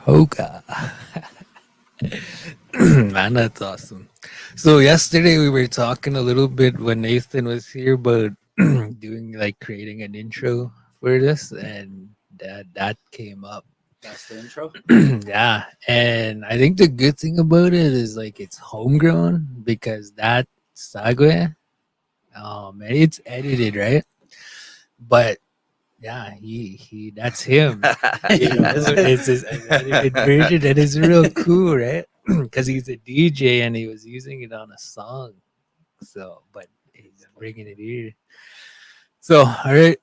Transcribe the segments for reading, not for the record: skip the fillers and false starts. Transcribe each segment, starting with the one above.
Hoka. Man, that's awesome. So yesterday we were talking a little bit when Nathan was here, but doing like creating an intro for this, and that came up. That's the intro. Yeah, and I think the good thing about it is like it's homegrown because that sague, it's edited, right? But yeah, he that's him. You know, it's his edited version, and it's real cool, right? Because he's a DJ and he was using it on a song. So, but he's bringing it here. So, all right.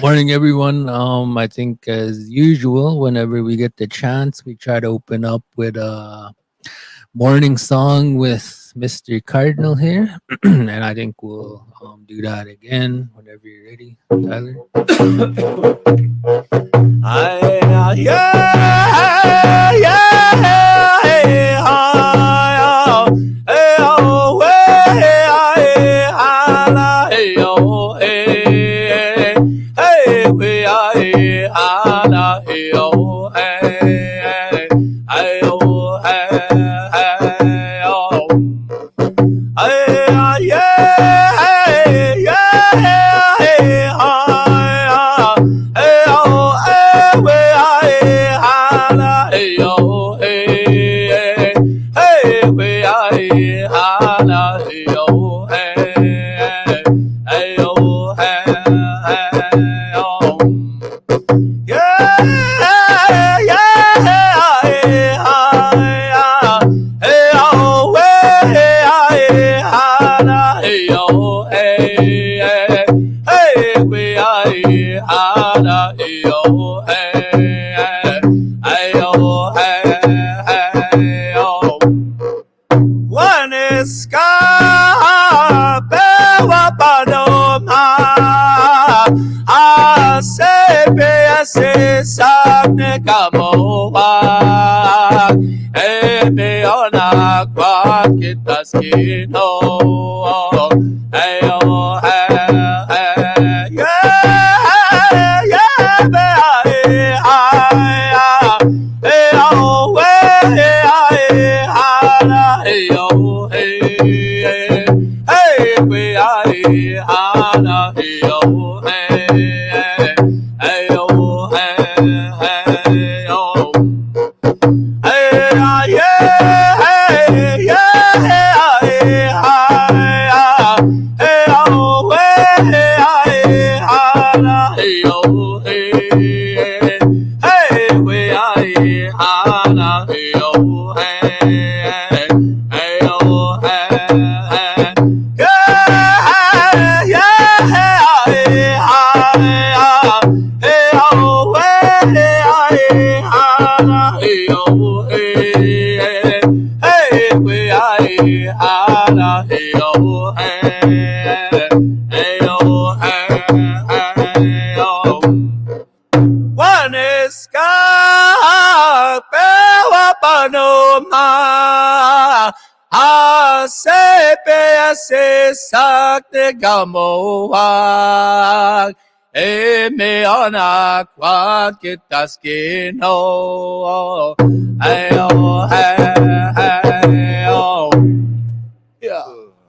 Morning, everyone. I think as usual, whenever we get the chance, we try to open up with a morning song with Mr. Cardinal here, and I think we'll do that again whenever you're ready, Tyler.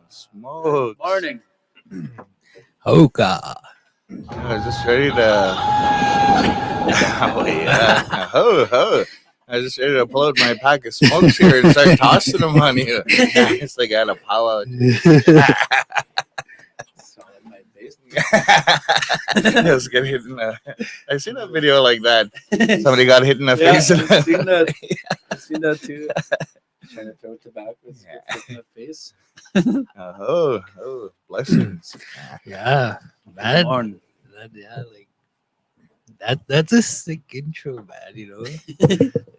Smoke. Morning. Hoka. I was just ready to. Oh, yeah. I was just ready to pull out my pack of smokes here and start tossing them on you. It's like I had a powwow. I was getting hit in the. I've seen a video like that. Somebody got hit in the face. I've seen that too. Trying to throw tobacco in the face. Oh, blessings. Yeah, man. Morning. Yeah, like That's a sick intro, man.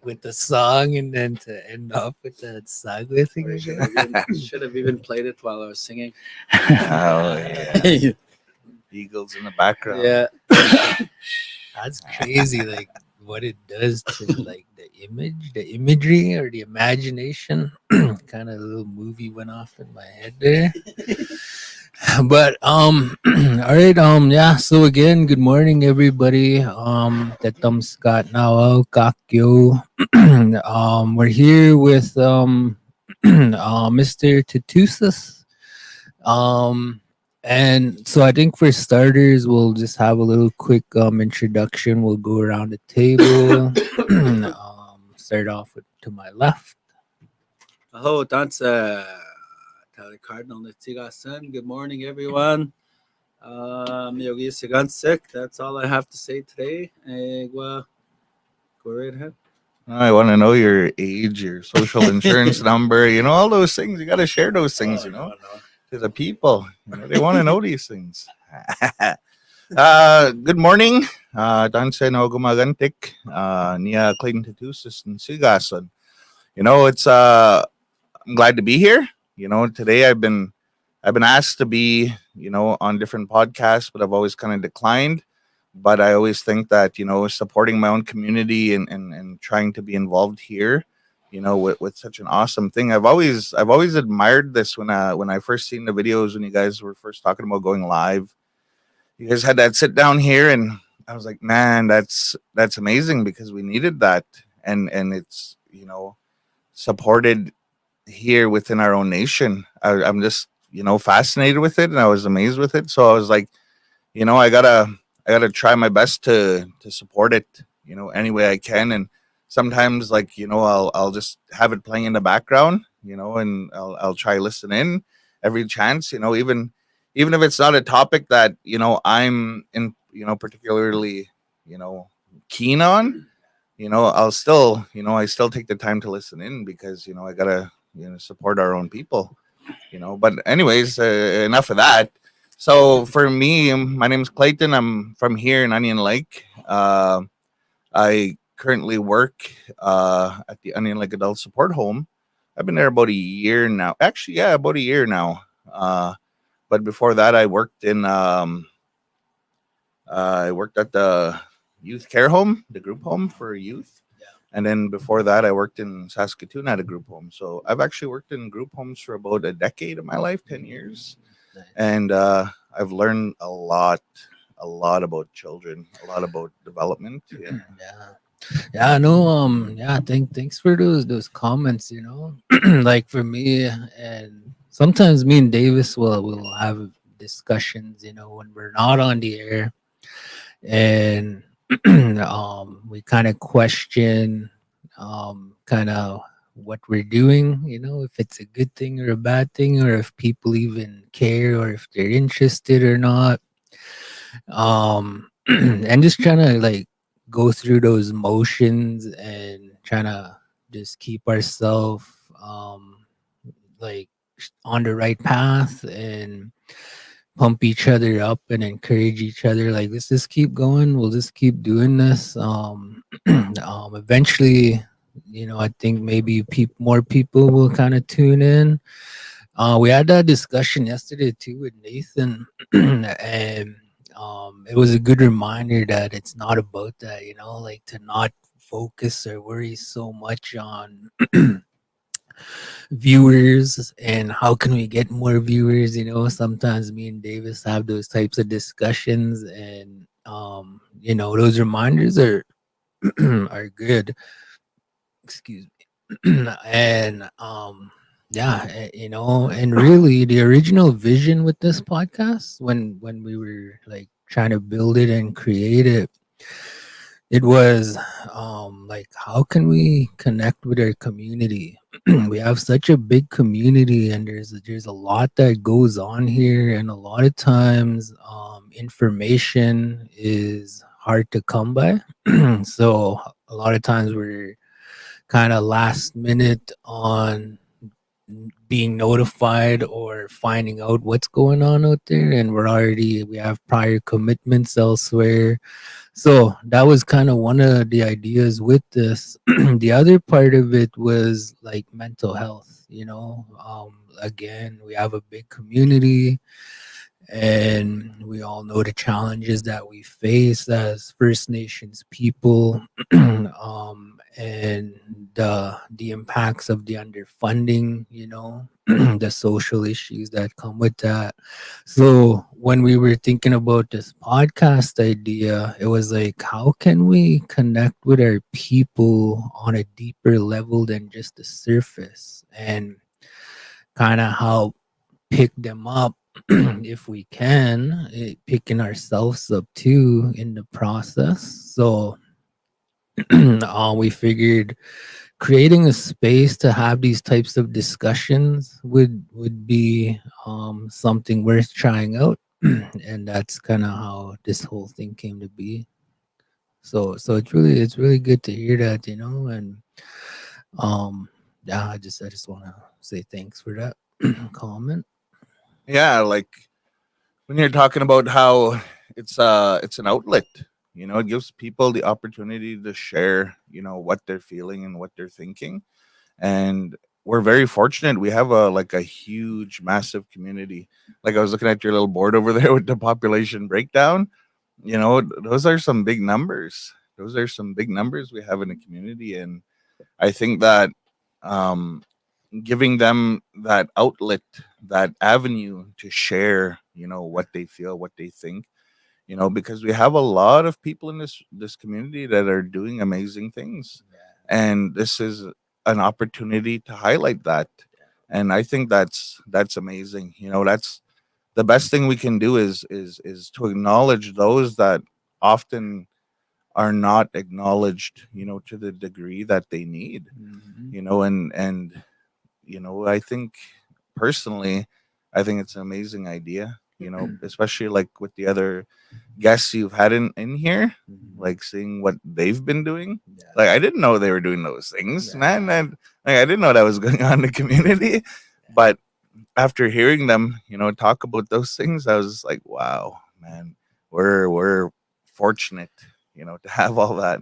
With the song and then to end up with that Sagwe thing Or again. should have even played it while I was singing. Oh yeah, eagles in the background. Yeah. That's crazy, like what it does to like the imagery or the imagination. Kind of a little movie went off in my head there. But all right, yeah, so again, good morning everybody. Tetam Scott now Kakyo. We're here with Mr. Tootoosis. Um, and so I think for starters, we'll just have a little quick introduction. We'll go around the table. Start off with to my left. Oh, that's Tally Cardinal Nitigasan. Good morning, everyone. Yogi Sigansik. That's all I have to say today. Go right ahead. I want to know your age, your social insurance number. All those things. You got to share those things. No. To the people. They want to know these things. Good morning. Danse no gumagantik. Nia Clayton Tootoosis and Sigason. It's I'm glad to be here. Today I've been asked to be, on different podcasts, but I've always kind of declined. But I always think that, supporting my own community and trying to be involved here, with such an awesome thing. I've always admired this when I first seen the videos when you guys were first talking about going live. You guys had that sit down here, and I was like, man, that's amazing, because we needed that, and it's supported here within our own nation. I'm just fascinated with it, and I was amazed with it. So I was like, I gotta try my best to support it, any way I can. And sometimes, like, I'll just have it playing in the background, and I'll try listen in every chance, even if it's not a topic that I'm in, particularly keen on. I'll still, I still take the time to listen in, because I gotta support our own people. But anyways, enough of that. So for me, my name is Clayton. I'm from here in Onion Lake. I currently work at the Onion Lake Adult Support Home. I've been there about a year now. Actually, yeah, about a year now. But before that, I worked at the youth care home, the group home for youth. And then before that, I worked in Saskatoon at a group home. So I've actually worked in group homes for about a decade of my life, 10 years. And I've learned a lot about children, a lot about development. Yeah. Yeah, no, yeah, thanks for those comments, like for me, and sometimes me and Davis will have discussions, when we're not on the air, and we kind of question kind of what we're doing, if it's a good thing or a bad thing, or if people even care, or if they're interested or not. And just trying to like go through those motions and trying to just keep ourselves like on the right path, and pump each other up and encourage each other, like, let's just keep going, we'll just keep doing this. Eventually, I think maybe more people will kind of tune in. We had that discussion yesterday too with Nathan, and it was a good reminder that it's not about that, like to not focus or worry so much on viewers and how can we get more viewers. Sometimes me and Davis have those types of discussions, and those reminders are are good. Excuse me. And yeah, and really the original vision with this podcast, when we were like trying to build it and create it, it was like, how can we connect with our community? We have such a big community, and there's a lot that goes on here, and a lot of times information is hard to come by. So a lot of times we're kind of last minute on being notified or finding out what's going on out there, and we have prior commitments elsewhere. So that was kind of one of the ideas with this. The other part of it was like mental health, again, we have a big community, and we all know the challenges that we face as First Nations people, and the impacts of the underfunding, the social issues that come with that. So when we were thinking about this podcast idea, it was like, how can we connect with our people on a deeper level than just the surface, and kind of how pick them up if we can, picking ourselves up too in the process. So we figured creating a space to have these types of discussions would be something worth trying out. And that's kind of how this whole thing came to be. So it's really good to hear that, and yeah, I just want to say thanks for that comment. Yeah, like when you're talking about how it's an outlet, it gives people the opportunity to share, what they're feeling and what they're thinking. And we're very fortunate. We have a huge, massive community. Like I was looking at your little board over there with the population breakdown. Those are some big numbers. Those are some big numbers we have in the community, and I think that um, giving them that outlet, that avenue to share, what they feel, what they think, because we have a lot of people in this community that are doing amazing things, and this is an opportunity to highlight that. And I think that's amazing. That's the best thing we can do is to acknowledge those that often are not acknowledged, to the degree that they need, and I think personally, I think it's an amazing idea, especially like with the other guests you've had in here, like seeing what they've been doing. Like I didn't know they were doing those things, man. And like I didn't know that was going on in the community. But after hearing them, talk about those things, I was just like, wow, man, we're fortunate, to have all that.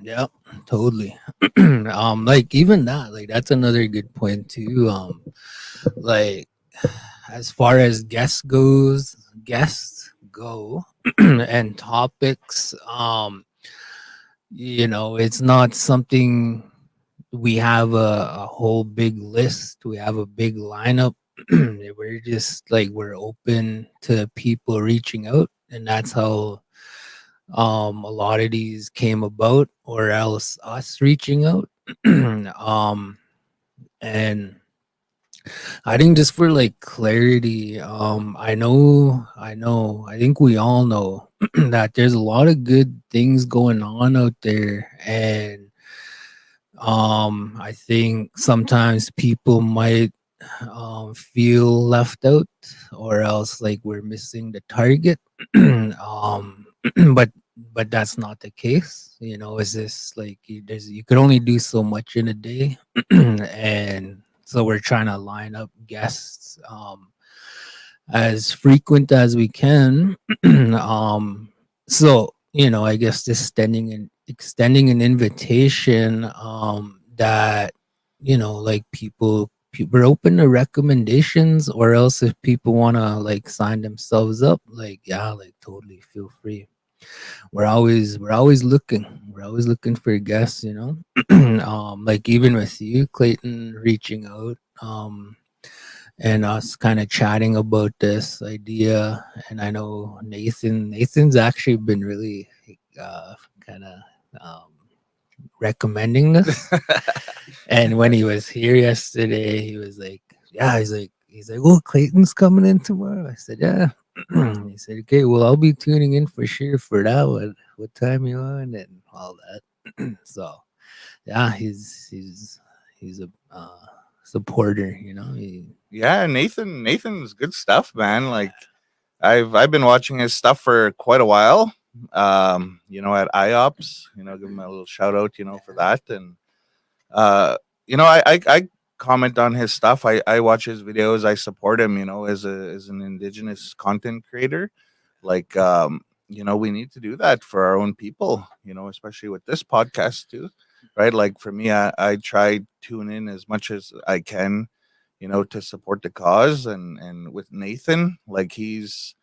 Yeah, totally. Like even that, like that's another good point too. Like as far as guests go, and topics, it's not something we have a whole big list. We have a big lineup. We're just like we're open to people reaching out, and that's how a lot of these came about, or else us reaching out. um and I think just for like clarity, I think we all know that there's a lot of good things going on out there, and I think sometimes people might feel left out, or else like we're missing the target. um but that's not the case. It's just like you could only do so much in a day. And so we're trying to line up guests as frequent as we can. So I guess just extending an invitation, that like people are open to recommendations, or else if people want to like sign themselves up, like yeah, like totally feel free. We're always looking for guests. Like even with you, Clayton, reaching out, and us kind of chatting about this idea. And I know Nathan's actually been really kind of um, recommending this. And when he was here yesterday, he was like, yeah, he's like, oh, Clayton's coming in tomorrow. I said, yeah. He said, okay, well, I'll be tuning in for sure for that one. What time you on and all that. So yeah, he's a supporter. Yeah, Nathan's good stuff, man. Like I've been watching his stuff for quite a while. At IOPS, give him a little shout out, for that. And uh, I comment on his stuff. I watch his videos. I support him. As an indigenous content creator, like we need to do that for our own people. Especially with this podcast too, right? Like for me, I try tune in as much as I can, to support the cause. And with Nathan, like he's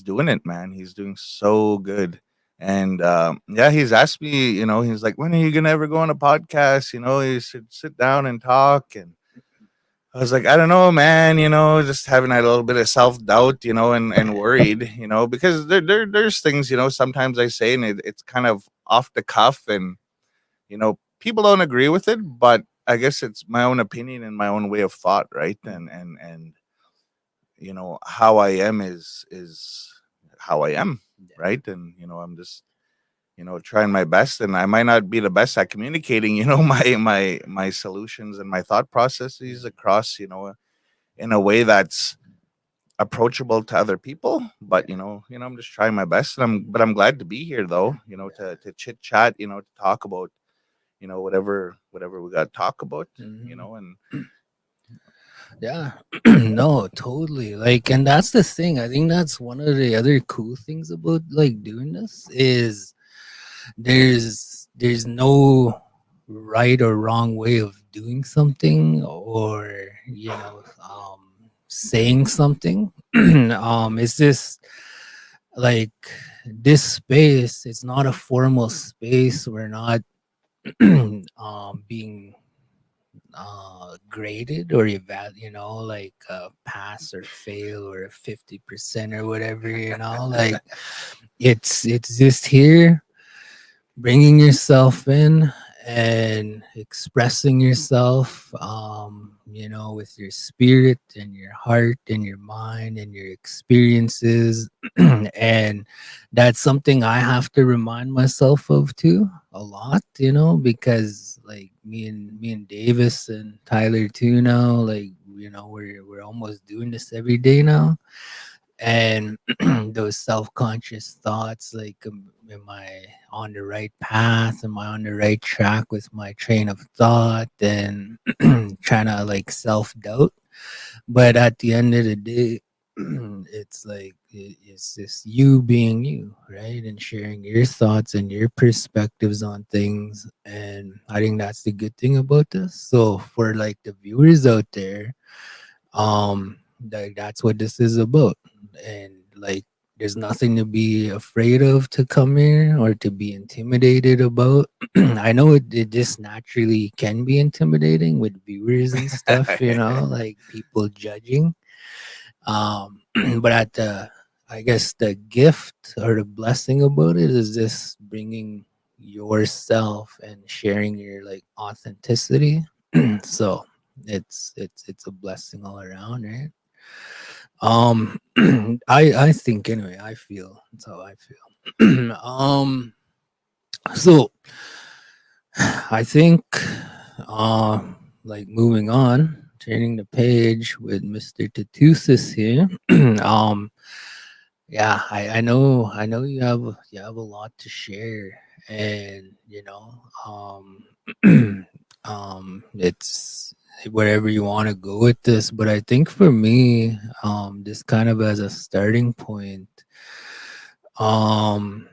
doing it, man. He's doing so good. And yeah, he's asked me, he's like, when are you gonna ever go on a podcast? You should sit down and talk. And I was like, I don't know, man. Just having a little bit of self doubt, and worried, because there's things, sometimes I say, and it's kind of off the cuff, and people don't agree with it, but I guess it's my own opinion and my own way of thought, right? And how I am is how I am, right? And I'm just trying my best, and I might not be the best at communicating, my solutions and my thought processes across, in a way that's approachable to other people. But I'm just trying my best, and I'm glad to be here, though, to chit chat, to talk about whatever we got to talk about, and Yeah. No, totally. Like, and that's the thing. I think that's one of the other cool things about like doing this is there's no right or wrong way of doing something, or saying something. It's just like this space, it's not a formal space. We're not being graded or like pass or fail or a 50% or whatever, like it's just here bringing yourself in and expressing yourself, with your spirit and your heart and your mind and your experiences. And that's something I have to remind myself of too a lot, because like me and Davis and Tyler too now, like, we're almost doing this every day now. And those self-conscious thoughts, like, am I on the right path, am I on the right track with my train of thought, and trying to like self-doubt. But at the end of the day, it's like it's just you being you, right, and sharing your thoughts and your perspectives on things. And I think that's the good thing about this. So for like the viewers out there, that's what this is about. And like there's nothing to be afraid of to come here or to be intimidated about. I know it just naturally can be intimidating with viewers and stuff, like people judging. But at the I guess the gift or the blessing about it is just bringing yourself and sharing your like authenticity. So it's a blessing all around, right? Um, I think anyway. I feel that's how I feel. So I think, like moving on, turning the page with Mr. Tootoosis here. um, yeah, I know you have a lot to share, and it's wherever you want to go with this. But I think for me, just kind of as a starting point, um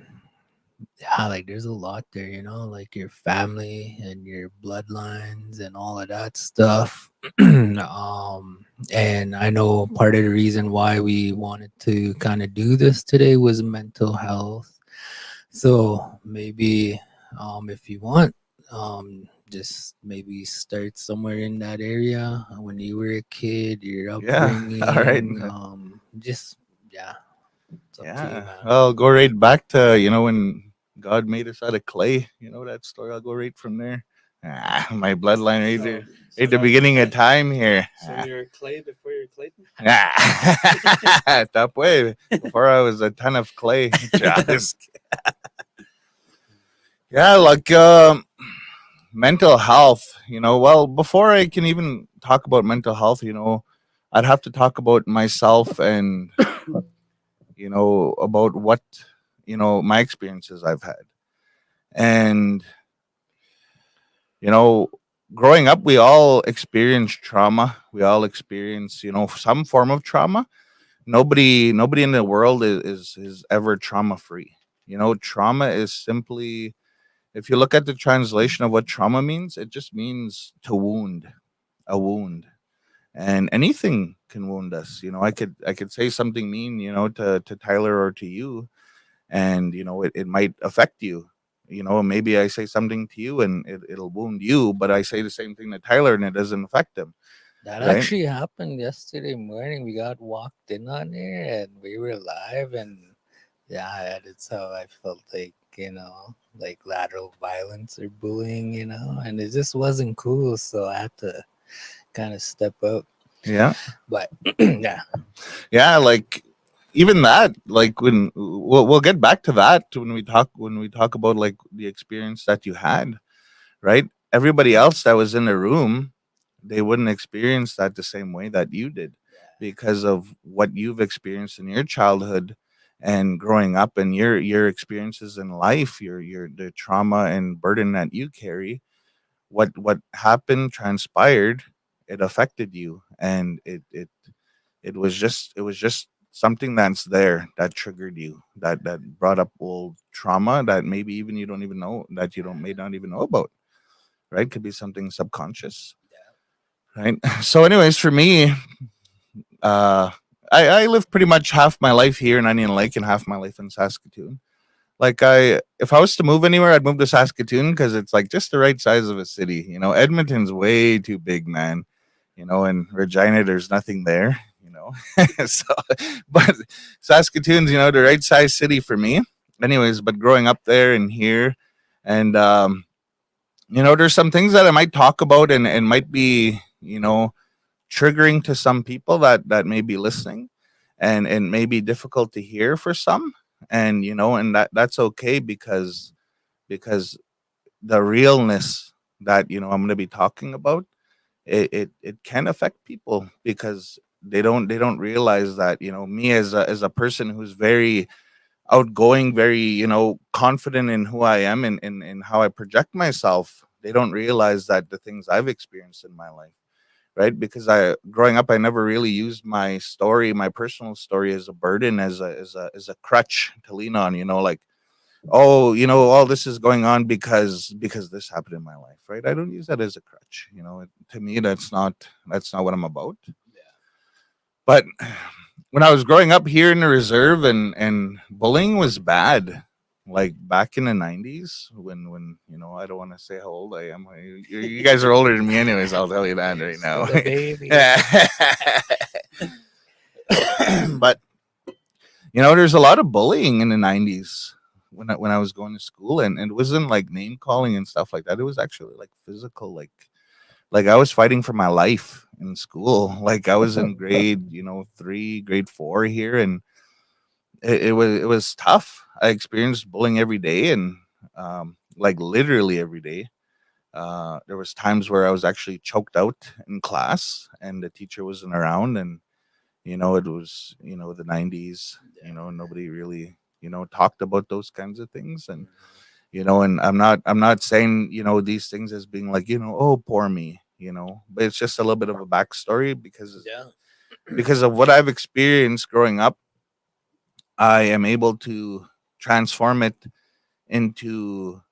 yeah, like there's a lot there, like your family and your bloodlines and all of that stuff. And I know part of the reason why we wanted to kind of do this today was mental health. So maybe, if you want, just maybe start somewhere in that area when you were a kid, your yeah. All right. upbringing, just yeah, it's up to you, Yeah. man. I'll go right back to, when God made us out of clay. That story. I'll go right from there. My bloodline right there. Right at the beginning of time here. So you're clay before you're Clayton? Top way. Before I was a ton of clay. Just yeah, like mental health, well, before I can even talk about mental health, I'd have to talk about myself and, about what, my experiences I've had. And, you know, growing up, we all experience trauma. We all experience, some form of trauma. Nobody in the world is ever trauma free. Trauma is simply, if you look at the translation of what trauma means, it just means to wound, a wound. And anything can wound us. I could say something mean, to Tyler or to you, and it might affect you. Maybe I say something to you and it'll wound you, but I say the same thing to Tyler and it doesn't affect him, That right? actually happened yesterday morning. We got walked in on here and we were live, and yeah, that's how I felt like, like lateral violence or bullying, and it just wasn't cool. So I had to kind of step up. Yeah. But yeah, Yeah, like even that, like when we'll get back to that when we talk about like the experience that you had, right? Everybody else that was in the room, they wouldn't experience that the same way that you did, because of what you've experienced in your childhood and growing up, and your experiences in life, your the trauma and burden that you carry. What happened, transpired, it affected you, and it was just something that's there that triggered you, that brought up old trauma that maybe even you don't even know, that you don't may not even know about, right? Could be something subconscious, right? So anyways, for me, uh I lived pretty much half my life here in Onion Lake and half my life in Saskatoon. Like, if I was to move anywhere, I'd move to Saskatoon because it's like just the right size of a city. Edmonton's way too big, man. And Regina, there's nothing there. So, but Saskatoon's, the right size city for me. Anyways, but growing up there and here, and there's some things that I might talk about and might be, triggering to some people that may be listening, and may be difficult to hear for some, and that's okay, because the realness that I'm going to be talking about, it can affect people, because they don't realize that, me as a person who's very outgoing, very, confident in who I am, and how I project myself. They don't realize that the things I've experienced in my life, right? Because I growing up, I never really used my story, my personal story, as a burden, as a crutch to lean on. Like, oh, all this is going on because this happened in my life, right? I don't use that as a crutch. To me, that's not what I'm about. But when I was growing up here in the reserve, and bullying was bad. Like back in the 90s, when I don't want to say how old I am. You guys are older than me, anyways. I'll tell you that right now. still a baby. But there's a lot of bullying in the 90s when I was going to school, and it wasn't like name calling and stuff like that. It was actually like physical, like I was fighting for my life in school. Like I was in grade 3, grade 4 here, and it was tough. I experienced bullying every day, and like literally every day. There was times where I was actually choked out in class, and the teacher wasn't around, and it was the 90s. Nobody really talked about those kinds of things, and I'm not saying these things as being like, oh, poor me, but it's just a little bit of a backstory, Yeah. because of what I've experienced growing up. I am able to transform it into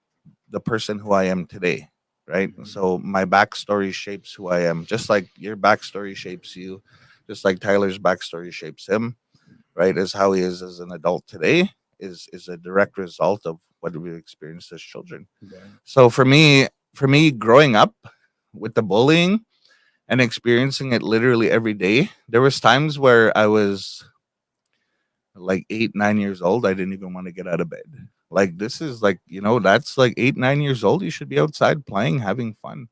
the person who I am today, right? So my backstory shapes who I am, just like your backstory shapes you, just like Tyler's backstory shapes him, right? As how he is as an adult today is a direct result of what we experienced as children. So for me, growing up with the bullying and experiencing it literally every day, there was times where I was like 8, 9 years old. I didn't even want to get out of bed. Like, this is like, that's like 8, 9 years old. You should be outside playing, having fun.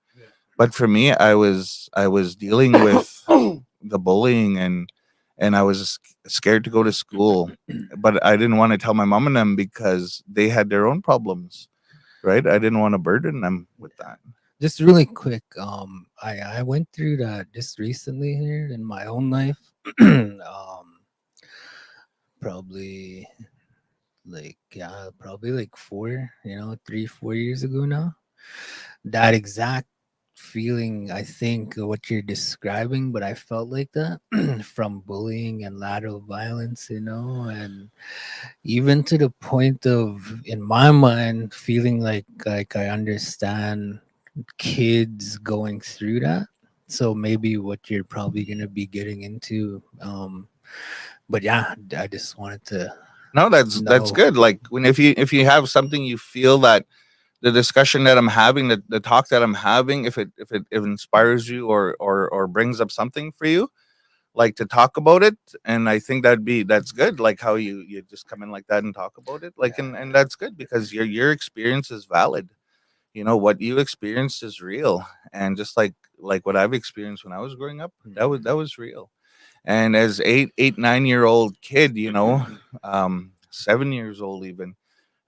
But for me, I was dealing with the bullying, and I was scared to go to school. But I didn't want to tell my mom and them because they had their own problems, right? I didn't want to burden them with that. Just really quick, I went through that just recently here in my own life. Probably probably like 4, 3, 4 years ago now. That exact feeling, I think, what you're describing, but I felt like that from bullying and lateral violence, and even to the point of, in my mind, feeling like I understand kids going through that. So maybe what you're probably gonna be getting into. But yeah, I just wanted to No, that's know. good. Like when if you have something you feel that the discussion that I'm having, the talk that I'm having, if it inspires you or brings up something for you, like to talk about it, and I think that's good. Like how you just come in like that and talk about it, like and that's good because your experience is valid. What you experienced is real, and just like what I've experienced when I was growing up, that was real. And as 9-year-old kid, 7 years old even,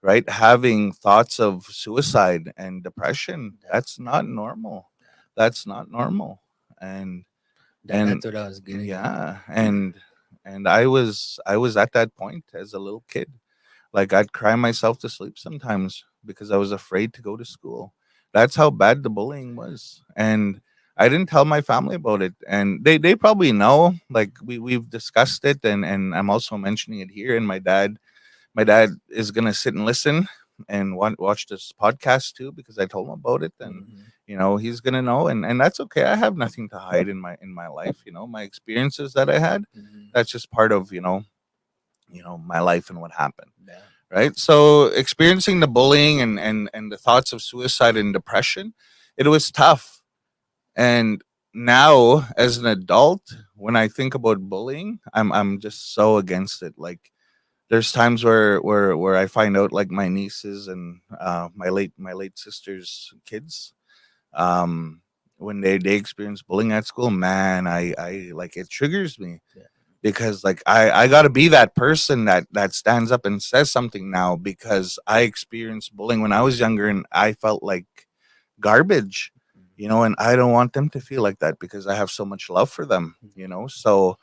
right, having thoughts of suicide and depression, that's not normal. That's not normal. and and That's what I was getting at. yeah, and I was at that point as a little kid. Like I'd cry myself to sleep sometimes because I was afraid to go to school. That's how bad the bullying was. And I didn't tell my family about it. And they probably know. Like we've discussed it, and I'm also mentioning it here. And my dad is gonna sit and listen and watch this podcast too because I told him about it. And Mhm. he's gonna know, and that's okay. I have nothing to hide in my life. My experiences that I had, Mhm. that's just part of my life and what happened, Yeah. right? So experiencing the bullying and the thoughts of suicide and depression, it was tough. And now as an adult, when I think about bullying, I'm just so against it. Like there's times where I find out, like my nieces and my late sister's kids, um when they experience bullying at school, man, I like, it triggers me Yeah. because like I got to be that person that stands up and says something now because I experienced bullying when I was younger and I felt like garbage, and I don't want them to feel like that because I have so much love for them. So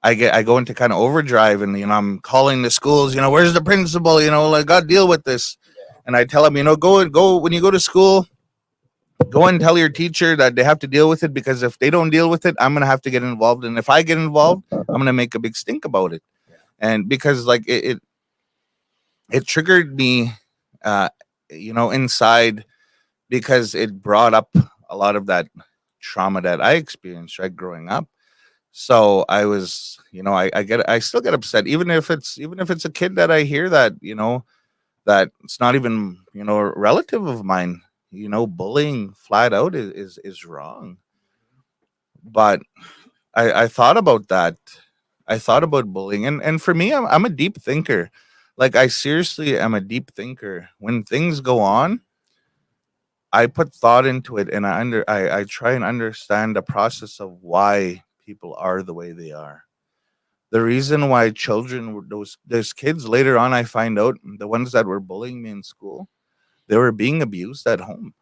I go into kind of overdrive, and I'm calling the schools, where's the principal, like, got to deal with this. And I tell them, go when you go to school, go and tell your teacher that they have to deal with it, because if they don't deal with it, I'm gonna have to get involved, and if I get involved, I'm gonna make a big stink about it. And because like it triggered me, uh, inside, because it brought up a lot of that trauma that I experienced, right, growing up. So I was, I still get upset, even if it's a kid that I hear that, that it's not even, a relative of mine. Bullying flat out is wrong. But I thought about that. I thought about bullying, and for me, I'm a deep thinker. Like I seriously am a deep thinker. When things go on, I put thought into it, and I try and understand the process of why people are the way they are. The reason why those kids later on, I find out the ones that were bullying me in school, they were being abused at home.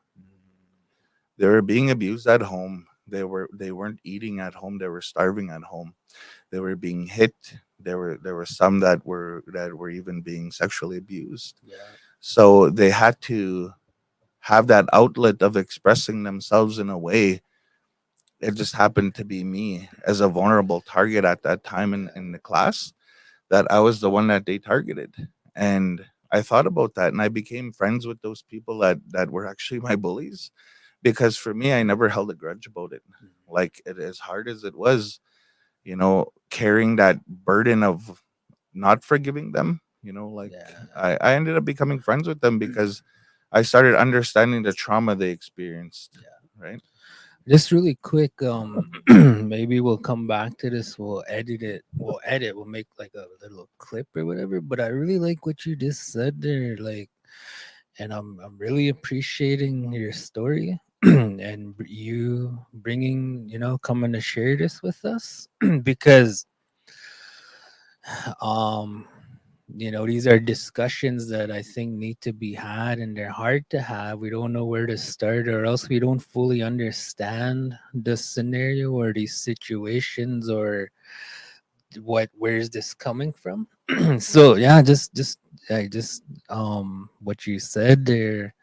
They were being abused at home. They weren't eating at home. They were starving at home. They were being hit. There were some that were even being sexually abused. Yeah. So they had to have that outlet of expressing themselves in a way. It just happened to be me as a vulnerable target at that time in the class, that I was the one that they targeted. And I thought about that, and I became friends with those people that were actually my bullies, because for me, I never held a grudge about it. Like as hard as it was, carrying that burden of not forgiving them, like Yeah. I ended up becoming friends with them because I started understanding the trauma they experienced, right? Just really quick, maybe we'll come back to this. We'll edit it. We'll make like a little clip or whatever. But I really like what you just said there, like, and I'm really appreciating your story and you bringing, coming to share this with us because um these are discussions that I think need to be had, and they're hard to have. We don't know where to start, or else we don't fully understand the scenario or these situations, or where's this coming from. So yeah, just what you said there,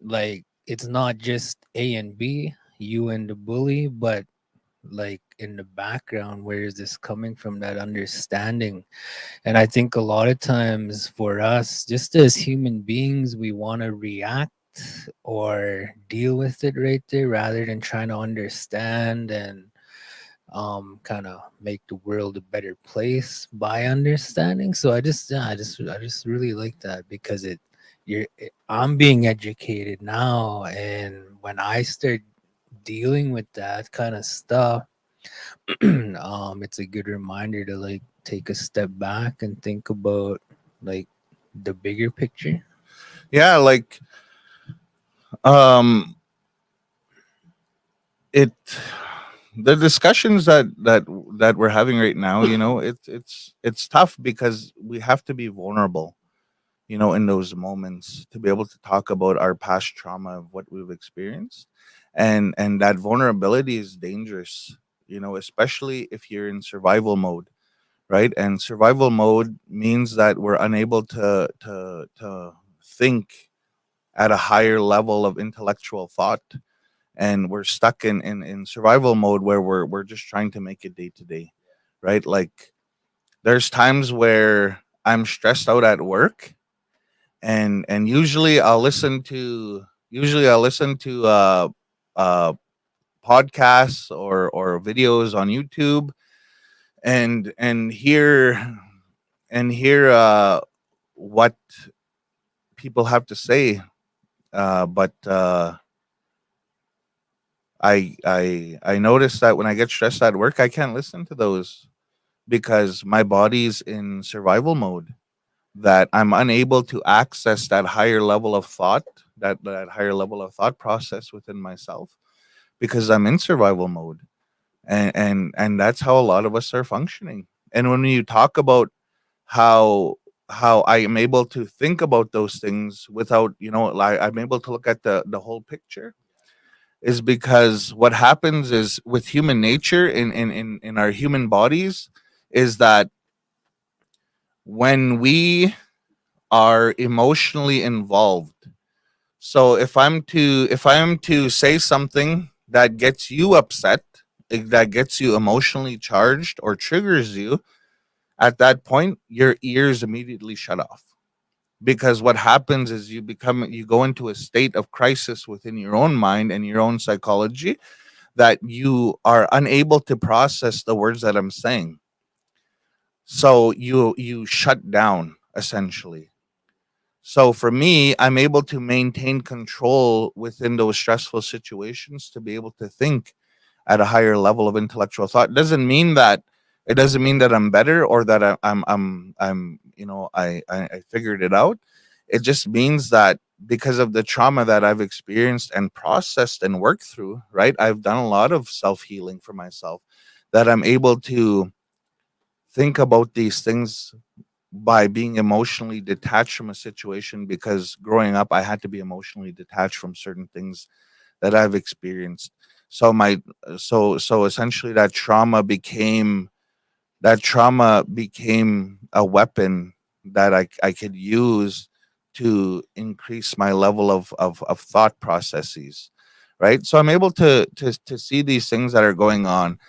like it's not just A and B. you and the bully, but like in the background, where is this coming from? That understanding. And I think a lot of times for us, just as human beings, we want to react or deal with it right there rather than trying to understand and kind of make the world a better place by understanding. So I just really like that because I'm being educated now, and when I start dealing with that kind of stuff, it's a good reminder to like take a step back and think about like the bigger picture. Yeah, like um it the discussions that we're having right now, it's tough because we have to be vulnerable, in those moments, to be able to talk about our past trauma of what we've experienced. And that vulnerability is dangerous, especially if you're in survival mode, right? And survival mode means that we're unable to think at a higher level of intellectual thought, and we're stuck in survival mode where we're just trying to make it day to day, right? Like, there's times where I'm stressed out at work, and usually I'll listen to uh podcasts or videos on YouTube, and hear what people have to say. But I notice that when I get stressed at work, I can't listen to those because my body's in survival mode. That I'm unable to access that higher level of thought, that higher level of thought process within myself, because I'm in survival mode. And that's how a lot of us are functioning. And when you talk about how how I am able to think about those things without, like, I'm able to look at the whole picture, is because what happens is with human nature in our human bodies is that when we are emotionally involved. So if I'm to say something that gets you upset, that gets you emotionally charged or triggers you, at that point your ears immediately shut off. Because what happens is you go into a state of crisis within your own mind and your own psychology, that you are unable to process the words that I'm saying. So you shut down, essentially. So for me, I'm able to maintain control within those stressful situations to be able to think at a higher level of intellectual thought. It doesn't mean that I'm better, or that I figured it out. It just means that because of the trauma that I've experienced and processed and worked through, right? I've done a lot of self healing for myself, that I'm able to think about these things by being emotionally detached from a situation, because growing up I had to be emotionally detached from certain things that I've experienced. So my so essentially that trauma became a weapon that I could use to increase my level of thought processes, right? So I'm able to see these things that are going on.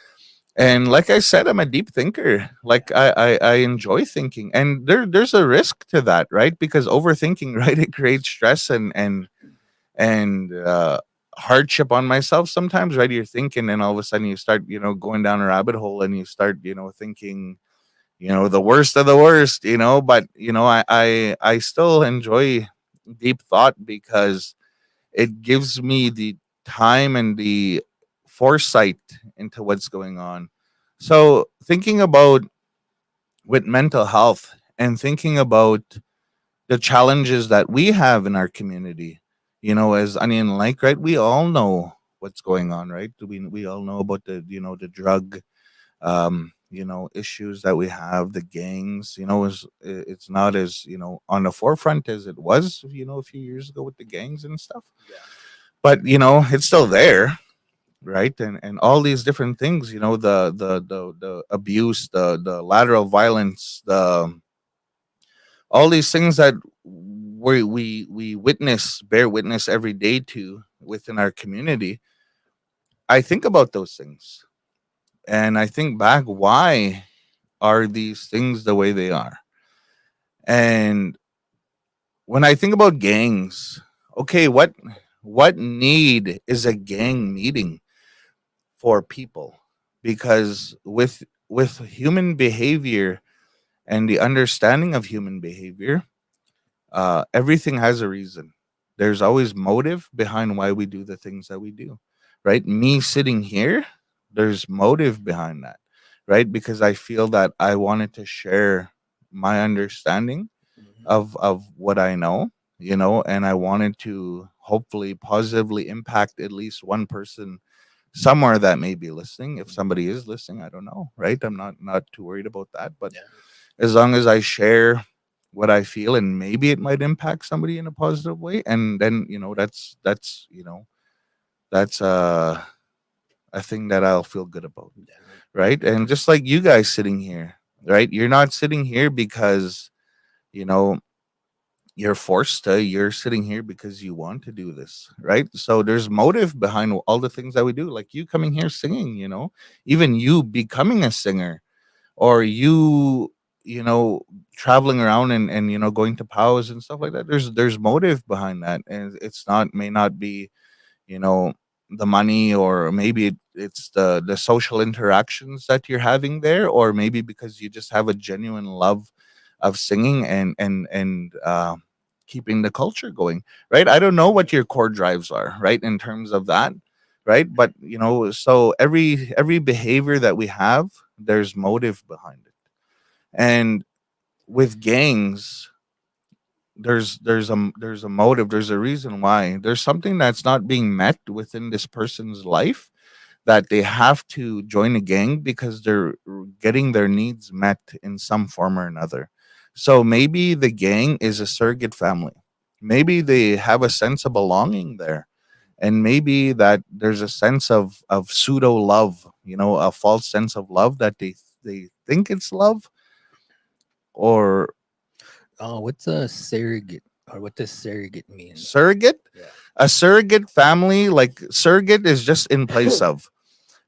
And like I said, I'm a deep thinker. Like, I enjoy thinking, and there's a risk to that, right? Because overthinking, right, it creates stress and hardship on myself sometimes, right? You're thinking, and all of a sudden you start, going down a rabbit hole, and you start, thinking, the worst of the worst, but I still enjoy deep thought, because it gives me the time and the foresight into what's going on. So thinking about with mental health, and thinking about the challenges that we have in our community, as Onion Lake, right? We all know what's going on, right? We all know about the drug issues that we have, the gangs. It's not as, on the forefront as it was, a few years ago with the gangs and stuff. But it's still there, right? And all these different things, the abuse, the lateral violence, all these things that we bear witness every day to within our community. I think about those things, and I think back, why are these things the way they are? And when I think about gangs, okay, what need is a gang meeting for people? Because with human behavior and the understanding of human behavior, everything has a reason. There's always motive behind why we do the things that we do, right? Me sitting here, there's motive behind that, right? Because I feel that I wanted to share my understanding Mhm. of what I know, and I wanted to hopefully positively impact at least one person somewhere that may be listening. If somebody is listening, I don't know, right? I'm not too worried about that, but Yeah. as long as I share what I feel, and maybe it might impact somebody in a positive way, and then that's a thing that I'll feel good about, Yeah. right? And just like you guys sitting here, right? You're not sitting here because you know you're forced to. You're sitting here because you want to do this, right? So there's motive behind all the things that we do, like you coming here singing, even you becoming a singer, or you traveling around and going to powwows and stuff like that. There's motive behind that, and it's not may not be you know the money, or maybe it's the social interactions that you're having there, or maybe because you just have a genuine love of singing and keeping the culture going, right? I don't know what your core drives are, right, in terms of that, right? But so every behavior that we have, there's motive behind it. And with gangs, there's a motive, there's a reason why. There's something that's not being met within this person's life, that they have to join a gang because they're getting their needs met in some form or another. So maybe the gang is a surrogate family. Maybe they have a sense of belonging there. And maybe that there's a sense of pseudo love, a false sense of love, that they think it's love, or Oh, what's a surrogate, or what does surrogate mean? surrogate. Yeah. A surrogate family, like surrogate is just in place of.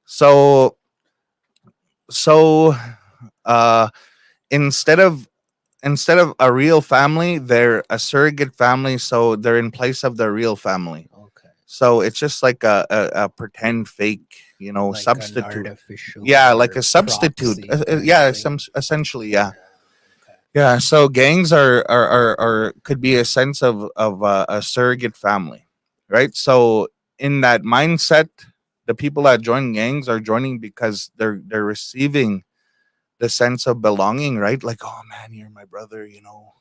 So so uh instead of a real family, they're a surrogate family, so they're in place of the real family. Okay. So it's just like a pretend fake, Like an substitute. artificial Yeah, like a or substitute. proxy kind of Yeah, thing. essentially, yeah. Okay. Yeah, so gangs are could be a sense of a surrogate family, right? So in that mindset, the people that join gangs are joining because they're receiving the sense of belonging, right? Like, oh man, you're my brother,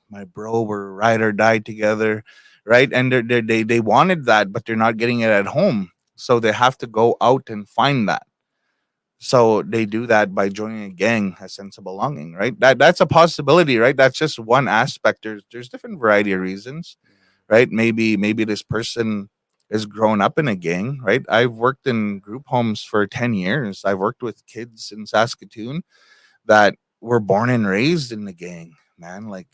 my bro, we're ride or die together, right? And they wanted that, but they're not getting it at home, so they have to go out and find that. So they do that by joining a gang, a sense of belonging, right? That's a possibility, right? That's just one aspect. There's different variety of reasons, right? Maybe this person is grown up in a gang, right? I've worked in group homes for 10 years. I've worked with kids in Saskatoon that were born and raised in the gang, man. Like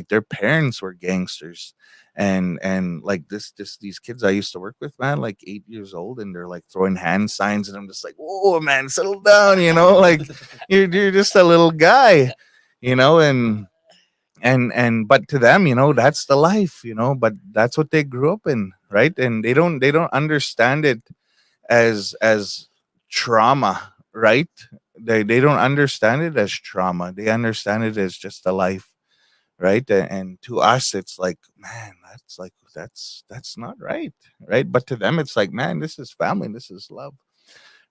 their parents were gangsters. And like these kids I used to work with, man, like 8 years old, and they're like throwing hand signs, and I'm just like, whoa, man, settle down, like you're just a little guy, you know, and but to them, that's the life, but that's what they grew up in, right? And they don't understand it as trauma, right? They don't understand it as trauma. They understand it as just a life, right? And to us, it's like, man, that's not right, right? But to them, it's like, man, this is family, this is love,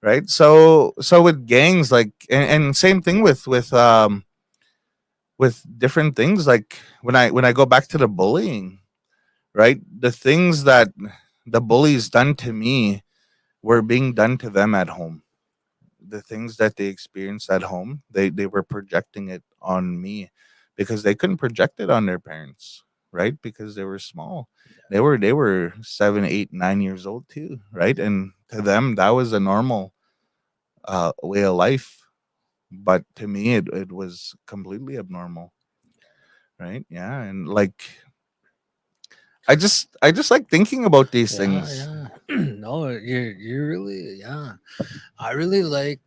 right? So with gangs, like, and same thing with different things, like when I go back to the bullying, right? The things that the bullies done to me were being done to them at home. The things that they experienced at home, they were projecting it on me, because they couldn't project it on their parents, right? Because they were small. They were 7, 8, 9 years old too, right? And to them, that was a normal way of life, but to me, it was completely abnormal, right? Yeah. And like, I just like thinking about these Yeah, things. yeah. No, you're really, yeah. I really like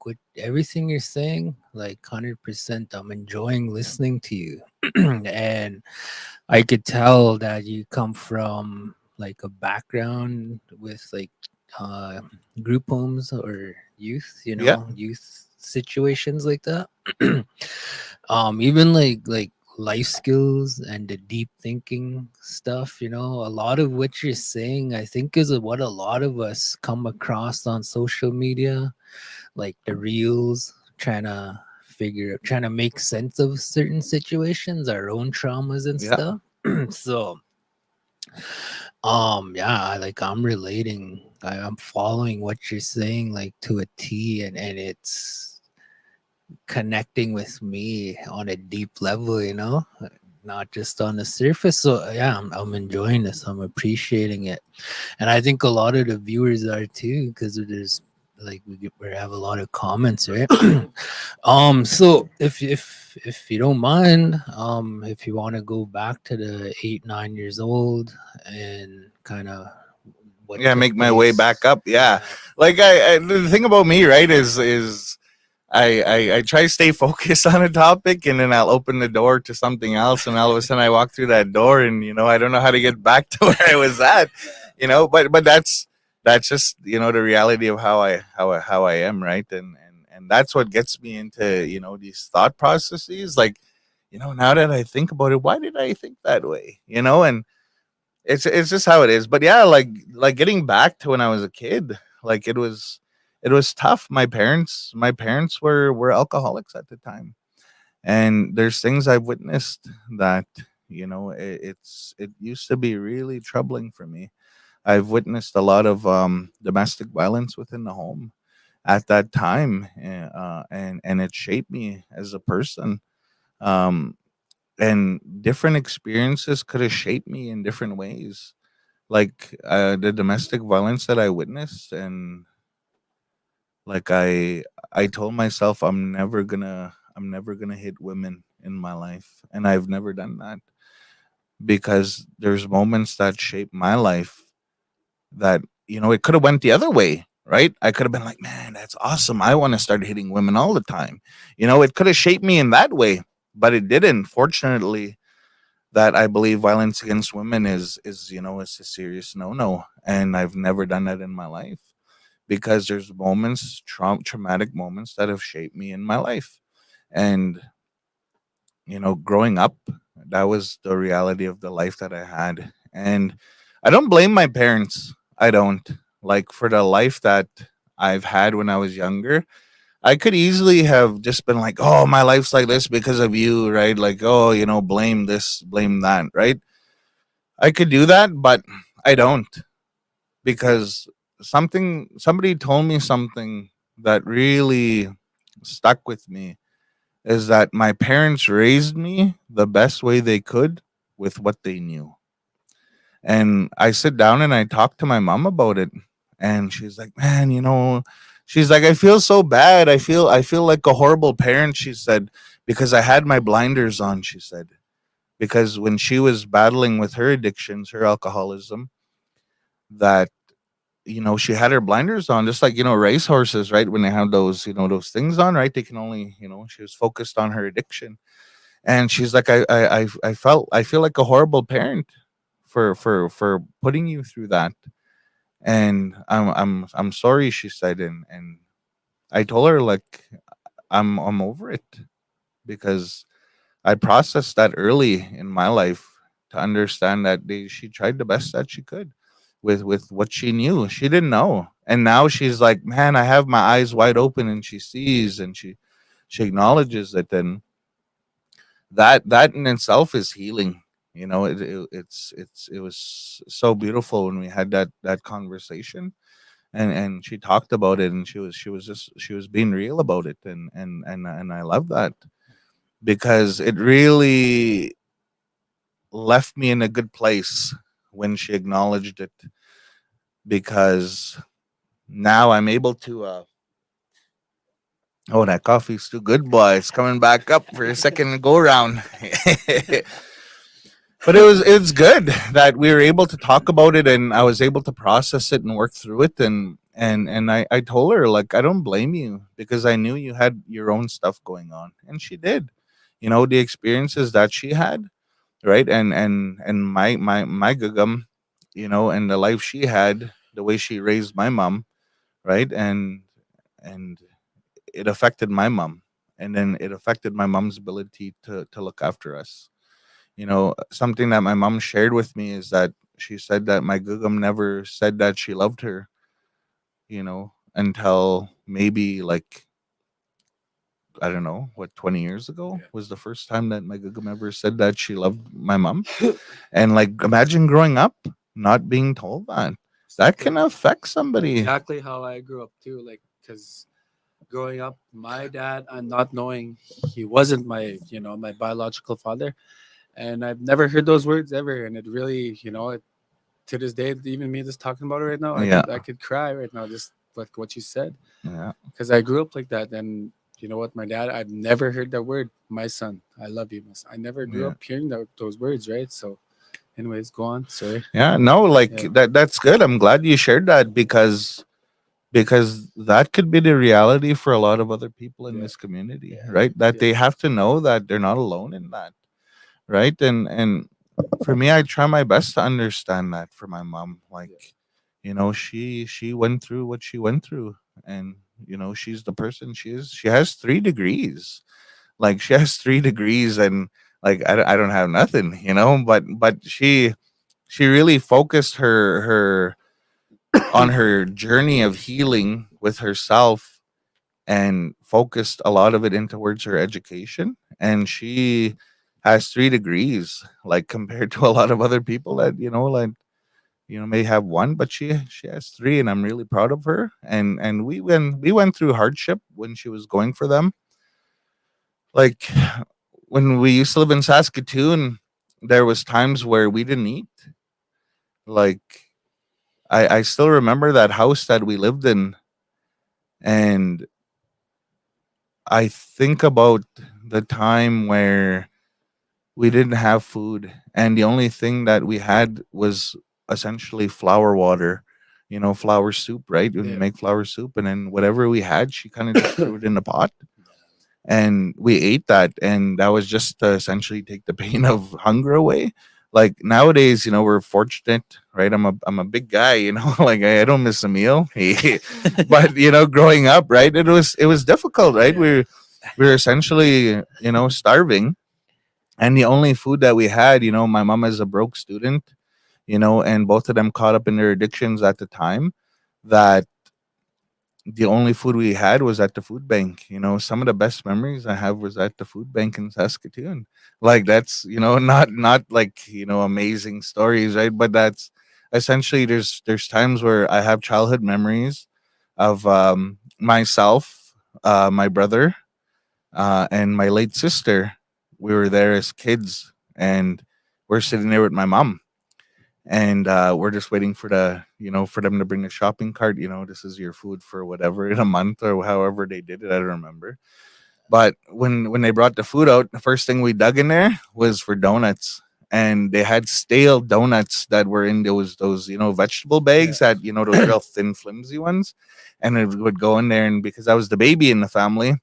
with everything you're saying, like 100%. I'm enjoying listening to you. And I could tell that you come from like a background with like uh group homes or youth, Yeah, youth situations like that. Even like life skills and the deep thinking stuff, a lot of what you're saying I think is what a lot of us come across on social media, like the reels, trying to make sense of certain situations, our own traumas and yeah. stuff. So yeah, like I'm relating, I'm following what you're saying like to a T, and it's connecting with me on a deep level, not just on the surface. So yeah, I'm enjoying this, I'm appreciating it, and I think a lot of the viewers are too, because there's like we have a lot of comments, right? So if you don't mind, if you want to go back to the 8 9 years old and kind of what Yeah, took make my way back place. up. Yeah, Yeah. like the thing about me, right, is I try to stay focused on a topic, and then I'll open the door to something else, and all of a sudden I walk through that door, and I don't know how to get back to where I was at. But that's just the reality of how I am, right? And that's what gets me into these thought processes. Like, now that I think about it, why did I think that way? And it's just how it is. But yeah, like getting back to when I was a kid, like it was tough. My parents were alcoholics at the time, and there's things I've witnessed that it used to be really troubling for me. I've witnessed a lot of domestic violence within the home at that time, and it shaped me as a person. Um, and different experiences could have shaped me in different ways, like the domestic violence that I witnessed, and like I told myself I'm never gonna hit women in my life, and I've never done that because there's moments that shape my life that it could have went the other way, right? I could have been like, man, that's awesome, I want to start hitting women all the time. It could have shaped me in that way, but it didn't, fortunately. That I believe violence against women is a serious no, and I've never done that in my life because there's moments, traumatic moments that have shaped me in my life. And growing up, that was the reality of the life that I had. And I don't blame my parents. I don't. Like, for the life that I've had when I was younger, I could easily have just been like, oh, my life's like this because of you, right? Like, oh, blame this, blame that, right? I could do that, but I don't, because somebody told me something that really stuck with me, is that my parents raised me the best way they could with what they knew. And I sit down and I talk to my mom about it, and she's like, "Man, she's like, I feel so bad. I feel like a horrible parent," she said, "because I had my blinders on," she said. Because when she was battling with her addictions, her alcoholism, that she had her blinders on, just like racehorses, right? When they have those things on, right? They can only, she was focused on her addiction. And she's like, I feel like a horrible parent for putting you through that. And I'm sorry, she said. And I told her, like, I'm over it, because I processed that early in my life, to understand that she tried the best that she could with what she knew. She didn't know. And now she's like, "Man, I have my eyes wide open," and she sees, and she acknowledges it. And that in itself is healing. It was so beautiful when we had that conversation, and she talked about it, and she was being real about it. And I love that, because it really left me in a good place when she acknowledged it, because now I'm able to oh, that coffee's too good, boy. It's coming back up for a second go round. but it's good that we were able to talk about it, and I was able to process it and work through it, and I told her, like, I don't blame you because I knew you had your own stuff going on, and she did. The experiences that she had, right? And my gugum, and the life she had, the way she raised my mom, right? And it affected my mom, and then it affected my mom's ability to look after us. Something that my mom shared with me is that she said that my gugum never said that she loved her, until maybe, like, I don't know, what, 20 years ago Yeah. was the first time that my gugum ever said that she loved my mom. And, like, imagine growing up not being told that. That Exactly. can affect somebody. Exactly how I grew up too. Like, because growing up, my dad, and not knowing he wasn't my, my biological father, and I've never heard those words ever, and it really, to this day, even me just talking about it right now, I Yeah. could I could cry right now just like what you said, Yeah. because I grew up like that, and you know what, my dad, I've never heard that word, my son, I love you, my son. I never grew Yeah. up hearing those words, right? So, anyways, go on. Sorry. Yeah. No, like, Yeah. that's good. I'm glad you shared that because that could be the reality for a lot of other people in Yeah. this community, Yeah. right? That Yeah. they have to know that they're not alone in that, right? And for me, I try my best to understand that for my mom. Yeah. Like, she went through what she went through, and she's the person she is. She has 3 degrees. Like, she has 3 degrees, and, like, I don't have nothing, but she really focused her on her journey of healing with herself, and focused a lot of it in towards her education. And she has 3 degrees, like, compared to a lot of other people that, like, may have one, but she has three, and I'm really proud of her. And we went through hardship when she was going for them. Like, when we used to live in Saskatoon, there was times where we didn't eat. Like, I still remember that house that we lived in, and I think about the time where we didn't have food, and the only thing that we had was essentially flour water, flour soup, right? When we Yeah. make flour soup, and then whatever we had, she kind of just threw it in the pot, and we ate that, and that was just to essentially take the pain of hunger away. Like, nowadays, we're fortunate, right? I'm a big guy, like, I don't miss a meal. But, growing up, right, it was difficult, right? Yeah. We were essentially, starving, and the only food that we had, my mom is a broke student, and both of them caught up in their addictions at the time, that the only food we had was at the food bank. Some of the best memories I have was at the food bank in Saskatoon. Like, that's, not like, amazing stories, right? But that's essentially, there's times where I have childhood memories of, myself, my brother, and my late sister. We were there as kids, and we're sitting there with my mom, and we're just waiting for them to bring the shopping cart. This is your food for whatever, in a month, or however they did it, I don't remember. But when they brought the food out, the first thing we dug in there was for donuts, and they had stale donuts that were in those vegetable Yeah. bags, that those real thin, flimsy ones. And it would go in there, and because I was the baby in the family,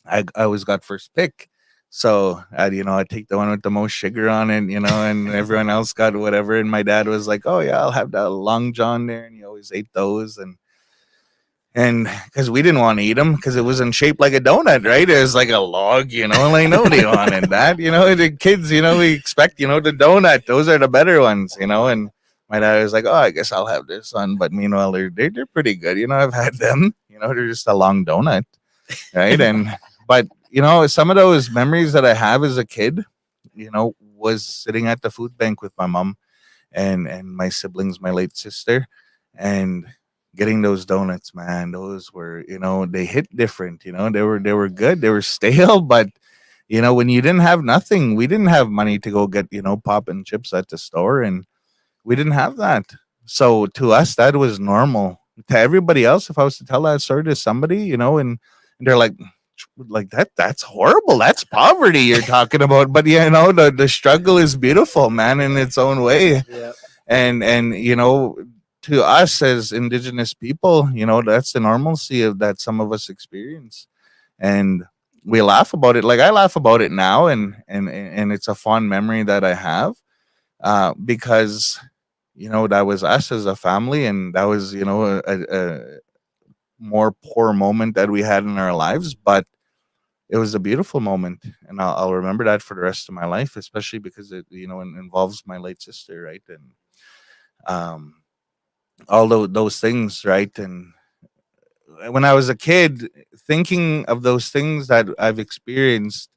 I always got first pick. So I'd take the one with the most sugar on it, and everyone else got whatever. And my dad was like, "Oh yeah, I'll have that Long John there," and he always ate those. And because we didn't want to eat them because it wasn't shaped like a donut, right? It was like a log, like, nobody wanted that, The kids, we expect, the donut. Those are the better ones, And my dad was like, "Oh, I guess I'll have this one." But meanwhile, they're pretty good, I've had them, they're just a long donut, right? But some of those memories that I have as a kid, was sitting at the food bank with my mom and my siblings, my late sister, and getting those donuts. Man, those were, they hit different. They were good. They were stale, but when you didn't have nothing, we didn't have money to go get pop and chips at the store, and we didn't have that. So to us, that was normal. To everybody else, if I was to tell that story to somebody, and they're like, like that's horrible. That's poverty you're talking about. But the struggle is beautiful, man, in its own way. Yeah. And to us as indigenous people, that's the normalcy of that some of us experience. And we laugh about it. Like I laugh about it now, and it's a fond memory that I have, because that was us as a family, and that was a more poor moment that we had in our lives, but it was a beautiful moment, and I'll remember that for the rest of my life, especially because it involves my late sister, right? And um, all those things, right? And when I was a kid, thinking of those things that I've experienced,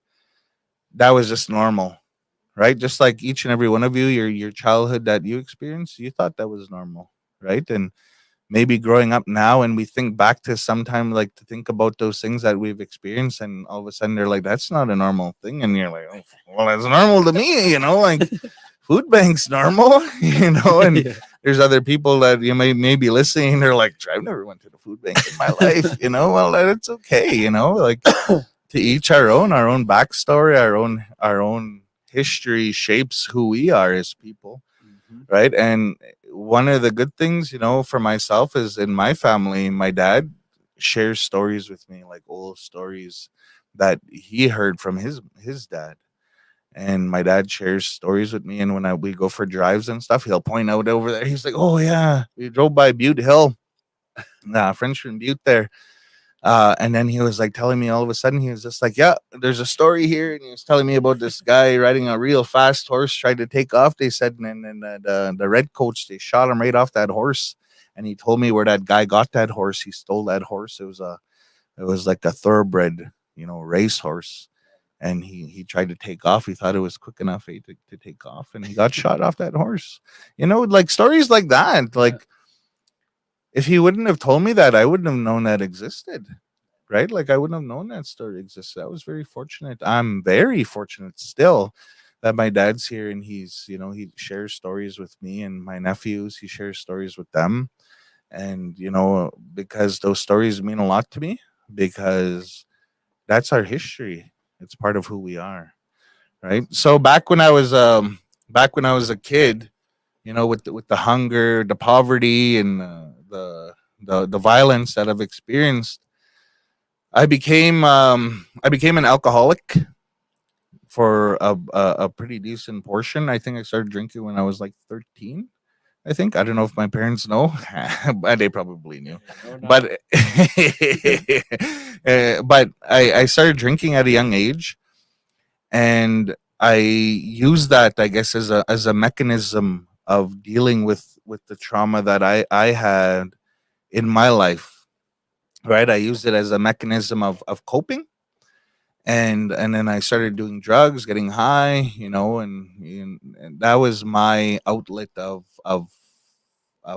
that was just normal, right? Just like each and every one of you, your childhood that you experienced, you thought that was normal, right? And maybe growing up now, and we think back to sometime, like, to think about those things that we've experienced, and all of a sudden they're like, that's not a normal thing, and you're like, oh, well, that's normal to me, like food bank's normal, and Yeah. there's other people that you may be listening, they're like, I've never went to the food bank in my life, well, that's okay, like, to each our own backstory, our own history shapes who we are as people, Mhm. right? And one of the good things, for myself, is in my family, my dad shares stories with me, like old stories that he heard from his dad. And my dad shares stories with me, and when we go for drives and stuff, he'll point out over there. He's like, "Oh yeah, we drove by Butte Hill, Frenchman Butte there." And then he was like telling me, all of a sudden, he was just like, yeah, there's a story here. And he was telling me about this guy riding a real fast horse, tried to take off, they said. And then the red coach, they shot him right off that horse. And he told me where that guy got that horse. He stole that horse. It was like a thoroughbred, race horse. And he tried to take off. He thought it was quick enough to take off. And he got shot off that horse. Like stories like that. Like, if he wouldn't have told me that, I wouldn't have known that existed, right? Like, I wouldn't have known that story existed. I was very fortunate. I'm very fortunate still that my dad's here, and he shares stories with me and my nephews. He shares stories with them. And, because those stories mean a lot to me, because that's our history. It's part of who we are, right? So back when I was a kid, with the hunger, the poverty, and the violence that I've experienced, I became an alcoholic for a pretty decent portion. I think I started drinking when I was like 13. I think, I don't know if my parents know, but they probably knew. No, no. But but I started drinking at a young age, and I use that, I guess, as a mechanism of dealing with the trauma that I had in my life. Right, I used it as a mechanism of coping, and then I started doing drugs, getting high, and that was my outlet of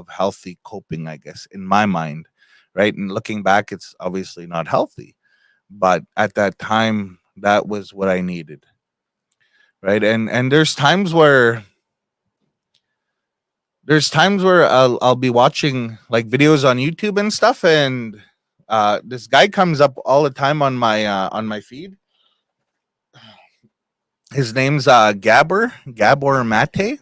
healthy coping, I guess, in my mind. Right, and looking back, it's obviously not healthy, but at that time, that was what I needed. Right, and there's times where I'll be watching like videos on YouTube and stuff, and this guy comes up all the time on my feed. His name's Gabor Mate.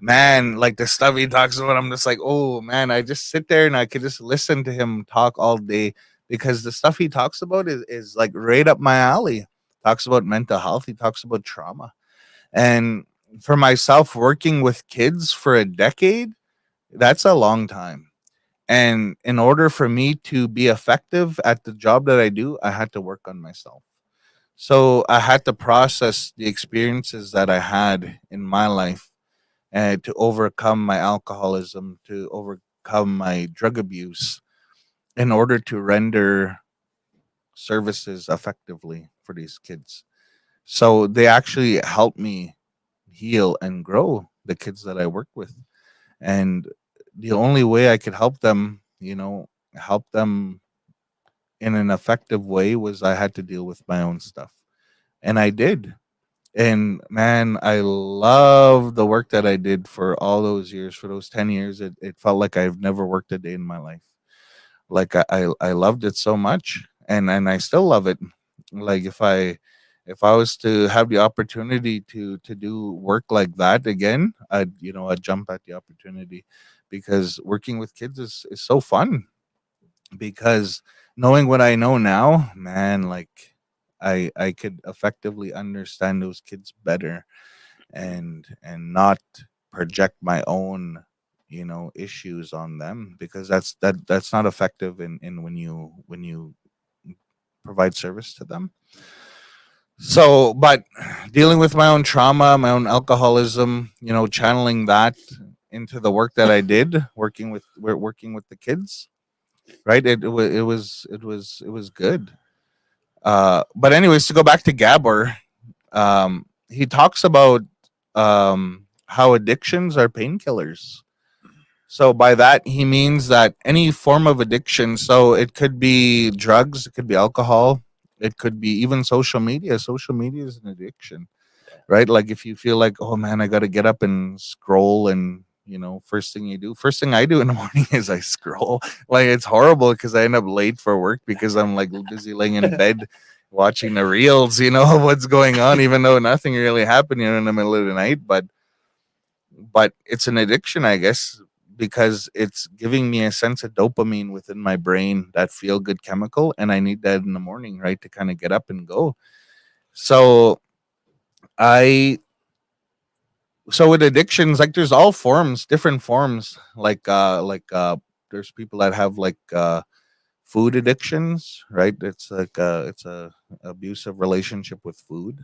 Man, like the stuff he talks about, I'm just like, oh man, I just sit there and I could just listen to him talk all day, because the stuff he talks about is like right up my alley. Talks about mental health, he talks about trauma. And for myself, working with kids for a decade, that's a long time. And in order for me to be effective at the job that I do, I had to work on myself. So I had to process the experiences that I had in my life, and to overcome my alcoholism, to overcome my drug abuse, in order to render services effectively for these kids. So they actually help me heal and grow the kids that I work with. And the only way I could help them in an effective way, was I had to deal with my own stuff. And I did. And man, I love the work that I did for all those years. For those 10 years, it felt like I've never worked a day in my life. Like I loved it so much. and I still love it. Like if I was to have the opportunity to do work like that again, I'd jump at the opportunity, because working with kids is so fun. Because knowing what I know now, man, like I could effectively understand those kids better, and not project my own issues on them, because that's not effective in when you provide service to them. So, but dealing with my own trauma, my own alcoholism, channeling that into the work that I did, working with the kids, right? It was good. But anyways, to go back to Gabor, he talks about how addictions are painkillers. So by that he means that any form of addiction, so it could be drugs, it could be alcohol, it could be even social media. Social media is an addiction, right? Like if you feel like, oh man, I got to get up and scroll, and first thing I do in the morning is I scroll. Like it's horrible because I end up late for work because I'm like busy laying in bed watching the reels, of what's going on, even though nothing really happened, in the middle of the night. But it's an addiction, I guess, because it's giving me a sense of dopamine within my brain, that feel good chemical, and I need that in the morning, right, to kind of get up and go. So I so with addictions, like there's all forms, different forms. There's people that have food addictions, right? It's a abusive relationship with food,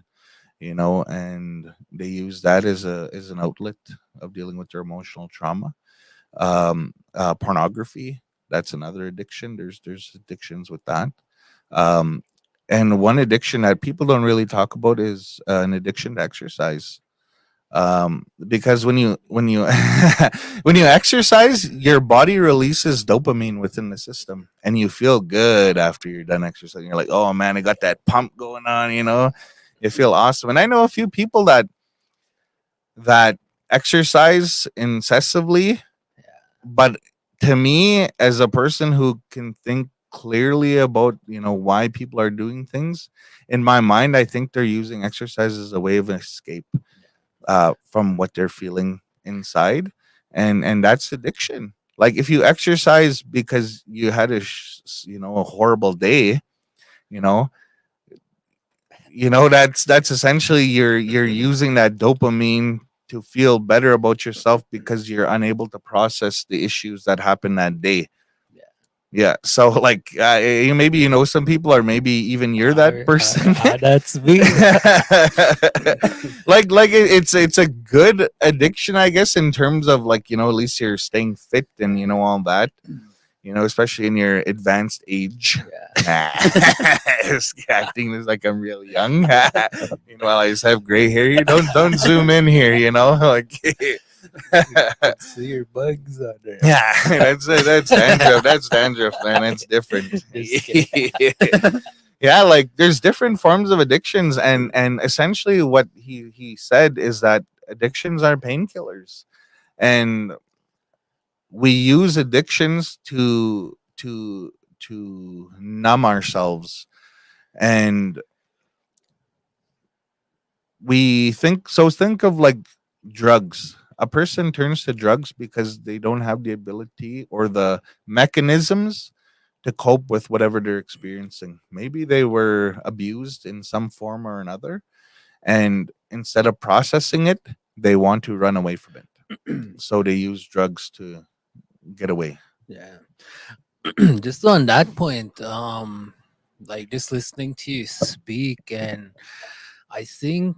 and they use that as an outlet of dealing with their emotional trauma. Pornography, that's another addiction. There's addictions with that. Um, and one addiction that people don't really talk about is an addiction to exercise. Because when you when you exercise, your body releases dopamine within the system, and you feel good after you're done exercising. You're like, oh man, I got that pump going on. You feel awesome. And I know a few people that exercise incessively, but to me, as a person who can think clearly about why people are doing things, in my mind I think they're using exercise as a way of escape, from what they're feeling inside, and that's addiction. Like if you exercise because you had a horrible day, you know that's essentially you're using that dopamine to feel better about yourself because you're unable to process the issues that happened that day. Yeah. Yeah, so like, maybe some people, or maybe even you're that person. That's me. It's a good addiction, I guess, in terms of like, at least you're staying fit and all that, especially in your advanced age. Acting is like I'm really young. Meanwhile, I just have gray hair. You don't zoom in here. Like. See your bugs on there. Yeah, that's dandruff. That's dandruff, man. That's different. Yeah, like there's different forms of addictions, and essentially what he said is that addictions are painkillers, and we use addictions to numb ourselves, and think of like drugs. A person turns to drugs because they don't have the ability or the mechanisms to cope with whatever they're experiencing. Maybe they were abused in some form or another, and instead of processing it, they want to run away from it. So they use drugs to get away. Yeah. Just on that point, like just listening to you speak, and I think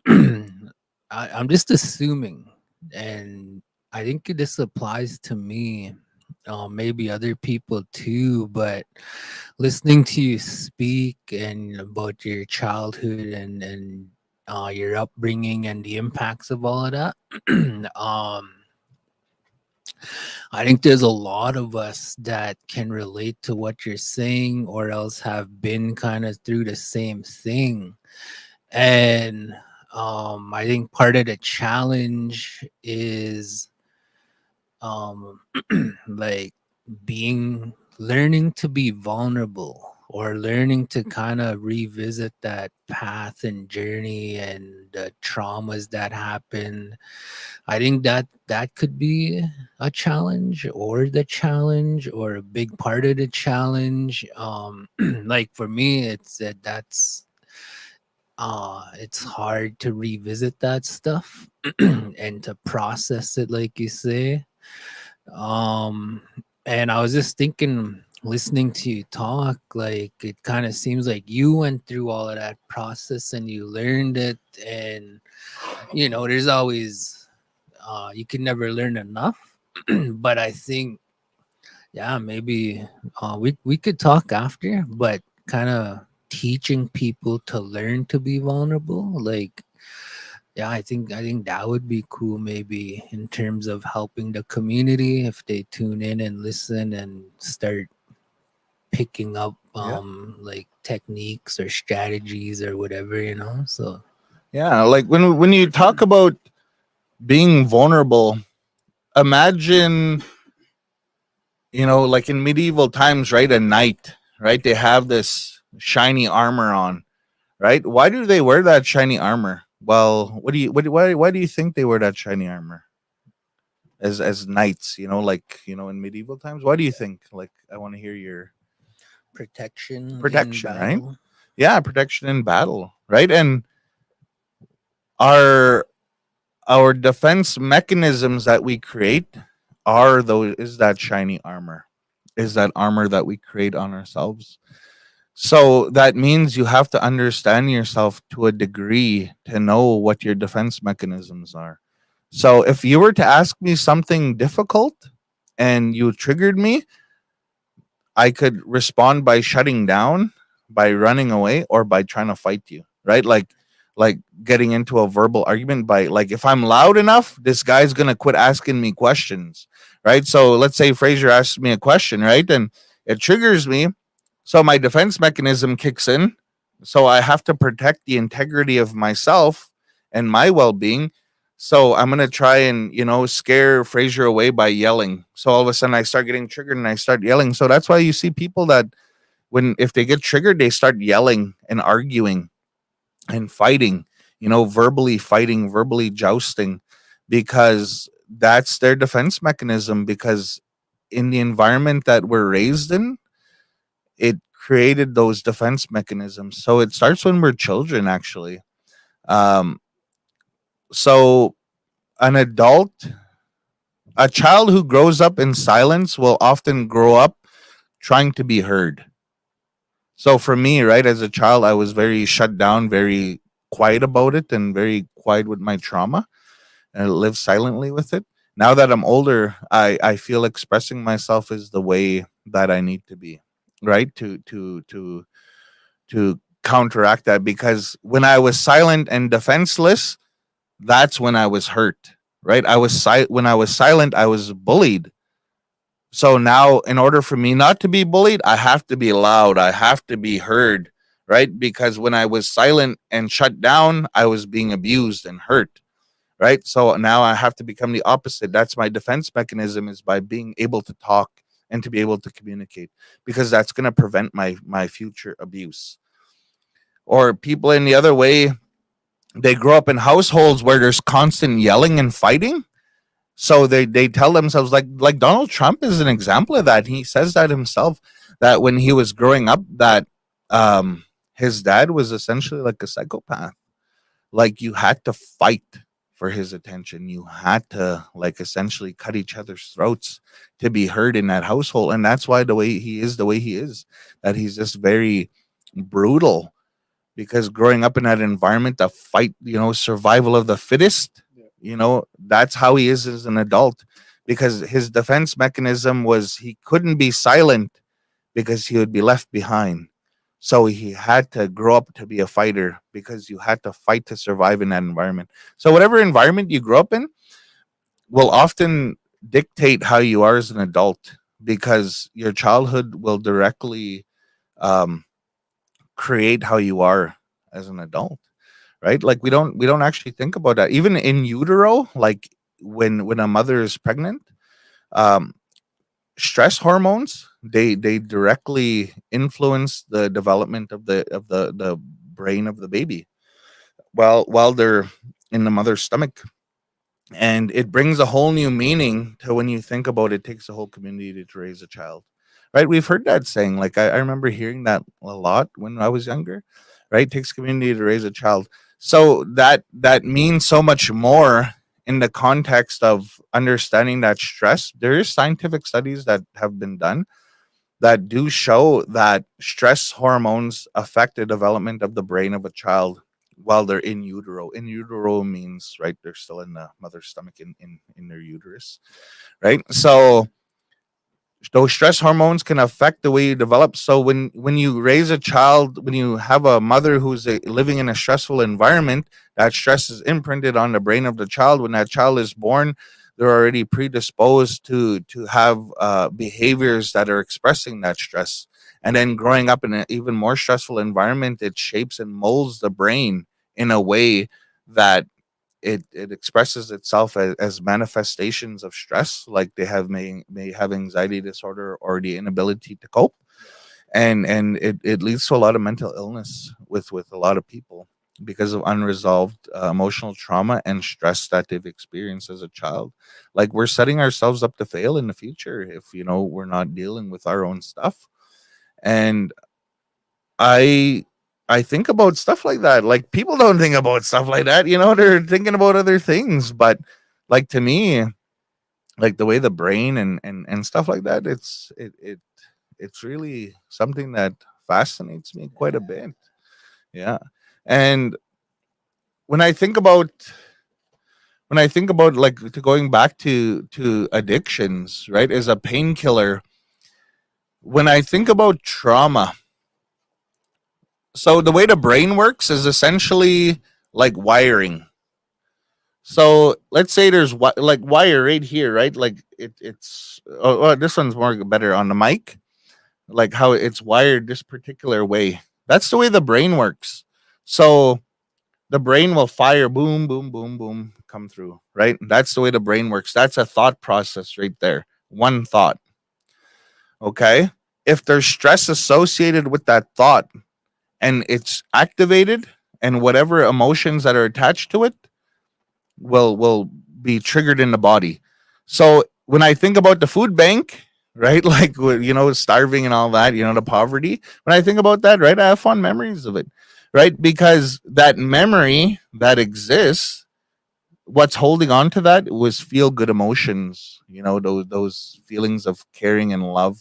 I'm just assuming, and I think this applies to me, maybe other people too, but listening to you speak and about your childhood and your upbringing and the impacts of all of that, I think there's a lot of us that can relate to what you're saying, or else have been kind of through the same thing. And I think part of the challenge is like learning to be vulnerable or learning to kind of revisit that path and journey and the traumas that happen. I think that that could be a challenge or the challenge or a big part of the challenge. Like for me, it's that that's it's hard to revisit that stuff and to process it, like you say. Um, and I was just thinking, listening to you talk, like it kind of seems like you went through all of that process and you learned it. And, you know, there's always, you can never learn enough. But I think, yeah, maybe we could talk after, but kind of teaching people to learn to be vulnerable. Like, yeah, I think that would be cool, maybe in terms of helping the community if they tune in and listen and start picking up Yeah. like techniques or strategies or whatever, you know. So Yeah, like when you talk about being vulnerable, imagine, like in medieval times, right? A knight, right? They have this shiny armor on, right? Why do they wear that shiny armor? Well, why do you think they wear that shiny armor as knights? In medieval times, why do you think? Like, I want to hear your protection in protection, right? battle. Yeah, protection in battle, right? And our our defense mechanisms that we create are those is that shiny armor, is that armor that we create on ourselves. So that means you have to understand yourself to a degree to know what your defense mechanisms are. So if you were to ask me something difficult and you triggered me, I could respond by shutting down, by running away, or by trying to fight you, right? Like getting into a verbal argument by, like, if I'm loud enough, this guy's gonna quit asking me questions, right? So let's say Fraser asks me a question, right? And it triggers me. So my defense mechanism kicks in. So I have to protect the integrity of myself and my well-being. So I'm gonna try and scare Fraser away by yelling. So all of a sudden I start getting triggered and I start yelling. So that's why you see people that, when if they get triggered, they start yelling and arguing and fighting. Verbally fighting, verbally jousting, because that's their defense mechanism. Because in the environment that we're raised in, it created those defense mechanisms. So it starts when we're children, actually. Um, so an adult A child who grows up in silence will often grow up trying to be heard. So for me, right, as a child, I was very shut down, very quiet about it, and very quiet with my trauma, and I lived silently with it. Now that I'm older, I feel expressing myself is the way that I need to be, right? To counteract that, because when I was silent and defenseless, that's when I was hurt, right? When I was silent, I was bullied. So now, in order for me not to be bullied, I have to be loud. I have to be heard, right? Because when I was silent and shut down, I was being abused and hurt, right? So now I have to become the opposite. That's my defense mechanism, is by being able to talk and to be able to communicate, because that's going to prevent my future abuse. Or people in the other way, they grow up in households where there's constant yelling and fighting. So they tell themselves, like Donald Trump is an example of that. He says that himself, that when he was growing up, that his dad was essentially like a psychopath. Like, you had to fight for his attention. You had to, like, essentially cut each other's throats to be heard in that household. And that's why the way he is, that he's just very brutal, because growing up in that environment, the fight, survival of the fittest, that's how he is as an adult. Because his defense mechanism was, he couldn't be silent because he would be left behind. So he had to grow up to be a fighter, because you had to fight to survive in that environment. So whatever environment you grow up in will often dictate how you are as an adult, because your childhood will directly um, create how you are as an adult, right? Like, we don't actually think about that. Even in utero, like when a mother is pregnant, um stress hormones they directly influence the development of the brain of the baby while they're in the mother's stomach. And it brings a whole new meaning to when you think about it takes a whole community to raise a child, right? We've heard that saying. Like I remember hearing that a lot when I was younger, right? Takes community to raise a child. So that means so much more in the context of understanding that stress. There is scientific studies that have been done that do show that stress hormones affect the development of the brain of a child while they're in utero. In utero means, right, they're still in the mother's stomach in their uterus, right? So those stress hormones can affect the way you develop. So when you raise a child, when you have a mother who's living in a stressful environment, that stress is imprinted on the brain of the child. When that child is born, they're already predisposed to have behaviors that are expressing that stress. And then growing up in an even more stressful environment, it shapes and molds the brain in a way that it expresses itself as manifestations of stress, like they may have anxiety disorder or the inability to cope, and it leads to a lot of mental illness with a lot of people because of unresolved emotional trauma and stress that they've experienced as a child. Like we're setting ourselves up to fail in the future if we're not dealing with our own stuff. And I I think about stuff like that. Like people don't think about stuff like that, they're thinking about other things. But like to me, like the way the brain and stuff like that, it's really something that fascinates me quite a bit. Yeah. And when I think about like going back to addictions, right, as a painkiller, when I think about trauma, so the way the brain works is essentially like wiring. So let's say there's like wire right here, right? Like this one's more better on the mic, like how it's wired this particular way. That's the way the brain works. So the brain will fire boom, boom, boom, boom, come through, right? That's the way the brain works. That's a thought process right there. One thought. Okay. If there's stress associated with that thought and it's activated, and whatever emotions that are attached to it will be triggered in the body. So when I think about the food bank, right, like starving and all that, the poverty. When I think about that, right, I have fond memories of it, right, because that memory that exists, what's holding on to that was feel good emotions. Those feelings of caring and love.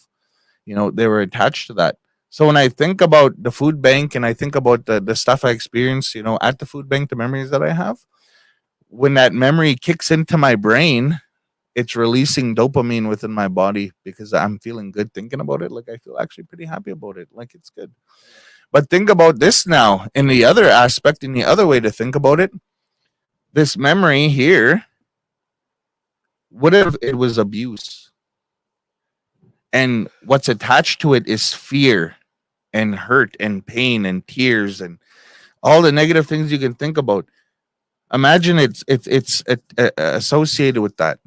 They were attached to that. So when I think about the food bank and I think about the stuff I experienced, at the food bank, the memories that I have, when that memory kicks into my brain, it's releasing dopamine within my body because I'm feeling good thinking about it. Like I feel actually pretty happy about it. Like it's good. But think about this now in the other aspect, in the other way to think about it. This memory here, what if it was abuse? And what's attached to it is fear and hurt and pain and tears and all the negative things you can think about. Imagine it's associated with that.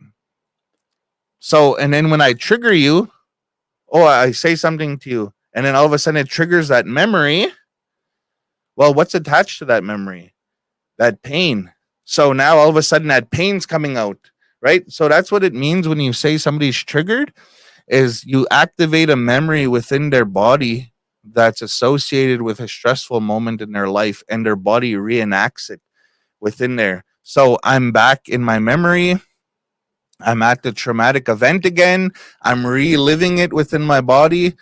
So, and then when I trigger you, I say something to you, and then all of a sudden it triggers that memory. Well, what's attached to that memory? That pain. So now all of a sudden that pain's coming out, right? So that's what it means when you say somebody's triggered, is you activate a memory within their body that's associated with a stressful moment in their life, and their body reenacts it within there. So I'm back in my memory. I'm at the traumatic event again. I'm reliving it within my body.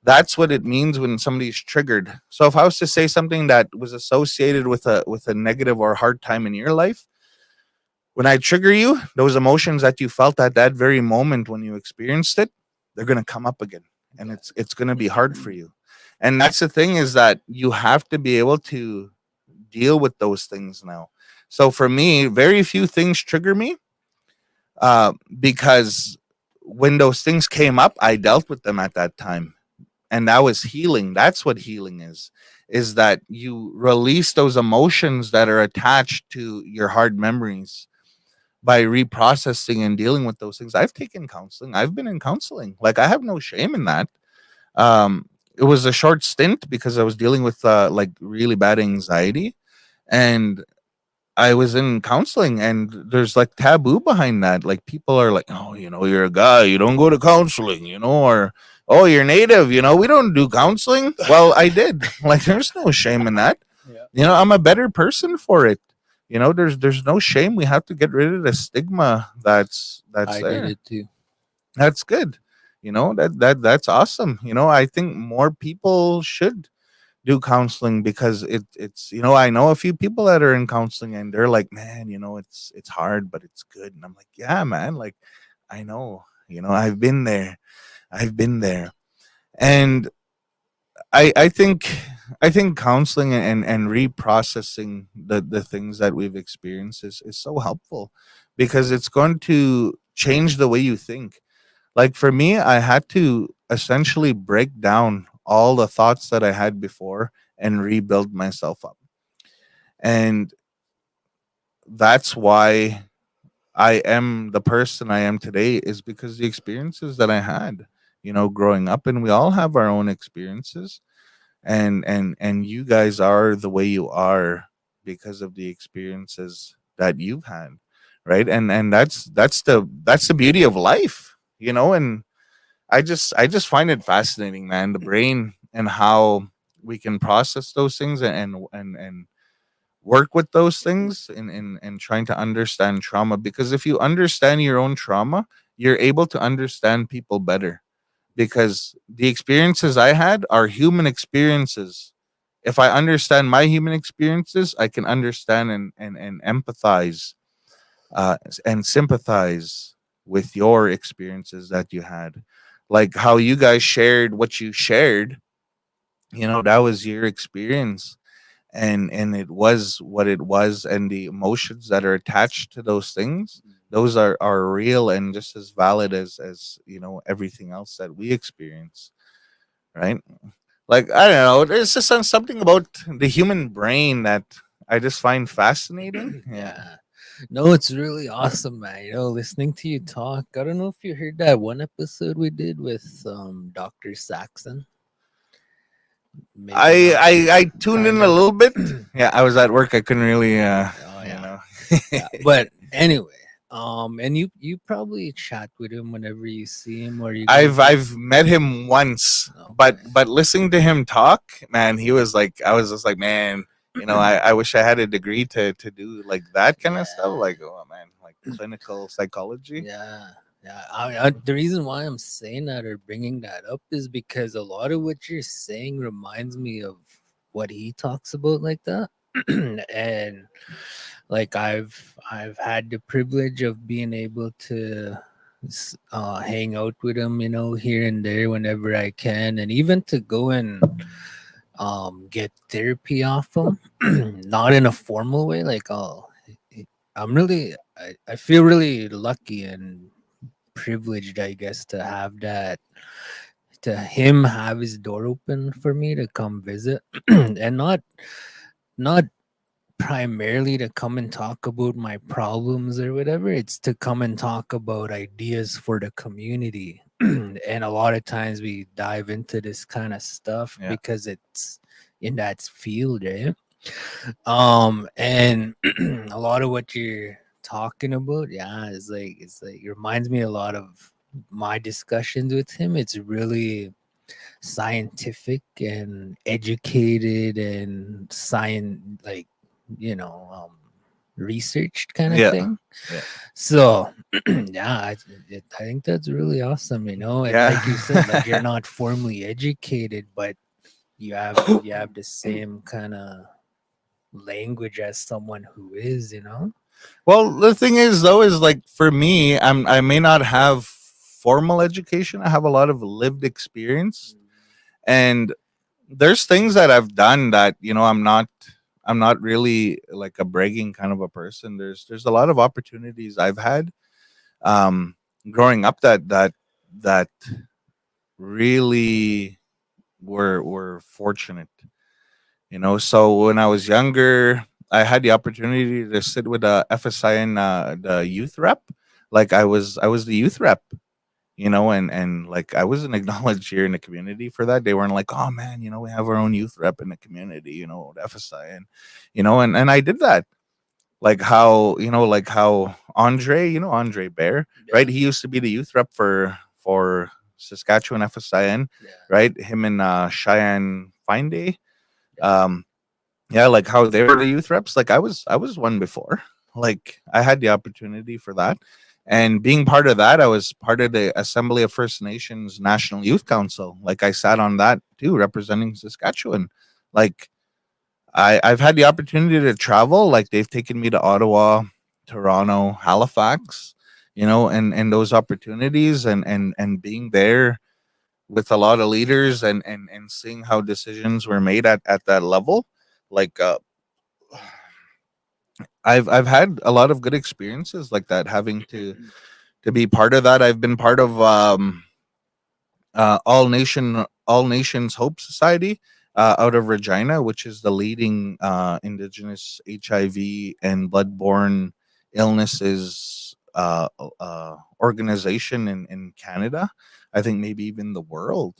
That's what it means when somebody's triggered. So if I was to say something that was associated with a negative or hard time in your life, when I trigger you, those emotions that you felt at that very moment when you experienced it, they're going to come up again, and it's going to be hard for you. And that's the thing, is that you have to be able to deal with those things now. So for me, very few things trigger me, because when those things came up, I dealt with them at that time. And that was healing. That's what healing is that you release those emotions that are attached to your hard memories by reprocessing and dealing with those things. I've taken counseling. I've been in counseling. Like I have no shame in that. Um, it was a short stint because I was dealing with like really bad anxiety, and I was in counseling, and there's like taboo behind that. Like people are like, "Oh, you're a guy, you don't go to counseling, or oh, you're native, we don't do counseling." Well, I did. Like, there's no shame in that. Yeah. I'm a better person for it. There's no shame. We have to get rid of the stigma that's I did there. it too. That's good. That's awesome. I think more people should do counseling because it's I know a few people that are in counseling, and they're like, man, it's hard, but it's good. And I'm like, yeah, man, like, I know, I've been there. And I think counseling and reprocessing the things that we've experienced is so helpful, because it's going to change the way you think. Like for me, I had to essentially break down all the thoughts that I had before and rebuild myself up. And that's why I am the person I am today, is because the experiences that I had, growing up. And we all have our own experiences. And you guys are the way you are because of the experiences that you've had, right? And that's the beauty of life, and I just find it fascinating, man, the brain and how we can process those things and work with those things and trying to understand trauma, because if you understand your own trauma, you're able to understand people better, because the experiences I had are human experiences. If I understand my human experiences, I can understand and empathize and sympathize with your experiences that you had. Like how you guys shared what you shared, that was your experience, and it was what it was, and the emotions that are attached to those things, those are real and just as valid as everything else that we experience, right? Like, I don't know, there's just something about the human brain that I just find fascinating. Yeah. Yeah. No, it's really awesome, man. Listening to you talk. I don't know if you heard that one episode we did with Dr. Saxon. Maybe I not. I I tuned in Kind a of. little bit. Yeah, I was at work. I couldn't really, Oh you yeah. know. Yeah. But anyway, and you probably chat with him whenever you see him, or you guys. I've met him once, but Okay. listening to him talk, man, he was like, I was just like, man, I wish I had a degree to do like that kind of stuff. Yeah. Like, oh man, like clinical psychology. Yeah, yeah. The reason why I'm saying that or bringing that up is because a lot of what you're saying reminds me of what he talks about like that. And like I've had the privilege of being able to hang out with him, here and there whenever I can, and even to go and get therapy off him, not in a formal way. Like, I feel really lucky and privileged, I guess, to have that, to him have his door open for me to come visit, and not primarily to come and talk about my problems or whatever. It's to come and talk about ideas for the community. And a lot of times we dive into this kind of stuff Yeah. because it's in that field, right? And a lot of what you're talking about, yeah, it's like it reminds me a lot of my discussions with him. It's really scientific and educated and science, like, you know um researched kind of Yeah. thing. Yeah. So yeah, I think that's really awesome, and Yeah. like you said, like, you're not formally educated, but you have the same kind of language as someone who is. Well, the thing is, though, is like for me, I may not have formal education. I have a lot of lived experience, and there's things that I've done that I'm not really like a bragging kind of a person. There's a lot of opportunities I've had um growing up that really were fortunate. So when I was younger, I had the opportunity to sit with a FSI and the youth rep. Like I was the youth rep. and like I wasn't acknowledged here in the community for that. They weren't like, oh man, we have our own youth rep in the community, at FSI, and and I did that. Like how Andre, Andre Bear, right? He used to be the youth rep for Saskatchewan FSIN, Yeah. right? Him and Cheyenne Fine Day. Um, yeah, like how they were the youth reps. Like I was one before. Like I had the opportunity for that. And being part of that, I was part of the Assembly of First Nations National Youth Council. Like I sat on that too, representing Saskatchewan. Like I've had the opportunity to travel. Like they've taken me to Ottawa, Toronto, Halifax, and those opportunities and being there with a lot of leaders and seeing how decisions were made at that level. Like I've had a lot of good experiences like that, having to be part of that. I've been part of All Nations Hope Society out of Regina, which is the leading Indigenous HIV and bloodborne illnesses organization in Canada. I think maybe even the world.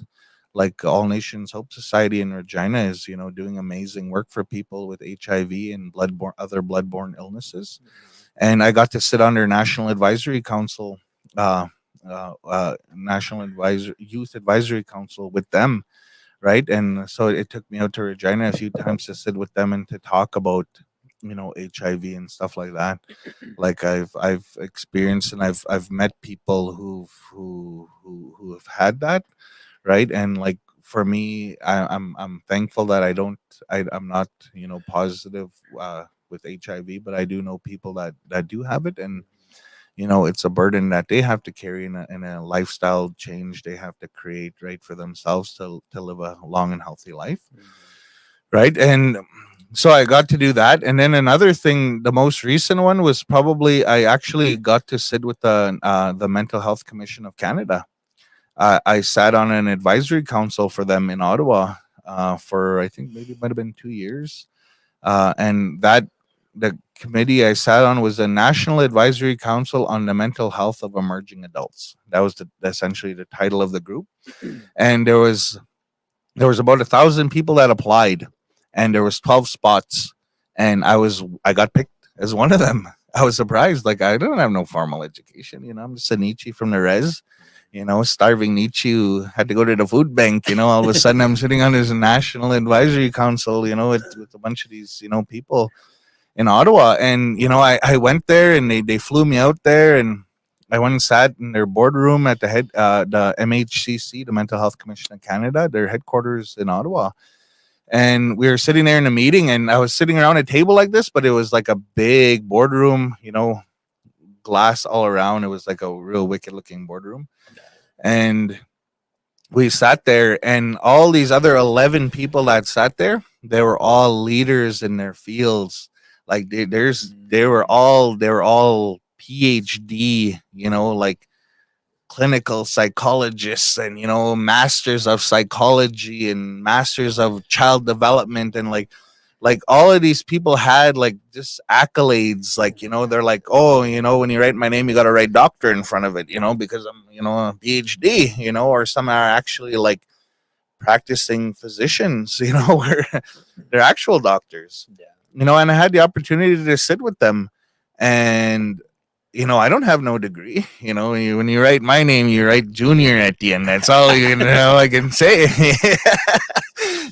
Like All Nations Hope Society in Regina is, doing amazing work for people with HIV and other bloodborne illnesses. And I got to sit on their National Advisory Council, National Youth Advisory Council with them, right? And so it took me out to Regina a few times to sit with them and to talk about, HIV and stuff like that. Like I've experienced and I've met people who have had that, right? And like for me, I'm thankful that I'm not positive with HIV, but I do know people that do have it, and it's a burden that they have to carry in a lifestyle change they have to create, right, for themselves to live a long and healthy life, right? And so I got to do that. And then another thing, the most recent one was probably I actually got to sit with the Mental Health Commission of Canada. I sat on an advisory council for them in Ottawa for I think maybe it might have been 2 years, and that the committee I sat on was a National Advisory Council on the Mental Health of Emerging Adults. That was essentially the title of the group, and there was about 1,000 people that applied, and there was 12 spots, and I got picked as one of them. I was surprised. Like I don't have no formal education, I'm just a Nietzsche from the res. Starving Nietzsche who had to go to the food bank. All of a sudden I'm sitting on this National Advisory Council, with a bunch of these, people in Ottawa. And, I went there and they flew me out there, and I went and sat in their boardroom at the MHCC, the Mental Health Commission of Canada, their headquarters in Ottawa. And we were sitting there in a meeting, and I was sitting around a table like this, but it was like a big boardroom, glass all around. It was like a real wicked looking boardroom. And we sat there, and all these other 11 people that sat there, they were all leaders in their fields. Like they were all PhD, like clinical psychologists, and masters of psychology and masters of child development, and like all of these people had like just accolades. Like they're like, oh, when you write my name you got to write doctor in front of it, because I'm a PhD, or some are actually like practicing physicians, where they're actual doctors. And I had the opportunity to sit with them, and I don't have no degree. When you write my name, you write junior at the end. That's all I can say.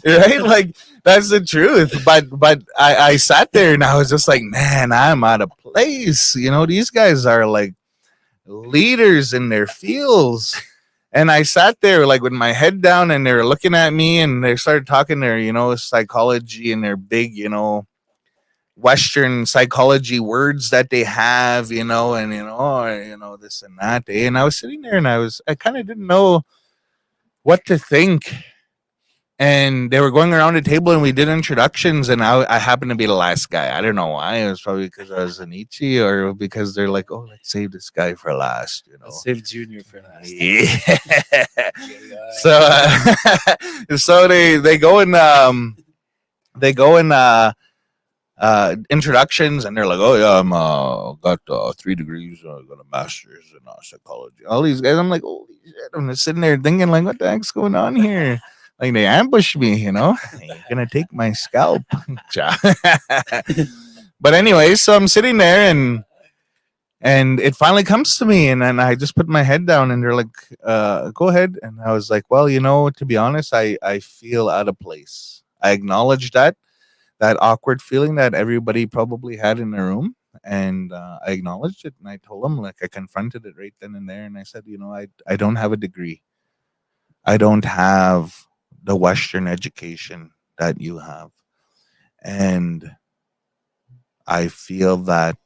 Right? Like that's the truth. But I sat there and I was just like, man, I'm out of place. These guys are like leaders in their fields. And I sat there like with my head down, and they were looking at me, and they started talking their, psychology and their big, Western psychology words that they have, and this and that. And I was sitting there, and I kind of didn't know what to think. And they were going around the table, and we did introductions, and I happened to be the last guy. I don't know why. It was probably because I was an Ichi, or because they're like, oh, let's save this guy for last. Let's save Junior for last. Yeah. So, so they go and introductions, and they're like, "Oh yeah, I'm got 3 degrees, got a master's in psychology." All these guys, I'm like, "Holy shit!" I'm just sitting there thinking, like, "What the heck's going on here?" Like they ambushed me, You're gonna take my scalp. But anyway, so I'm sitting there, and it finally comes to me, and then I just put my head down, and they're like, "Go ahead." And I was like, "Well, to be honest, I feel out of place. I acknowledge that awkward feeling that everybody probably had in the room." And I acknowledged it, and I told them, like, I confronted it right then and there, and I said, I don't have a degree. I don't have the Western education that you have, and I feel that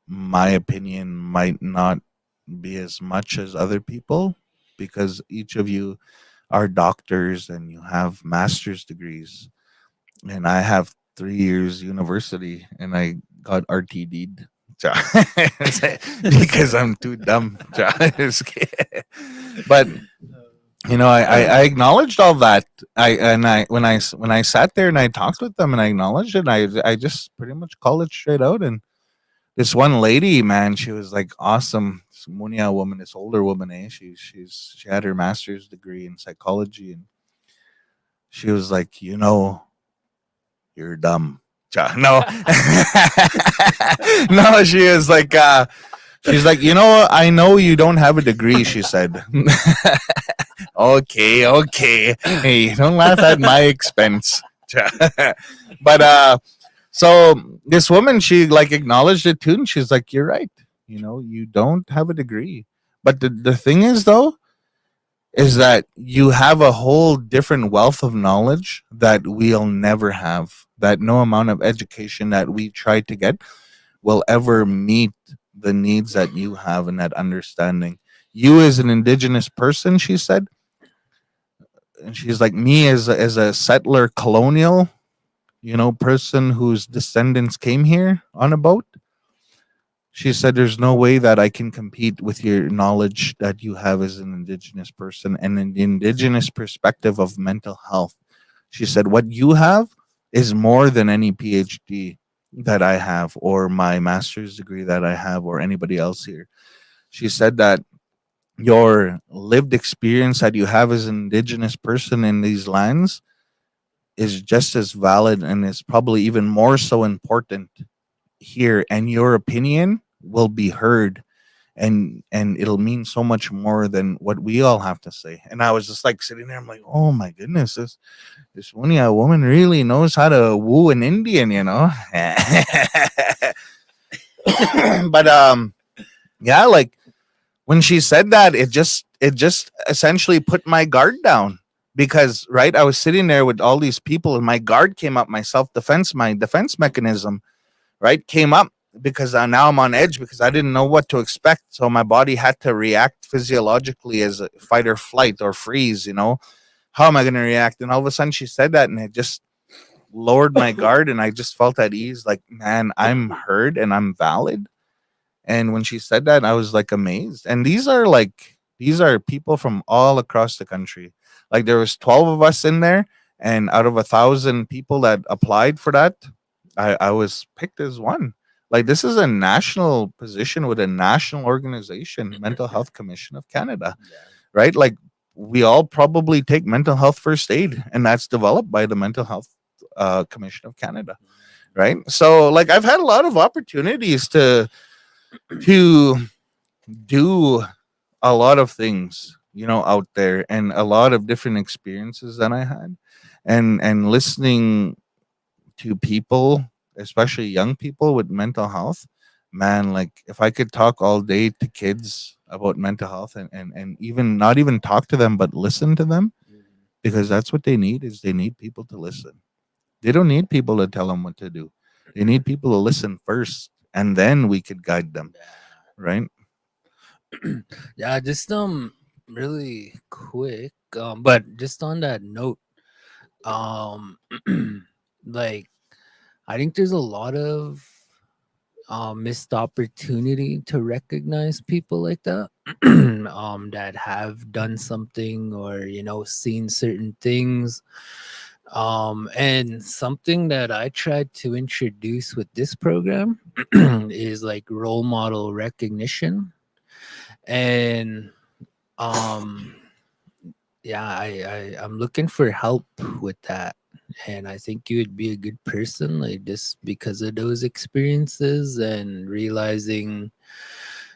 my opinion might not be as much as other people, because each of you are doctors and you have master's degrees, and I have 3 years university, and I got RTD'd. Because I'm too dumb. But I acknowledged all that. I when I sat there and I talked with them and I acknowledged it, I just pretty much called it straight out. And this one lady, man, she was like awesome. This Munia woman, this older woman, she had her master's degree in psychology, and she was like, you're dumb. No, no, she was like, she's like, I know you don't have a degree. She said, okay, hey, don't laugh at my expense. But so this woman, she like acknowledged it too, and she's like, "You're right. You don't have a degree, but the thing is, though, is that you have a whole different wealth of knowledge that we'll never have. That no amount of education that we try to get will ever meet the needs that you have and that understanding. You as an indigenous person," she said, and she's like, "Me as a settler colonial, person whose descendants came here on a boat." She said, "There's no way that I can compete with your knowledge that you have as an indigenous person and an indigenous perspective of mental health." She said, "What you have is more than any PhD that I have, or my master's degree that I have, or anybody else here." She said that your lived experience that you have as an indigenous person in these lands is just as valid and is probably even more so important here, and your opinion will be heard, and it'll mean so much more than what we all have to say. And I was just like sitting there, I'm like, oh my goodness, this woman really knows how to woo an Indian. But yeah, like when she said that, it just essentially put my guard down, because right, I was sitting there with all these people, and my guard came up, my defense mechanism, right, came up, because now I'm on edge, because I didn't know what to expect. So my body had to react physiologically as a fight or flight or freeze. How am I going to react? And all of a sudden she said that, and it just lowered my guard, and I just felt at ease, like, man, I'm heard and I'm valid. And when she said that, I was like amazed. And these are people from all across the country. Like there was 12 of us in there, and out of 1,000 people that applied for that, I was picked as one. Like this is a national position with a national organization, Mental Health Commission of Canada, right? Like we all probably take mental health first aid, and that's developed by the Mental Health Commission of Canada, right? So like I've had a lot of opportunities to do a lot of things, out there, and a lot of different experiences that I had, and listening to people, especially young people with mental health. Man, like if I could talk all day to kids about mental health, and even not even talk to them, but listen to them, because that's what they need, is they need people to listen. They don't need people to tell them what to do. They need people to listen first, and then we could guide them, right? Yeah, just really quick. But just on that note, um, like I think there's a lot of missed opportunity to recognize people like that, that have done something, or seen certain things, And something that I tried to introduce with this program is like role model recognition. And um yeah, I'm looking for help with that. And I think you would be a good person, like just because of those experiences and realizing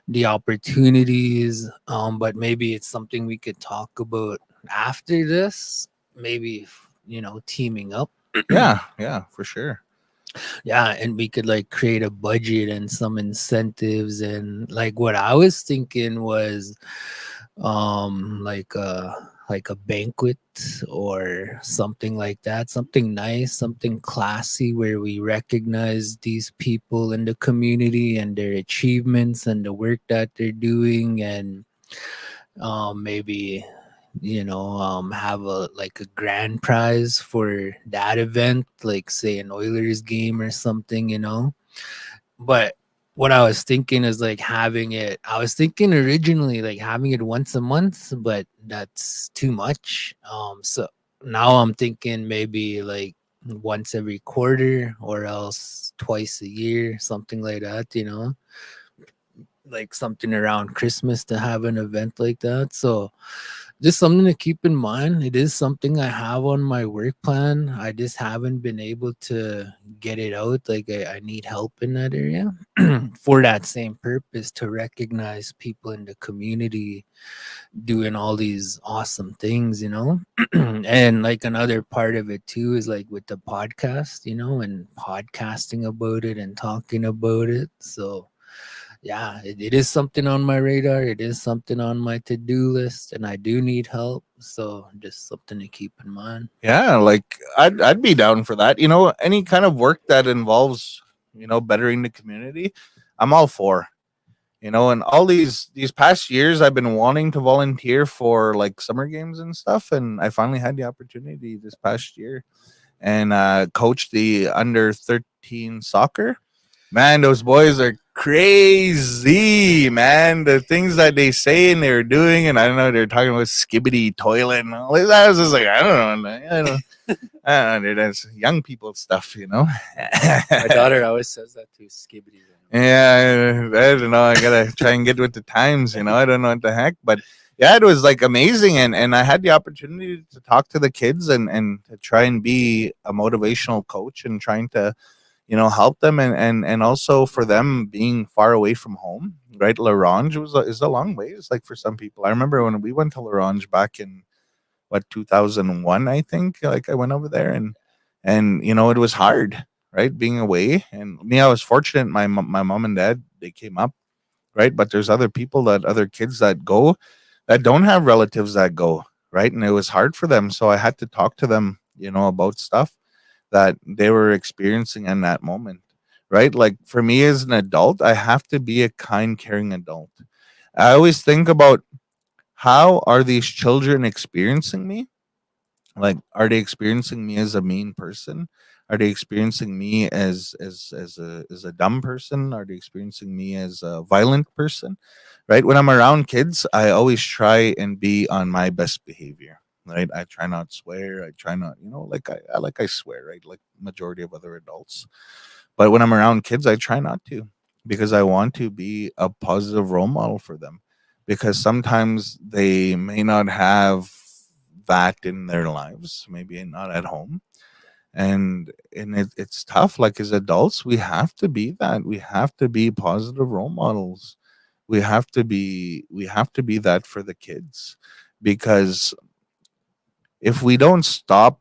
the opportunities. But maybe it's something we could talk about after this. Maybe teaming up. Yeah, yeah, for sure. Yeah, and we could like create a budget and some incentives. And like what I was thinking was like a banquet or something like that, something nice, something classy, where we recognize these people in the community and their achievements and the work that they're doing. And maybe have a like a grand prize for that event, like say an Oilers game or something. But what I was thinking is like having it, I was thinking originally like having it once a month, but that's too much. So now I'm thinking maybe like once every quarter or else twice a year, something like that. Like something around Christmas to have an event like that. So just something to keep in mind. It is something I have on my work plan. I just haven't been able to get it out. Like I need help in that area for that same purpose, to recognize people in the community doing all these awesome things. And like another part of it too is like with the podcast, and podcasting about it and talking about it. So yeah, it is something on my radar. It is something on my to-do list, and I do need help. So just something to keep in mind. Yeah, like I'd be down for that. Any kind of work that involves, bettering the community, I'm all for. And all these past years I've been wanting to volunteer for like summer games and stuff, and I finally had the opportunity this past year and coach the under 13 soccer. Man, those boys are crazy, man. The things that they say and they're doing, and I don't know, they're talking about skibbity toilet and all that. I was just like, I don't know, I don't know, dude, that's young people stuff. My daughter always says that too. Skibbity. Yeah, I don't know. I gotta try and get with the times. I don't know what the heck, but yeah, it was like amazing, and I had the opportunity to talk to the kids and to try and be a motivational coach and trying to help them and also for them being far away from home, right? Larange is a long ways, like for some people. I remember when we went to Larange back in what 2001, I think. Like I went over there and it was hard, right, being away. And me, I was fortunate. My mom and dad, they came up, right? But there's other kids that go that don't have relatives that go, right? And it was hard for them. So I had to talk to them, about stuff that they were experiencing in that moment, right? Like for me as an adult, I have to be a kind, caring adult. I always think about how are these children experiencing me? Like, are they experiencing me as a mean person? Are they experiencing me as a dumb person? Are they experiencing me as a violent person? Right? When I'm around kids, I always try and be on my best behavior. Right? I try not to swear. I try not, like I swear, right? Like majority of other adults. But when I'm around kids, I try not to because I want to be a positive role model for them. Because sometimes they may not have that in their lives, maybe not at home. And it's tough. Like as adults, we have to be that. We have to be positive role models. We have to be that for the kids because if we don't stop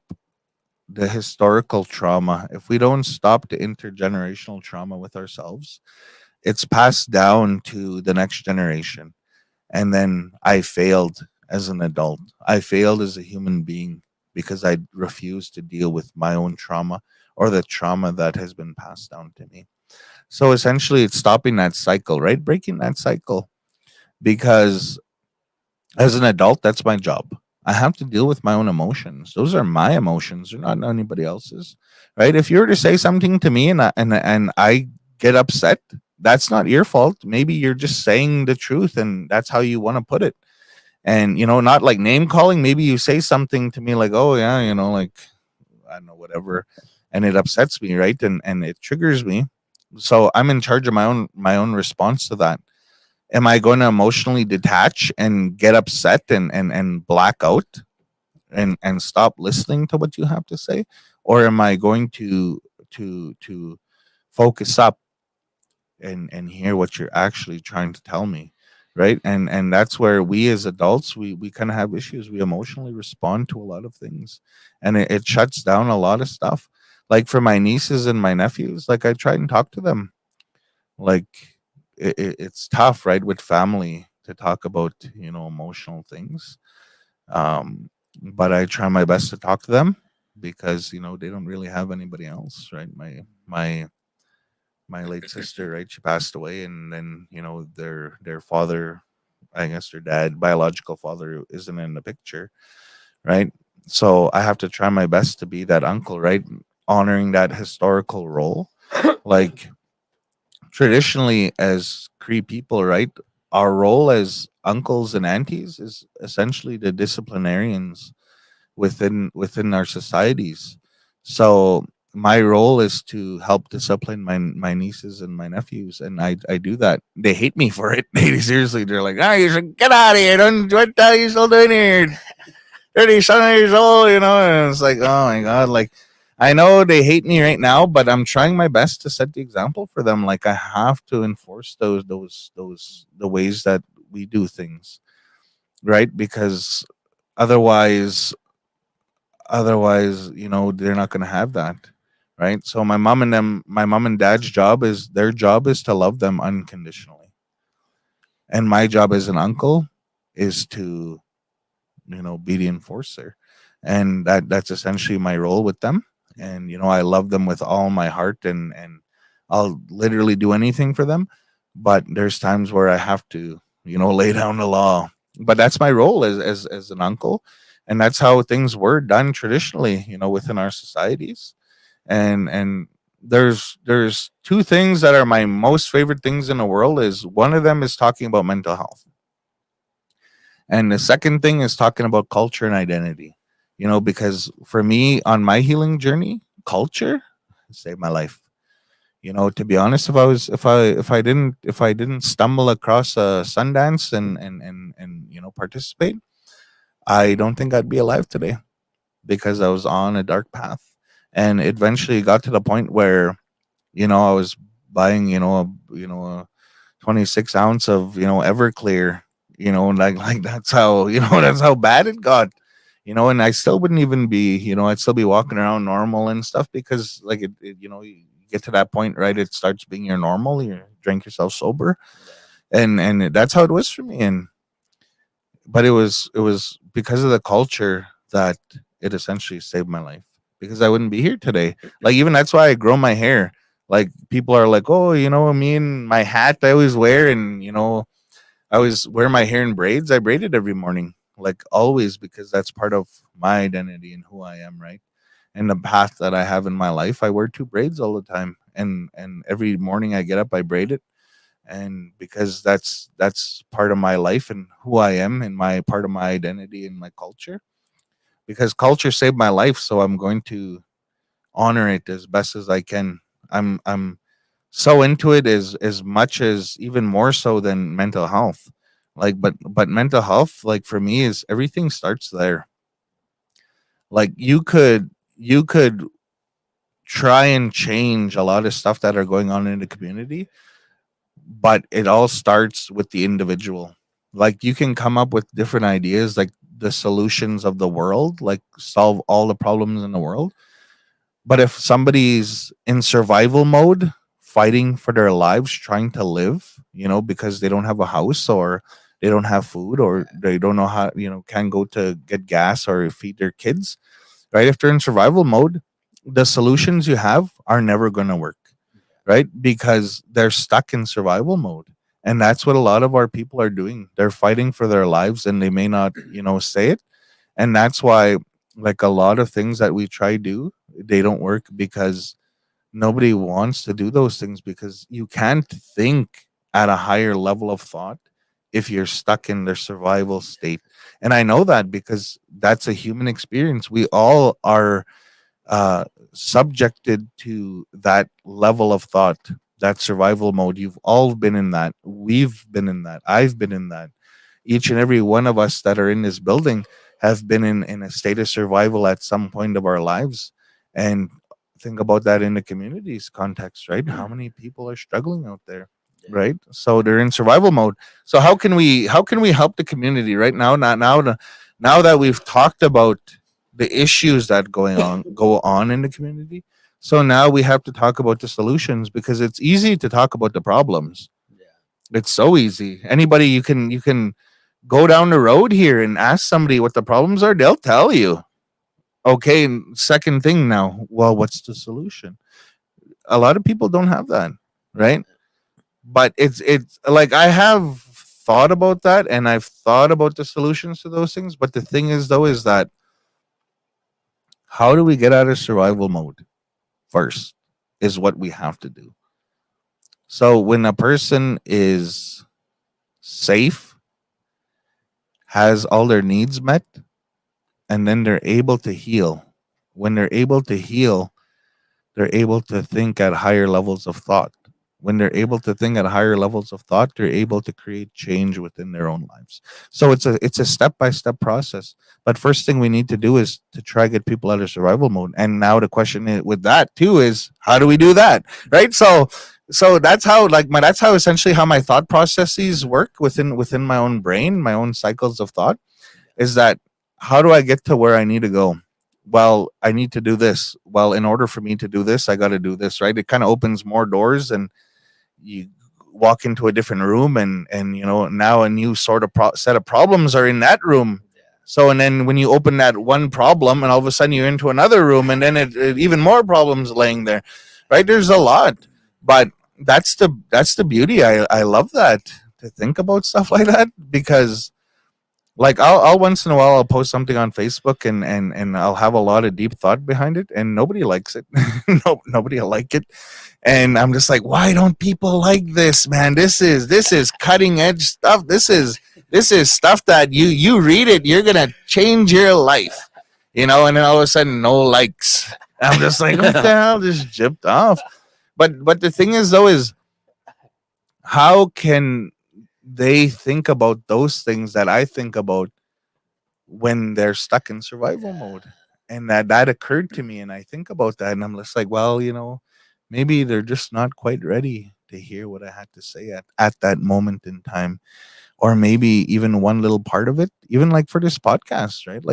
the historical trauma, if we don't stop the intergenerational trauma with ourselves, it's passed down to the next generation. And then I failed as an adult. I failed as a human being because I refused to deal with my own trauma or the trauma that has been passed down to me. So essentially, it's stopping that cycle, right? Breaking that cycle. Because as an adult, that's my job. I have to deal with my own emotions. Those are my emotions. They're not anybody else's, right? If you were to say something to me and I get upset, that's not your fault. Maybe you're just saying the truth, and that's how you want to put it. And not like name calling. Maybe you say something to me like, "Oh yeah, like I don't know, whatever, and it upsets me, right? And it triggers me. So I'm in charge of my own response to that. Am I going to emotionally detach and get upset and black out and stop listening to what you have to say, or am I going to focus up and hear what you're actually trying to tell me, right? And that's where we as adults, we kind of have issues. We emotionally respond to a lot of things, and it shuts down a lot of stuff. Like for my nieces and my nephews, like I try and talk to them. Like it's tough, right, with family to talk about, emotional things. But I try my best to talk to them because they don't really have anybody else, right? My late sister, right? She passed away, and then their father, I guess their dad, biological father, isn't in the picture, right? So I have to try my best to be that uncle, right? Honoring that historical role, like traditionally as Cree people, right? Our role as uncles and aunties is essentially the disciplinarians within our societies. So my role is to help discipline my nieces and my nephews, and I do that. They hate me for it. They seriously, they're like, "Ah, you should get out of here! Don't what are you still doing here? 37 years old, And it's like, oh my god, like. I know they hate me right now, but I'm trying my best to set the example for them. Like I have to enforce those the ways that we do things, right? Because otherwise they're not going to have that, right? So my mom and dad's job is their job is to love them unconditionally, and my job as an uncle is to be the enforcer, and that's essentially my role with them. And I love them with all my heart, and I'll literally do anything for them, but there's times where I have to lay down the law. But that's my role as an uncle, and that's how things were done traditionally within our societies. And there's two things that are my most favorite things in the world. Is one of them is talking about mental health, and the second thing is talking about culture and identity. Because for me on my healing journey, culture saved my life. To be honest, if I didn't stumble across a Sundance and participate, I don't think I'd be alive today, because I was on a dark path, and it eventually got to the point where I was buying a 26 ounce of Everclear, like that's how that's how bad it got. And I still wouldn't even be, I'd still be walking around normal and stuff, because like you get to that point, right? It starts being your normal. You drink yourself sober, and that's how it was for me. And but it was because of the culture that it essentially saved my life, because I wouldn't be here today. Like even that's why I grow my hair. Like people are like, oh, me and my hat I always wear, and I always wear my hair in braids. I braid it every morning, like always, because that's part of my identity and who I am, right? And the path that I have in my life, I wear two braids all the time, and every morning I get up, I braid it, and because that's part of my life and who I am, and my part of my identity and my culture. Because culture saved my life, so I'm going to honor it as best as I can. I'm so into it, as much as even more so than mental health. Like but mental health, like for me, is everything starts there. Like you could try and change a lot of stuff that are going on in the community, but it all starts with the individual. Like you can come up with different ideas, like the solutions of the world, like solve all the problems in the world. But if somebody's in survival mode, fighting for their lives, trying to live, because they don't have a house, or they don't have food, or they don't know how, can go to get gas or feed their kids, right? If they're in survival mode, the solutions you have are never going to work, right? Because they're stuck in survival mode. And that's what a lot of our people are doing. They're fighting for their lives, and they may not, say it. And that's why, like, a lot of things that we try to do, they don't work, because nobody wants to do those things, because you can't think at a higher level of thought if you're stuck in their survival state. And I know that because that's a human experience. We all are uh, subjected to that level of thought, that survival mode. You've all been in that. We've been in that. I've been in that. Each and every one of us that are in this building have been in a state of survival at some point of our lives. And think about that in the community's context, right? How many people are struggling out there? Yeah. Right, so they're in survival mode. So how can we help the community right now, not now that we've talked about the issues that go on in the community? So now we have to talk about the solutions, because it's easy to talk about the problems. Yeah. It's so easy. Anybody, you can go down the road here and ask somebody what the problems are, they'll tell you. Okay, second thing now, well, what's the solution? A lot of people don't have that, right? But it's like I have thought about that, and I've thought about the solutions to those things. But the thing is, though, is that how do we get out of survival mode first is what we have to do. So when a person is safe, has all their needs met, and then they're able to heal. When they're able to heal, they're able to think at higher levels of thought. When they're able to think at higher levels of thought, they're able to create change within their own lives. So it's a step by step process. But first thing we need to do is to try get people out of survival mode. And now the question with that too is, how do we do that? Right? So that's how, like, my that's how essentially how my thought processes work within my own brain, my own cycles of thought, is that how do I get to where I need to go? Well, I need to do this. Well, in order for me to do this, I got to do this, right? It kind of opens more doors, and you walk into a different room, and now a new sort of set of problems are in that room. Yeah. So, and then when you open that one problem, and all of a sudden you're into another room, and then even more problems laying there, right? There's a lot, but that's the beauty. I love that, to think about stuff like that, because like I'll once in a while I'll post something on Facebook, and I'll have a lot of deep thought behind it, and nobody likes it. No, nobody will like it, and I'm just like, why don't people like this, man? This is cutting edge stuff. This is stuff that you read it, you're gonna change your life, and then all of a sudden, no likes. I'm just like, what the hell? Just jipped off. But the thing is, though, is how can they think about those things that I think about when they're stuck in survival mode? And that occurred to me, and I think about that, and I'm just like, well, maybe they're just not quite ready to hear what I had to say at that moment in time. Or maybe even one little part of it, even like for this podcast, right?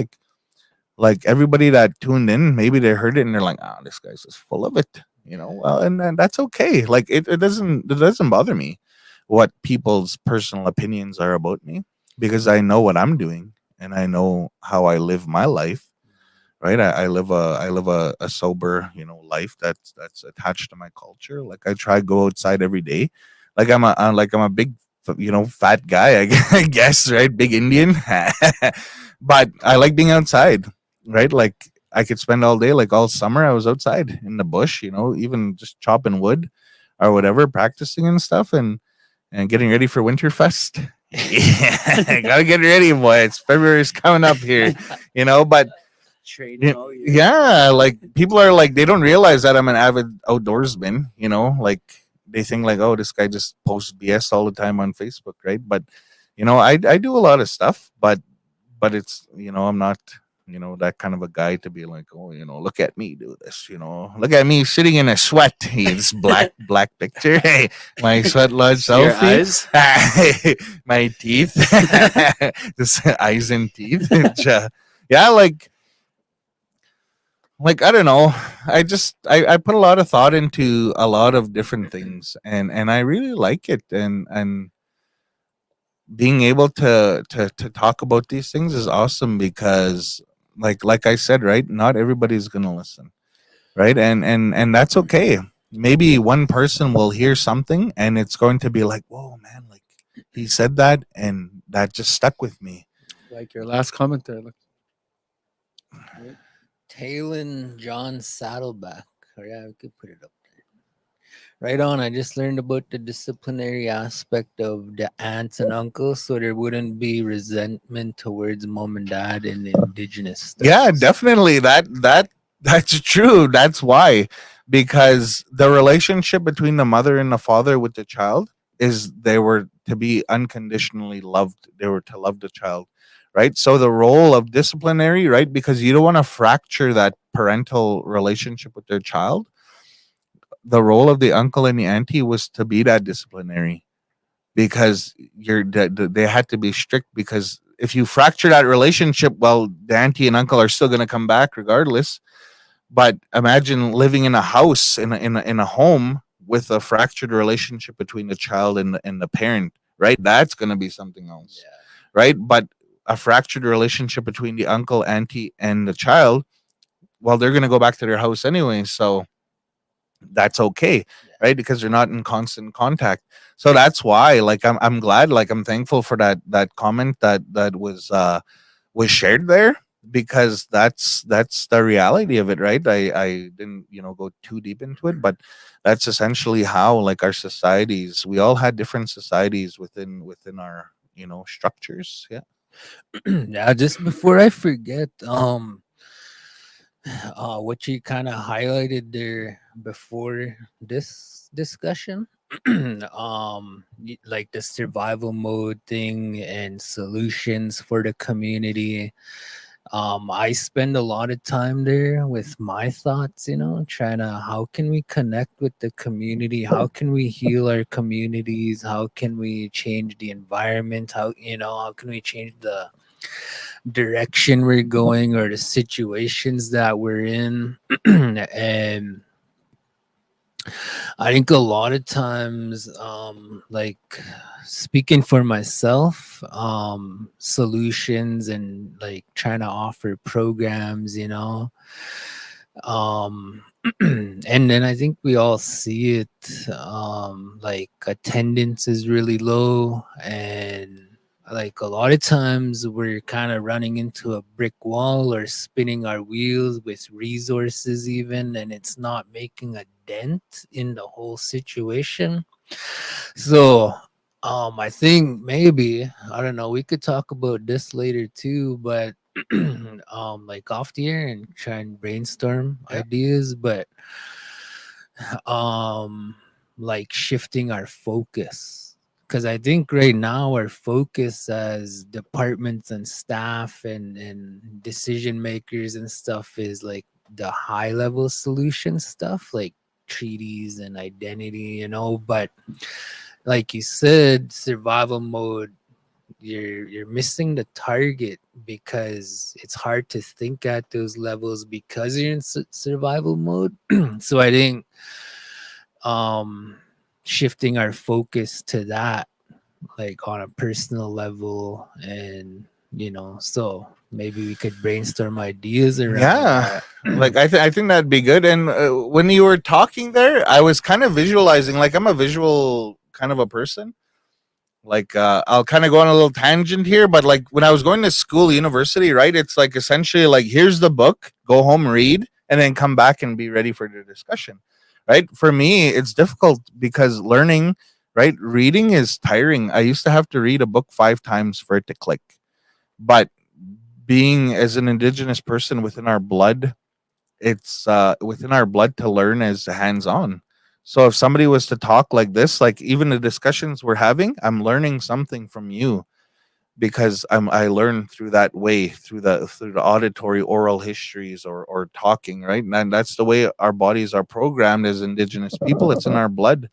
Like everybody that tuned in, maybe they heard it and they're like, oh, this guy's just full of it. Well, and that's okay. Like it doesn't bother me what people's personal opinions are about me, because I know what I'm doing, and I know how I live my life. Right, I live a sober life that's attached to my culture. Like I try to go outside every day. Like I'm a big fat guy, I guess, right? Big Indian, but I like being outside. Right, like I could spend all day, like all summer I was outside in the bush, even just chopping wood or whatever, practicing and stuff, and getting ready for Winterfest. Yeah, gotta get ready, boy. It's February's coming up here, but Training all year. yeah, like people are like, they don't realize that I'm an avid outdoorsman. Like they think like, oh, this guy just posts BS all the time on Facebook, right? But I do a lot of stuff, but it's I'm not that kind of a guy to be like, oh, look at me do this, look at me sitting in a sweat. It's black picture. Hey, my sweat lodge Your selfie. eyes. My teeth. Just eyes and teeth. Yeah, like I don't know. I put a lot of thought into a lot of different things, and I really like it, and being able to talk about these things is awesome, because like I said, right, not everybody's gonna listen, right? And that's okay. Maybe one person will hear something, and it's going to be like, whoa, man, like he said that, and that just stuck with me. Like your last comment there. Look. Talon John Saddleback. Oh, yeah, we could put it up there. Right on. I just learned about the disciplinary aspect of the aunts and uncles, so there wouldn't be resentment towards mom and dad and indigenous stuff. Yeah, definitely. That's true. That's why. Because the relationship between the mother and the father with the child is they were to be unconditionally loved. They were to love the child. Right. So the role of disciplinary, right? Because you don't want to fracture that parental relationship with their child. The role of the uncle and the auntie was to be that disciplinary, because they had to be strict, because if you fracture that relationship, well, the auntie and uncle are still going to come back regardless. But imagine living in a house, in a home with a fractured relationship between the child and the parent, right? That's going to be something else, Yeah. right? But a fractured relationship between the uncle, auntie, and the child, well, they're going to go back to their house anyway. So that's okay, Yeah. right? Because they're not in constant contact. So that's why, like, I'm glad, like, I'm thankful for that comment that was shared there, because that's the reality of it, right? I didn't, go too deep into it, but that's essentially how, like, our societies, we all had different societies within our, structures. Yeah. Yeah, just before I forget, what you kind of highlighted there before this discussion, like the survival mode thing and solutions for the community. I spend a lot of time there with my thoughts, trying to, how can we connect with the community? How can we heal our communities? How can we change the environment? How can we change the direction we're going or the situations that we're in? And I think a lot of times, like speaking for myself, solutions and like trying to offer programs, and then I think we all see it, like attendance is really low, and like a lot of times we're kind of running into a brick wall or spinning our wheels with resources even, and it's not making a dent in the whole situation. So I think maybe, I don't know, we could talk about this later too, but like off the air and try and brainstorm Yeah. ideas, but um like shifting our focus, because I think right now our focus as departments and staff and decision makers and stuff is like the high level solution stuff, like treaties and identity, but like you said, survival mode, you're missing the target, because it's hard to think at those levels because you're in survival mode. So I think um shifting our focus to that, like on a personal level, and so maybe we could brainstorm ideas around Yeah, that. like, I think that'd be good. And when you were talking there, I was kind of visualizing, like, I'm a visual kind of a person. Like, I'll kind of go on a little tangent here, but like when I was going to school, university, right? It's like essentially like, here's the book, go home, read, and then come back and be ready for the discussion. Right? For me, it's difficult because learning, right? Reading is tiring. I used to have to read a book 5 times for it to click. But being as an indigenous person, within our blood, it's within our blood to learn as hands on. So if somebody was to talk like this, like even the discussions we're having, I'm learning something from you, because I learn through that way, through the auditory oral histories, or talking, right? And that's the way our bodies are programmed as indigenous people. It's in our blood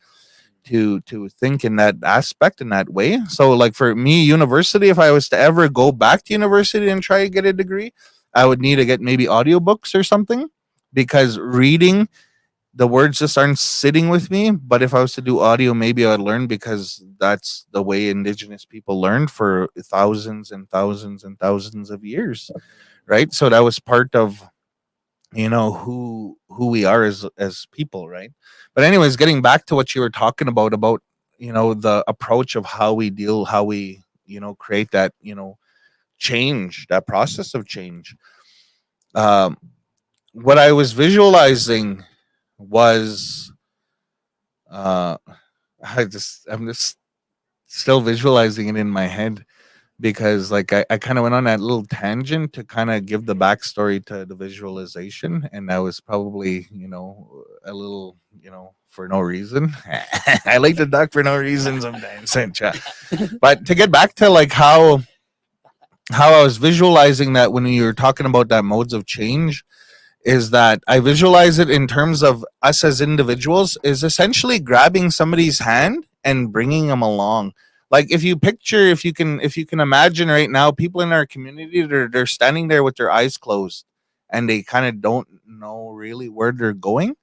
to think in that aspect, in that way. So like for me, university, if I was to ever go back to university and try to get a degree, I would need to get maybe audiobooks or something, because reading, the words just aren't sitting with me. But if I was to do audio, maybe I would learn, because that's the way indigenous people learned for thousands and thousands and thousands of years, right? So that was part of, who we are as people, right? But anyways, getting back to what you were talking about, the approach of how we create that, change, that process of change. um what I was visualizing was, uh I'm just still visualizing it in my head, because like I kind of went on that little tangent to kind of give the backstory to the visualization, and that was probably, a little, for no reason. I like to duck for no reason sometimes. But to get back to like how I was visualizing that when you were talking about that modes of change, is that I visualize it in terms of us as individuals is essentially grabbing somebody's hand and bringing them along. Like if you can imagine right now, people in our community, they're standing there with their eyes closed and they kind of don't know really where they're going.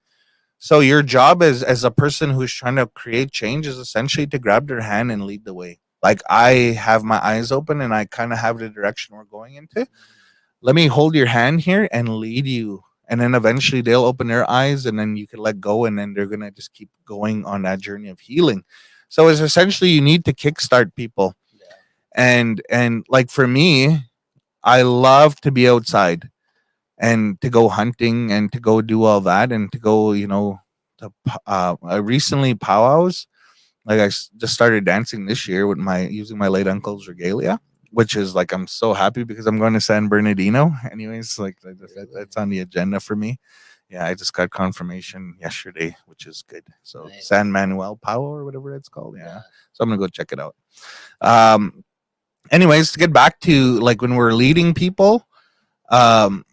So your job as a person who's trying to create change is essentially to grab their hand and lead the way. Like I have my eyes open and I kind of have the direction we're going into. Let me hold your hand here and lead you. And then eventually they'll open their eyes and then you can let go and then they're going to just keep going on that journey of healing. So it's essentially you need to kickstart people. And like for me, I love to be outside and to go hunting and to go do all that and to go, I recently powwows. Like just started dancing this year with my using my late uncle's regalia, which is like I'm so happy because I'm going to San Bernardino. Anyways, like that's on the agenda for me. Yeah, I just got confirmation yesterday, which is good. So Nice. San Manuel Powwow or whatever it's called. Yeah. Yeah. So I'm gonna go check it out. Um, anyways, to get back to like when we're leading people, um,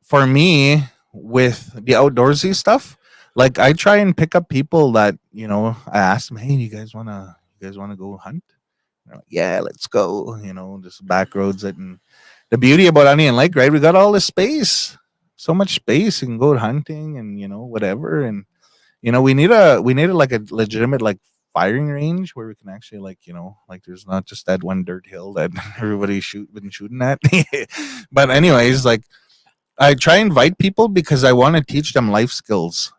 for me with the outdoorsy stuff, like I try and pick up people that I ask them, hey, you guys wanna go hunt? They're like, yeah, let's go. Just back roads. And the beauty about Onion Lake, right? We got all this space, so much space. You can go hunting and whatever. And we need a like a legitimate like firing range where we can actually like there's not just that one dirt hill that everybody been shooting at. But anyways, like I try and invite people because I want to teach them life skills.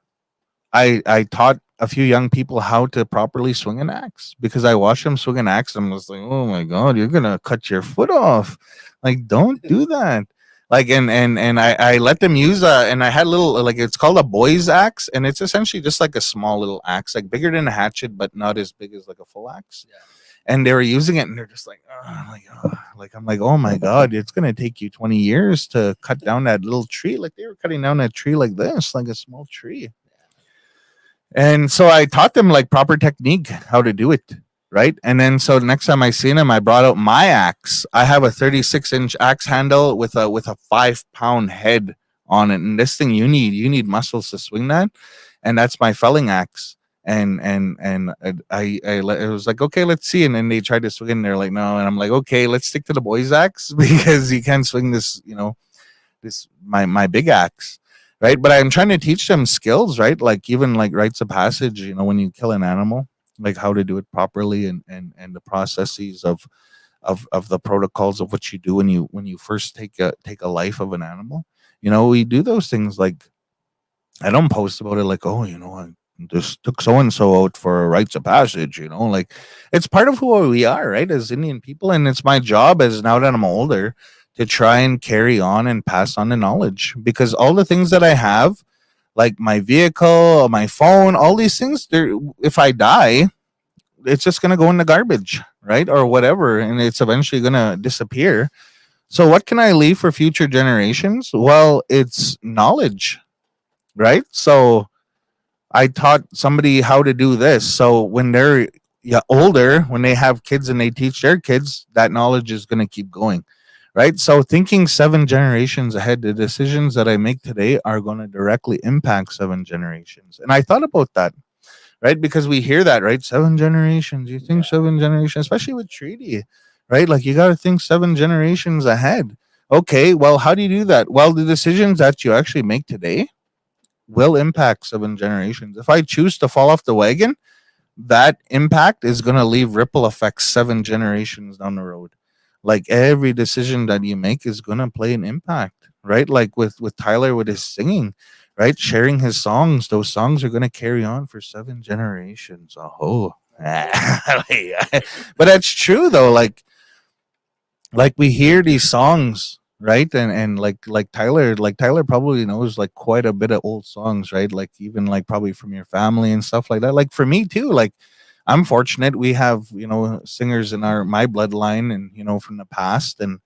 I taught a few young people how to properly swing an axe because I watched them swing an axe. I'm just like, oh my god, you're gonna cut your foot off. Like, don't do that. Like, and I let them use and I had a little like it's called a boy's axe, and it's essentially just like a small little axe, like bigger than a hatchet, but not as big as like a full axe. Yeah. And they were using it, and they're just like, like I'm like, oh my god, it's gonna take you 20 years to cut down that little tree. Like they were cutting down that tree like this, like a small tree. And so I taught them like proper technique, how to do it. Right. And then so the next time I seen him, I brought out my axe. I have a 36-inch axe handle with a 5-pound head on it. And this thing you need muscles to swing that. And that's my felling axe. And I was like, okay, let's see. And then they tried to swing and they're like, no. And I'm like, okay, let's stick to the boy's axe because you can't swing this, this my big axe. Right. But I'm trying to teach them skills, right? Like even like rites of passage, when you kill an animal, like how to do it properly and the processes of the protocols of what you do when you first take a life of an animal. We do those things. Like I don't post about it like, oh, I just took so and so out for a rites of passage, like it's part of who we are, right, as Indian people. And it's my job as now that I'm older to try and carry on and pass on the knowledge, because all the things that I have, like my vehicle, my phone, all these things, if I die, it's just going to go in the garbage, right? Or whatever. And it's eventually going to disappear. So what can I leave for future generations? Well, it's knowledge, right? So I taught somebody how to do this. So when they're older, when they have kids and they teach their kids, that knowledge is going to keep going. Right. So thinking 7 generations ahead, the decisions that I make today are going to directly impact 7 generations. And I thought about that, right? Because we hear that, right? 7 generations. You think 7 generations, especially with treaty, right? Like you got to think 7 generations ahead. Okay. Well, how do you do that? Well, the decisions that you actually make today will impact 7 generations. If I choose to fall off the wagon, that impact is going to leave ripple effects 7 generations down the road. Like every decision that you make is going to play an impact, right? Like with Tyler, with his singing, right? Sharing his songs, those songs are going to carry on for 7 generations. Oh, but that's true though. Like we hear these songs, right? And like Tyler probably knows like quite a bit of old songs, right? Like even like probably from your family and stuff like that. Like for me too, like I'm fortunate. We have, singers in my bloodline, and from the past, and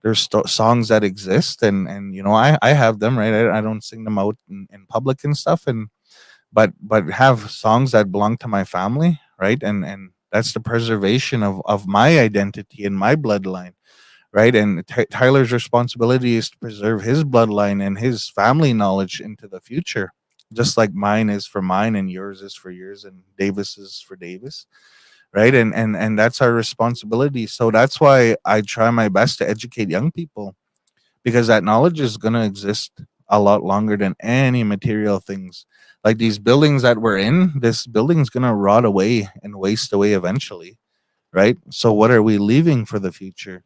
there's songs that exist, and I have them, right. I don't sing them out in public and stuff, and but have songs that belong to my family, right, and that's the preservation of my identity and my bloodline, right. And Tyler's responsibility is to preserve his bloodline and his family knowledge into the future, just like mine is for mine, and yours is for yours, and Davis is for Davis, right. And that's our responsibility. So that's why I try my best to educate young people, because that knowledge is going to exist a lot longer than any material things. Like these buildings that we're in, this building's going to rot away and waste away eventually, right? So what are we leaving for the future?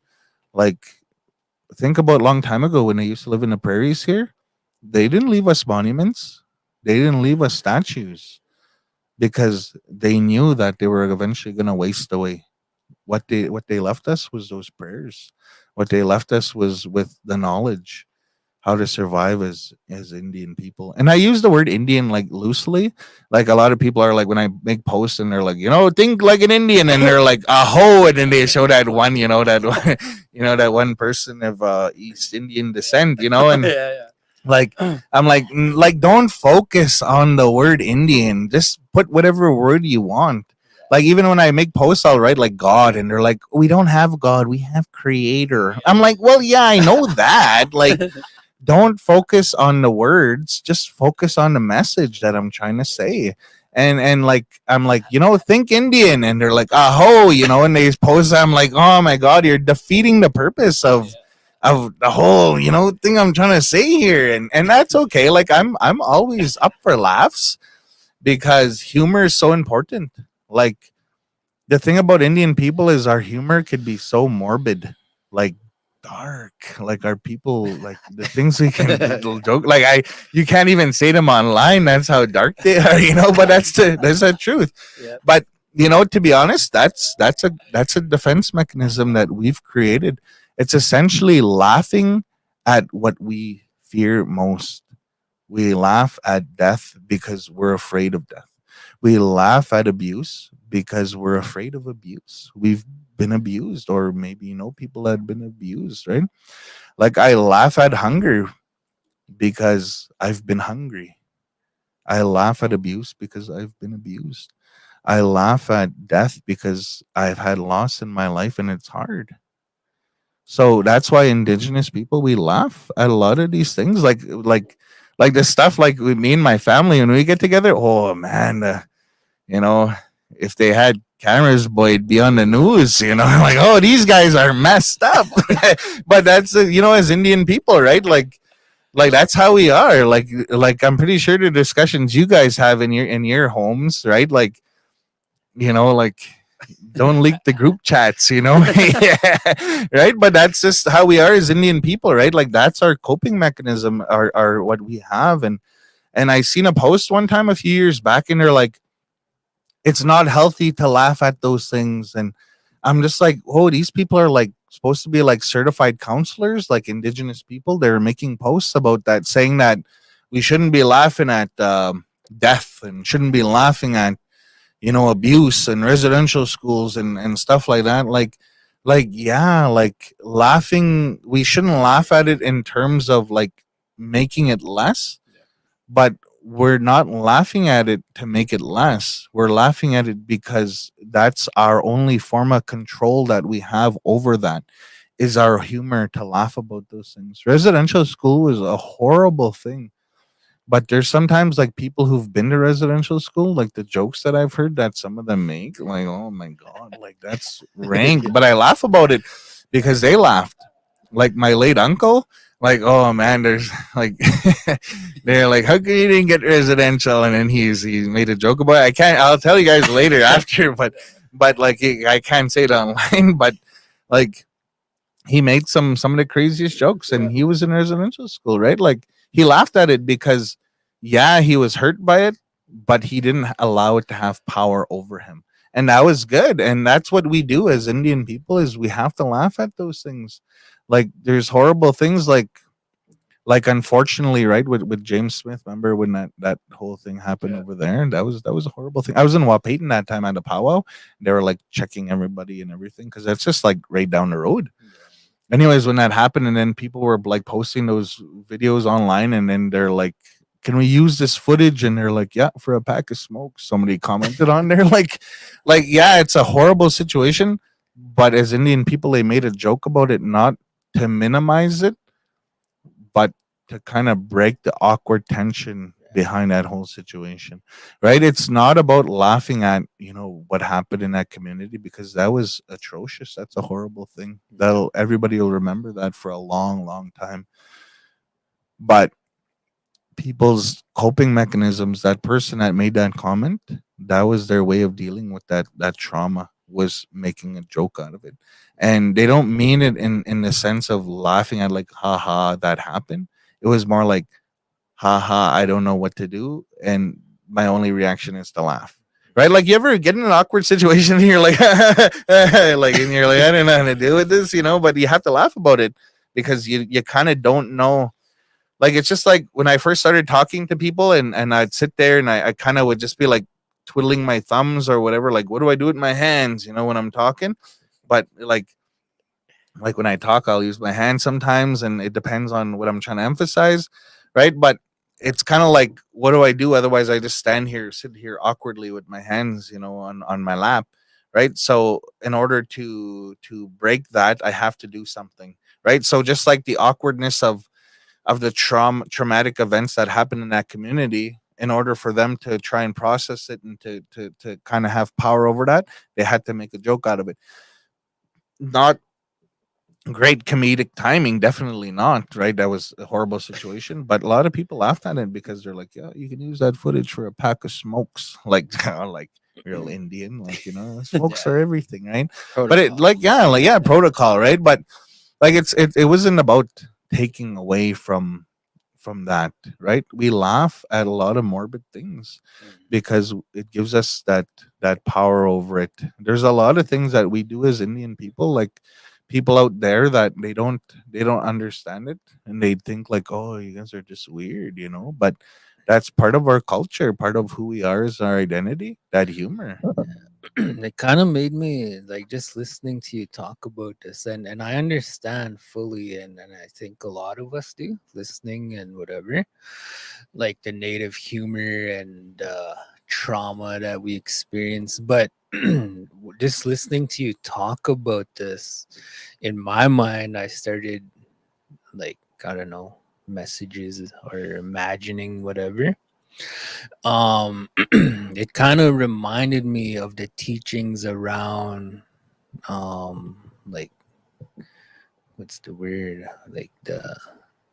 Like, think about a long time ago when they used to live in the prairies here. They didn't leave us monuments. They didn't leave us statues, because they knew that they were eventually going to waste away. What they left us was those prayers. What they left us was with the knowledge how to survive as Indian people. And I use the word Indian like loosely. Like a lot of people are like, when I make posts and they're like, think like an Indian, and they're like, aho, and then they show that one, that one, that one person of East Indian descent, and Yeah. like I'm like, like, don't focus on the word Indian. Just put whatever word you want. Like, even when I make posts, I'll write like God, and they're like, we don't have God, we have Creator. I'm like, well, yeah, I know that. Like, don't focus on the words, just focus on the message that I'm trying to say. And like, I'm like, think Indian, and they're like, aho, and they post. I'm like, oh my God, you're defeating the purpose of the whole thing I'm trying to say here. And that's okay. Like, I'm always up for laughs, because humor is so important. Like, the thing about Indian people is our humor could be so morbid, like dark, like our people, like the things we can joke, like you can't even say them online. That's how dark they are, but that's the truth. Yeah. But to be honest, that's a defense mechanism that we've created. It's essentially laughing at what we fear most. We laugh at death because we're afraid of death. We laugh at abuse because we're afraid of abuse. We've been abused, or maybe people that have been abused, right? Like, I laugh at hunger because I've been hungry. I laugh at abuse because I've been abused. I laugh at death because I've had loss in my life and it's hard. So that's why Indigenous people, we laugh at a lot of these things, like the stuff, like with me and my family when we get together. Oh man, you know, if they had cameras, boy, it'd be on the news. Like, oh, these guys are messed up. But that's as Indian people, right? Like that's how we are. Like I'm pretty sure the discussions you guys have in your homes, right? Like don't leak the group chats, Yeah, right? But that's just how we are as Indian people, right? Like that's our coping mechanism, our what we have. And I seen a post one time a few years back, and they're like, it's not healthy to laugh at those things. And I'm just like, oh, these people are like supposed to be like certified counselors, like Indigenous people. They're making posts about that, saying that we shouldn't be laughing at death, and shouldn't be laughing at abuse in residential schools and stuff like that. Yeah, like laughing, we shouldn't laugh at it in terms of like making it less, but we're not laughing at it to make it less. We're laughing at it because that's our only form of control that we have over that, is our humor, to laugh about those things. Residential school is a horrible thing, but there's sometimes like people who've been to residential school, like the jokes that I've heard that some of them make, like, oh my God, like that's rank. But I laugh about it because they laughed. Like my late uncle, like, oh man, there's like they're like, how come you didn't get residential? And then he made a joke about it. I'll tell you guys later after, but like I can't say it online, but like he made some of the craziest jokes, and he was in residential school, right? Like he laughed at it because yeah, he was hurt by it, but he didn't allow it to have power over him. And that was good. And that's what we do as Indian people, is we have to laugh at those things. Like there's horrible things like like unfortunately, right, with James Smith, remember when that whole thing happened Yeah. over there? And that was a horrible thing. I was in Wapayton that time at a powwow. They were like checking everybody and everything because that's just like right down the road. Anyways, when that happened, and then people were like posting those videos online, and then they're like, "Can we use this footage?" And they're like, "Yeah, for a pack of smokes." Somebody commented on there, like, yeah, it's a horrible situation, but as Indian people, they made a joke about it, not to minimize it, but to kind of break the awkward tension behind that whole situation, right? It's not about laughing at what happened in that community, because that was atrocious. That's a horrible thing. That'll Everybody will remember that for a long, long time. But people's coping mechanisms, that person that made that comment, that was their way of dealing with that trauma, was making a joke out of it. And they don't mean it in the sense of laughing at, like, haha, that happened. It was more like, haha, I don't know what to do, and my only reaction is to laugh. Right? Like, you ever get in an awkward situation and you're like, and you're like, I don't know how to deal with this, but you have to laugh about it, because you kind of don't know. Like, it's just like when I first started talking to people, and I'd sit there and I kind of would just be like twiddling my thumbs or whatever. Like, what do I do with my hands, when I'm talking? But like when I talk, I'll use my hands sometimes, and it depends on what I'm trying to emphasize, right? But it's kind of like, what do I do? Otherwise, I just sit here awkwardly with my hands, on my lap, right? So in order to break that, I have to do something, right? So just like the awkwardness of the traumatic events that happen in that community, in order for them to try and process it and to kind of have power over that, they had to make a joke out of it. Not great comedic timing, definitely not, right? That was a horrible situation, but a lot of people laughed at it because they're like, yeah, you can use that footage for a pack of smokes, like like real Indian, like, smokes Yeah. are everything, right? But it, Protocol. like, yeah, protocol, right? But like, it wasn't about taking away from that, right? We laugh at a lot of morbid things because it gives us that power over it. There's a lot of things that we do as Indian people, like people out there, that they don't understand it, and they think like, oh, you guys are just weird, but that's part of our culture, part of who we are, is our identity, that humor. It kind of made me like, just listening to you talk about this, and I understand fully, and I think a lot of us do, listening and whatever, like the native humor and trauma that we experience. But just listening to you talk about this, in my mind, I started, like, I don't know, messages or imagining whatever. It kind of reminded me of the teachings around, like, what's the word, like the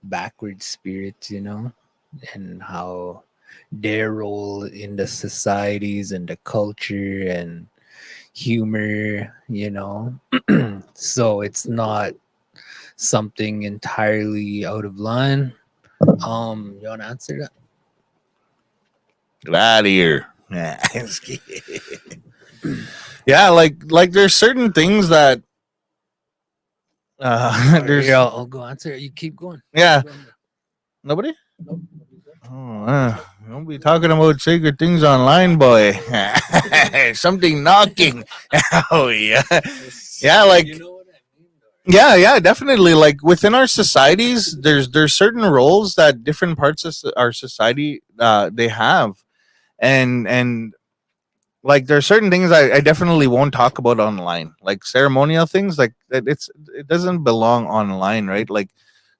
backward spirits, and how their role in the societies and the culture and humor, so it's not something entirely out of line. You want to answer that? Get out of here. Nah, just kidding. Yeah, like there's certain things that there's, Here, I'll go answer it. You keep going. yeah, Keep going. nobody. Nope. Oh, don't be talking about sacred things online, boy. Something knocking. Oh yeah, yeah, like, You know what I mean, though, right? yeah, definitely. Like, within our societies, there's certain roles that different parts of our society they have, and like, there are certain things I definitely won't talk about online, like ceremonial things, like it doesn't belong online, right? Like,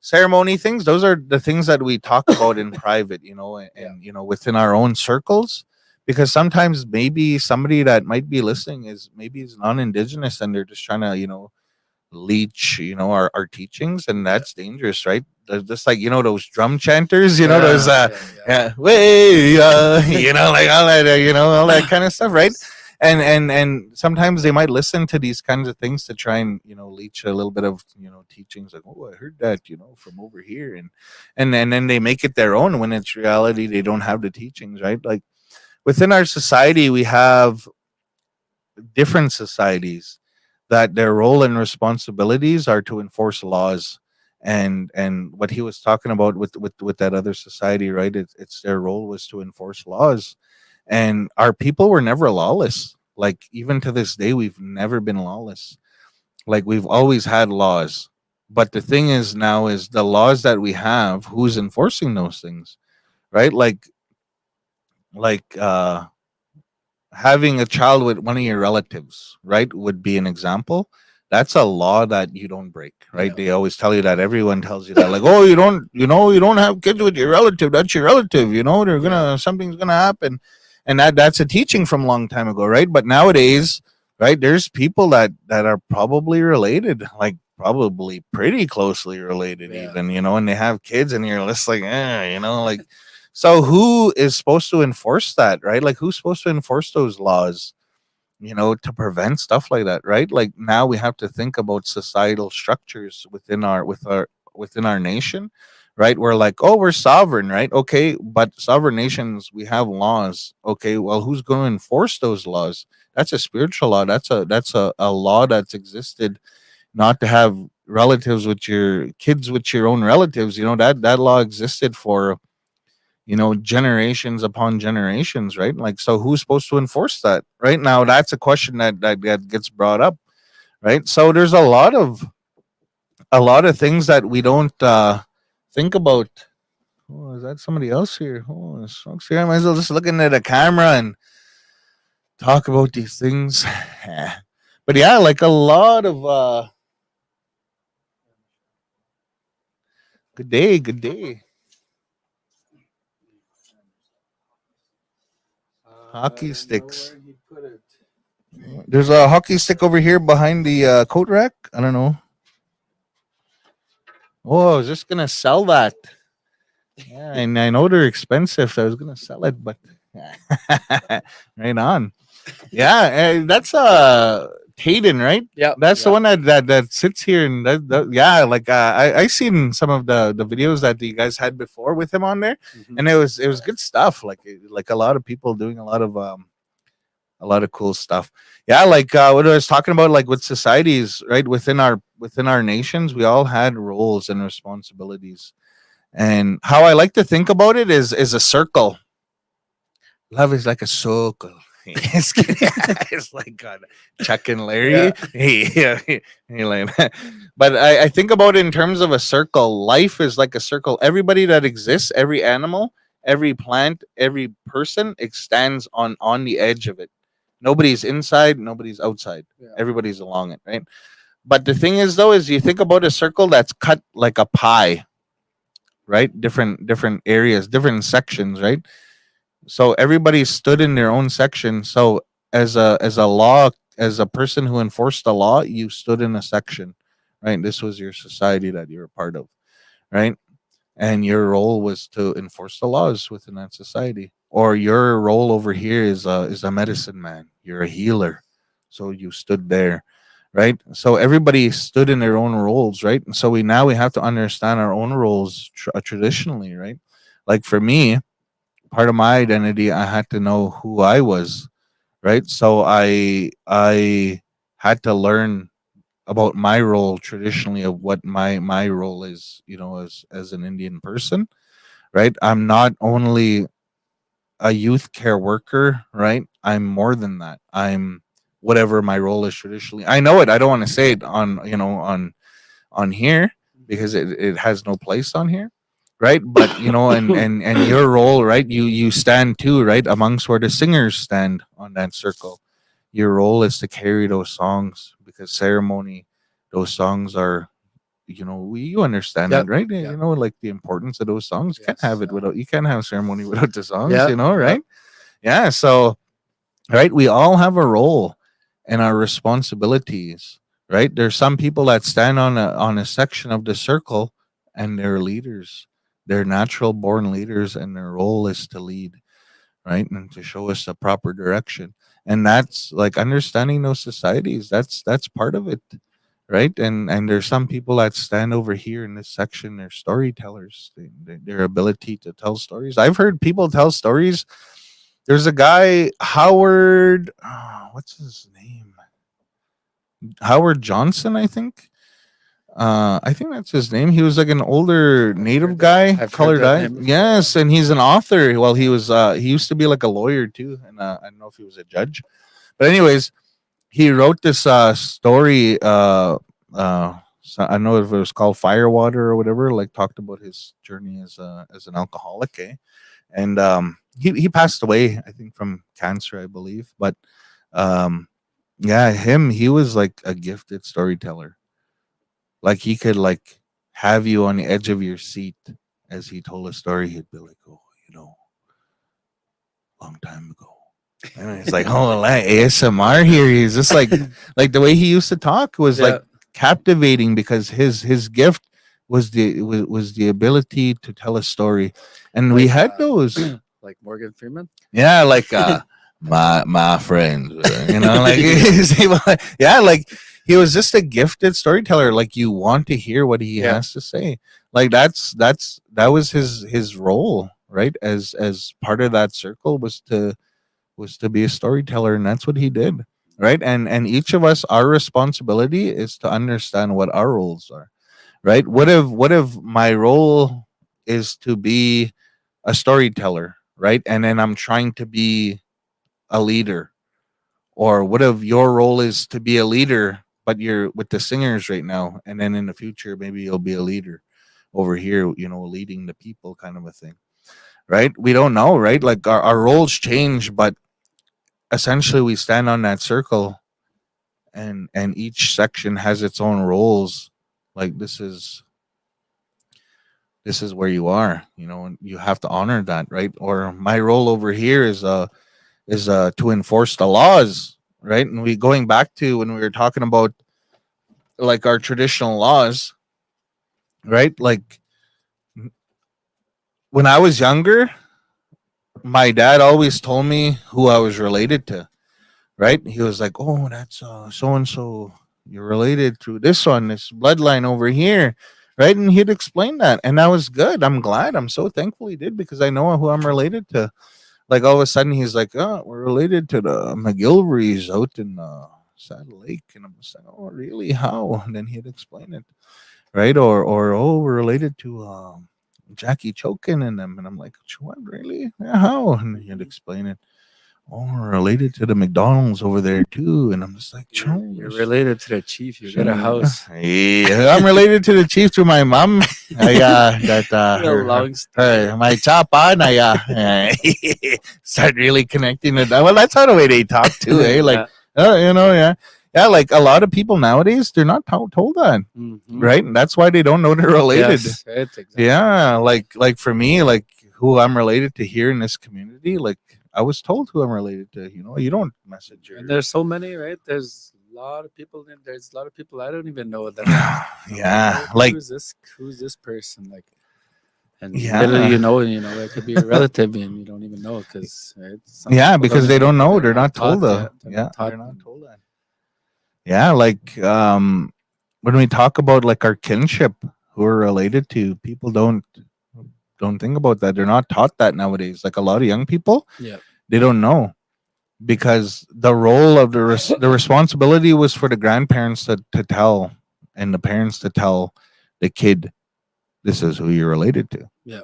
ceremony things, those are the things that we talk about in private, and within our own circles, because sometimes maybe somebody that might be listening is non-indigenous, and they're just trying to leech our teachings, and that's dangerous, right? They're just like, those drum chanters, those yeah, way, like all that, all that kind of stuff, right? And sometimes they might listen to these kinds of things to try and leech a little bit of teachings, like, oh, I heard that from over here, and then they make it their own, when it's reality they don't have the teachings, right? Like, within our society, we have different societies that their role and responsibilities are to enforce laws and what he was talking about with that other society, right? It's their role was to enforce laws, and our people were never lawless. Like even to this day, we've never been lawless. Like we've always had laws, but the thing is now is the laws that we have, who's enforcing those things, right? Like having a child with one of your relatives, right, would be an example. That's a law that you don't break, right? Yeah. They always tell you that. Everyone tells you that, like, oh, you don't have kids with your relative. That's your relative. They're gonna something's gonna happen, and that's a teaching from a long time ago, right? But nowadays, right, there's people that are probably related, like probably pretty closely related, Yeah. even, and they have kids, and you're just like, like so who is supposed to enforce that, right? Like who's supposed to enforce those laws, to prevent stuff like that, right? Like now we have to think about societal structures within our nation, right? We're like, oh, we're sovereign, right? Okay, but sovereign nations, we have laws. Okay, well, who's going to enforce those laws? That's a spiritual law. That's a law that's existed, not to have relatives with your kids with your own relatives. That law existed for generations upon generations, right? Like, so who's supposed to enforce that right now? That's a question that gets brought up, right? So there's a lot of things that we don't think about. Oh, is that somebody else here? Oh, there's folks here. I might as well just look into the camera and talk about these things. But yeah, like a lot of good day. Hockey sticks. Where he put it. There's a hockey stick over here behind the coat rack. I don't know. Oh, I was just gonna sell that. Yeah, and I know they're expensive, so I was gonna sell it, but right on. Yeah, that's Hayden, right? Yeah. That's the one that sits here, and yeah, like I seen some of the videos that you guys had before with him on there, Mhm. and it was good stuff. Like a lot of people doing a lot of cool stuff. Yeah, like what I was talking about, like with societies, right, within our nations, we all had roles and responsibilities. And how I like to think about it is a circle. Love is like a circle. it's, it's like Chuck and Larry. Yeah, like that. But I think about it in terms of a circle. Life is like a circle. Everybody that exists, every animal, every plant, every person extends on the edge of it. Nobody's inside, nobody's outside. Yeah. Everybody's along it, right? But the thing is, though, is you think about a circle that's cut like a pie, right? Different areas, different sections, right? So everybody stood in their own section. So as a person who enforced the law, you stood in a section, right? This was your society that you were part of, right? And your role was to enforce the laws within that society. Or your role over here is a medicine man. You're a healer, so you stood there, right? So everybody stood in their own roles, right? And so we have to understand our own roles traditionally, right? Like for me, part of my identity, I had to know who I was, right? So I had to learn about my role traditionally, of what my role is, as an Indian person, right? I'm not only a youth care worker, right? I'm more than that. I'm whatever my role is traditionally. I know it. I don't want to say it on here because it has no place on here, right? But and your role, right? You stand too, right, amongst where the singers stand on that circle. Your role is to carry those songs, because ceremony, those songs are, you understand Yep. that, right? Yep. Like the importance of those songs. You can't Yes. have it without, you can't have ceremony without the songs, Yeah. right? Yeah. So, right, we all have a role and our responsibilities, right? There's some people that stand on a section of the circle, and they're leaders. They're natural born leaders, and their role is to lead, right, and to show us the proper direction. And that's like understanding those societies. That's part of it, right? And there's some people that stand over here in this section. They're storytellers. Their ability to tell stories. I've heard people tell stories. There's a guy, Howard. What's his name? Howard Johnson, I think. I think that's his name. He was like an older native guy, I've heard colored that eye. name before, Yes, and he's an author. Well, he used to be like a lawyer too, and I don't know if he was a judge. But anyways, he wrote this story. So I don't know if it was called Firewater or whatever. Like talked about his journey as an alcoholic, eh? And he passed away, I think, from cancer, I believe. But um, yeah, he was like a gifted storyteller. Like he could like have you on the edge of your seat as he told a story. He'd be like, "Oh, long time ago." And it's like, oh, like ASMR here. He's just like the way he used to talk was Yeah. like captivating because his gift was the ability to tell a story, and we Like, had those. like Morgan Freeman. Yeah, like my friends, like yeah, like he was just a gifted storyteller. Like you want to hear what he Yeah. has to say. Like that was his role, right? As part of that circle was to be a storyteller, and that's what he did, right? And each of us, our responsibility is to understand what our roles are, right? What if my role is to be a storyteller, right? And then I'm trying to be a leader. Or what if your role is to be a leader, but you're with the singers right now, and then in the future maybe you'll be a leader over here, leading the people, kind of a thing, right? We don't know, right? Like our roles change, but essentially we stand on that circle, and each section has its own roles. Like this is where you are, and you have to honor that, right? Or my role over here is to enforce the laws, right? And we going back to when we were talking about like our traditional laws, right? Like when I was younger, my dad always told me who I was related to, right? He was like, "Oh, that's so and so. You're related to this one, this bloodline over here." Right? And he'd explain that. And that was good. I'm glad. I'm so thankful he did because I know who I'm related to. Like all of a sudden he's like, "Oh, we're related to the McGilverys out in Saddle Lake." And I'm just like, "Oh, really? How?" And then he'd explain it, right? Or oh, we're related to Jackie Chokin and them. And I'm like, "What, really? Yeah, how?" And he'd explain it. "Oh, we're related to the McDonald's over there too." And I'm just like, You're related to the chief. You got a Sure. house. Yeah, I'm related to the chief through my mom. I that A long story. my chapa, I start really connecting with that. Well, that's how the way they talk too, eh? Like, yeah, yeah. Like a lot of people nowadays, they're not told that, Mhm. right? And that's why they don't know they're related. Yes, right, exactly. Yeah, like for me, like who I'm related to here in this community, like I was told who I'm related to. You don't message your And there's so many, right? There's a lot of people. There's a lot of people I don't even know that. yeah, Who like is this? Who's this person? Like, and Yeah. literally, it could be a relative, and you don't even know because yeah, because they don't know. They're not told. They're Yeah, not taught. they're not told that. Yeah, like when we talk about like our kinship, who we're related to, people don't think about that. They're not taught that nowadays. Like a lot of young people, Yeah. they don't know because the role of the responsibility was for the grandparents to tell and the parents to tell the kid this is who you're related to. Yeah.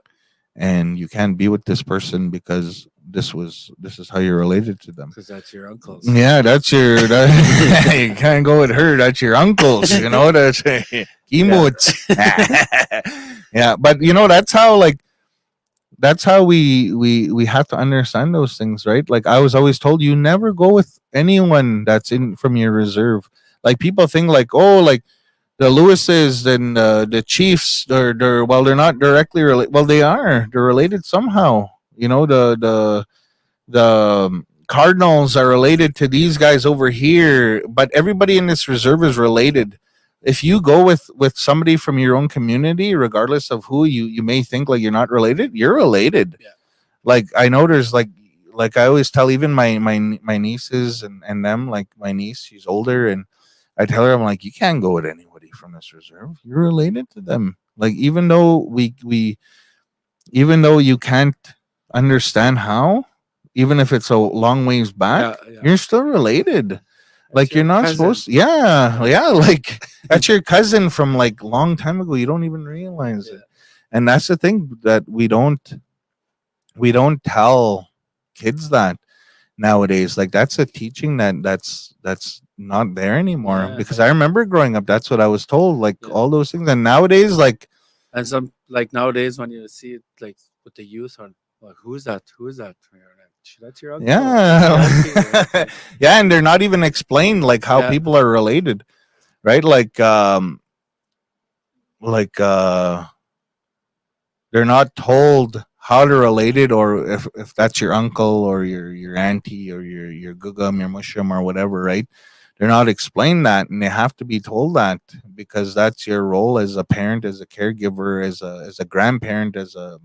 And you can't be with this person because this is how you're related to them. Because that's your uncles. Yeah, that's you can't go with her. That's your uncles. That's emotes. Yeah, but that's how we have to understand those things, right? Like I was always told, you never go with anyone that's in from your reserve. Like people think like, oh, like the Lewises and the Chiefs, they're not directly related. Well, they are. They're related somehow. The Cardinals are related to these guys over here, but everybody in this reserve is related. If you go with somebody from your own community, regardless of who you may think like you're not related, you're related. Yeah. Like I know there's like I always tell even my nieces and them, like my niece, she's older, and I tell her, I'm like, you can't go with anybody from this reserve. You're related to them. Like even though even though you can't understand how, even if it's a long ways back, Yeah. you're still related. Like you're your not cousin. supposed. Yeah. Like that's your cousin from like long time ago. You don't even realize Yeah. it, and that's the thing that we don't tell kids that nowadays. Like that's a teaching that's not there anymore. Yeah. Because I remember growing up, that's what I was told. Like Yeah. all those things, and nowadays, like And some like nowadays when you see it like with the youth on, like who's that? Who's that? And you're like, that's your uncle. That's your auntie. It's yeah, like, yeah, and they're not even explained like how yeah. people are related, right? Like they're not told how to relate it, or if that's your uncle or your auntie or your gugum, your mushroom or whatever, right? They're not explained that, and they have to be told that because that's your role as a parent, as a caregiver, as a grandparent, as a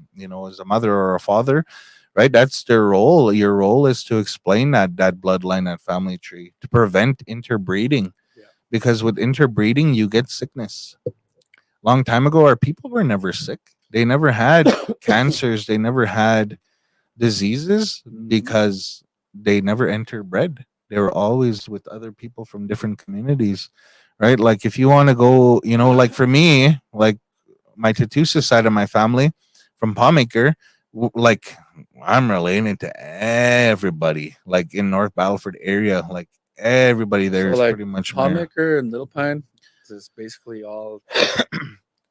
mother or a father, right? That's their role. Your role is to explain that bloodline, that family tree, to prevent interbreeding, Yeah. because with interbreeding you get sickness. Long time ago, our people were never sick. They never had cancers. They never had diseases Mhm. because they never interbred. They were always with other people from different communities, right? Like if you want to go, like for me, like my Tootoosis side of my family from Pawmaker, like I'm related to everybody, like in North Battleford area, like everybody there So is like pretty much my. Palmaker and Little Pine is basically all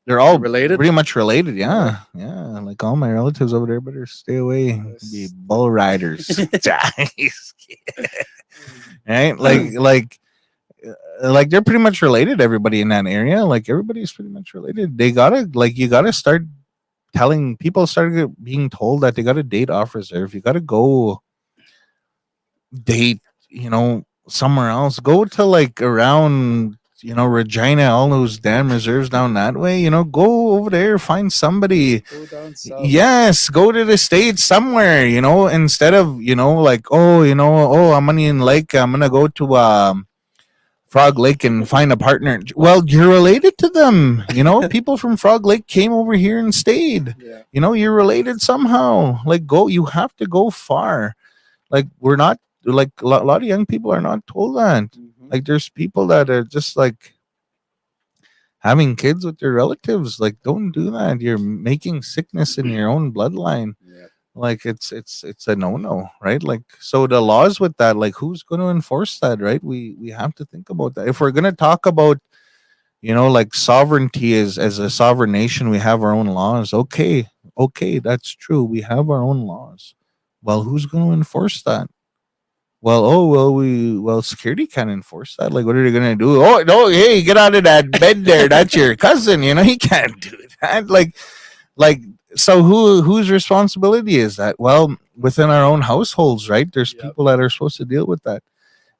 They're all related. pretty much related. Yeah. Yeah. Like all my relatives over there better stay away. Be Yes. bull riders. Right? Like they're pretty much related. Everybody in that area, like everybody's pretty much related. They gotta like you gotta start telling people. Started being told that they gotta date off reserve. You gotta go date, somewhere else. Go to like around, Regina, all those damn reserves down that way. Go over there, find somebody. Go down south. Yes, go to the States somewhere, instead of, like, oh, I'm money in Lake, I'm gonna go to Frog Lake and find a partner. Well, you're related to them. People from Frog Lake came over here and stayed. Yeah. You're related somehow. Like, go, you have to go far. Like, we're not, like, a lot of young people are not told that. Mhm. Like, there's people that are just like having kids with their relatives. Like, don't do that. You're making sickness in your own bloodline. Yeah. Like it's a no, right? Like, so the laws with that, like who's going to enforce that, right? We have to think about that. If we're going to talk about, like sovereignty, as a sovereign nation, we have our own laws. Okay, that's true, we have our own laws. Well, who's going to enforce that? Well, security can't enforce that. Like, what are they going to do? Oh no, hey, get out of that bed there, that's your cousin. He can't do that. Like, so whose responsibility is that? Well, within our own households, right? There's Yep. people that are supposed to deal with that.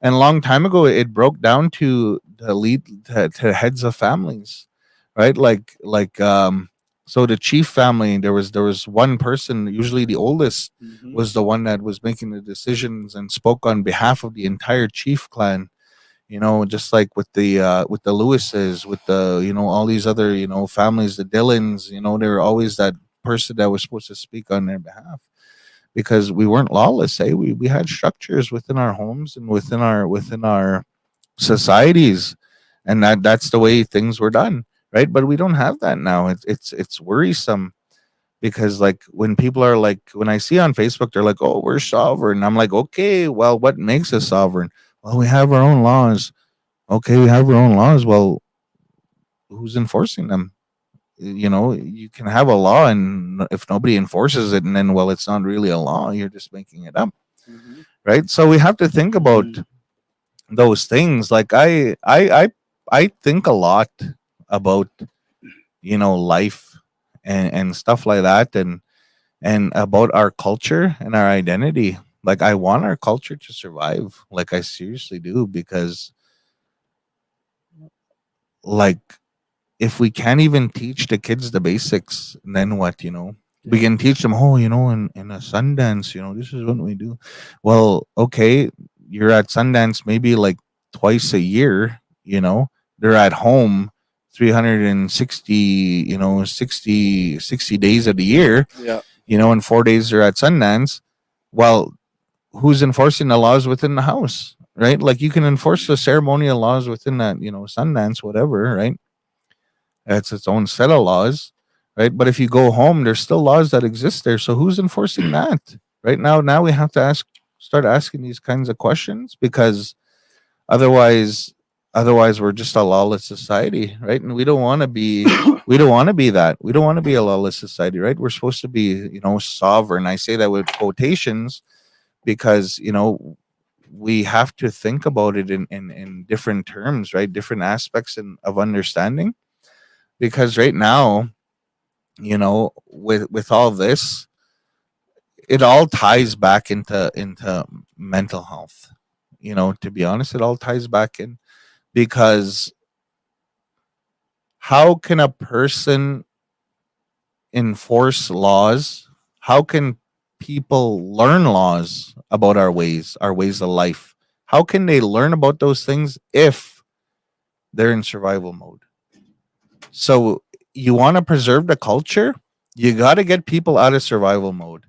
And a long time ago, it broke down to the lead to heads of families, right? So the chief family, there was one person, usually the oldest, Mhm. was the one that was making the decisions and spoke on behalf of the entire chief clan. Just like with the Lewises, with the all these other families, the Dillons. They were always that person that was supposed to speak on their behalf, because we weren't lawless. We had structures within our homes and within our societies, and that's the way things were done, right? But we don't have that now. It's worrisome, because like when people are like, when I see on Facebook, they're like, oh, we're sovereign. I'm like, okay, well, what makes us sovereign? Well, we have our own laws. Okay, we have our own laws. Well, who's enforcing them? You can have a law, and if nobody enforces it, and then, well, it's not really a law, you're just making it up, Mhm. right? So we have to think about those things. Like I think a lot about life, and stuff like that, and about our culture and our identity. Like, I want our culture to survive, like I seriously do, because like if we can't even teach the kids the basics, then what? We Yeah. can teach them, oh, in a Sundance, this is what we do. Well, okay, you're at Sundance maybe like twice a year. They're at home 360, 60 days of the year, Yeah. and 4 days they're at Sundance. Well, who's enforcing the laws within the house? right? Like you can enforce the ceremonial laws within that, Sundance, whatever, right? That's its own set of laws, right? But if you go home, there's still laws that exist there. So who's enforcing that? Right now we have to start asking these kinds of questions, because otherwise we're just a lawless society, right? And we don't want to be that. We don't want to be a lawless society, right? We're supposed to be, sovereign. I say that with quotations because, we have to think about it in different terms, right? Different aspects of understanding. Because right now, with all this, it all ties back into mental health. To be honest, it all ties back in, because how can a person enforce laws? How can people learn laws about our ways of life? How can they learn about those things if they're in survival mode? So you want to preserve the culture, you got to get people out of survival mode.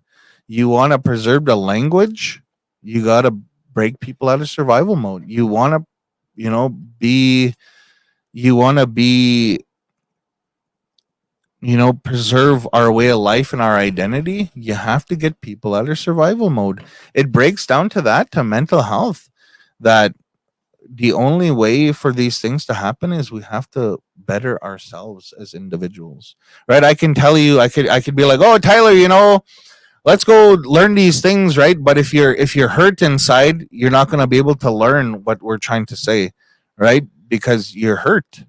You want to preserve the language, you got to break people out of survival mode. You want to, be, you want to be, preserve our way of life and our identity. You have to get people out of survival mode. It breaks down to that, to mental health, that the only way for these things to happen is we have to better ourselves as individuals, right? I can tell you, I could be like, oh, Tyler, let's go learn these things, right? But if you're hurt inside, you're not going to be able to learn what we're trying to say, right? Because you're hurt.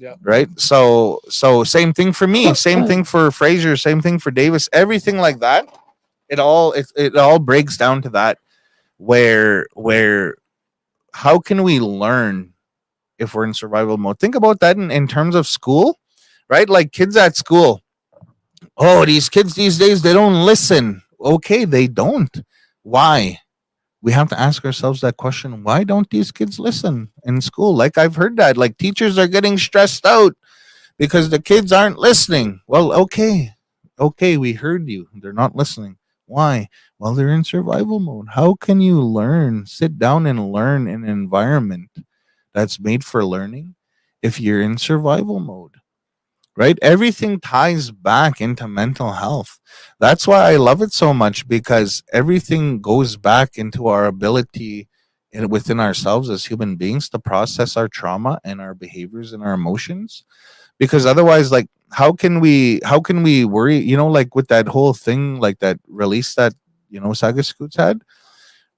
Yeah. Right. So same thing for me, same thing for Fraser, same thing for Davis, everything like that. It all breaks down to that, where how can we learn if we're in survival mode? Think about that in terms of school, right? Like kids at school. Oh, these kids these days, they don't listen. Okay, they don't. Why? We have to ask ourselves that question. Why don't these kids listen in school? Like I've heard that. Like teachers are getting stressed out because the kids aren't listening. Well, okay. Okay, we heard you. They're not listening. Why? Well, they're in survival mode. How can you learn, sit down and learn in an environment that's made for learning if you're in survival mode? Right? Everything ties back into mental health. That's why I love it so much, because everything goes back into our ability within ourselves as human beings to process our trauma and our behaviors and our emotions. Because otherwise, like, how can we worry, like with that whole thing, like that release that, Saga Scoots had,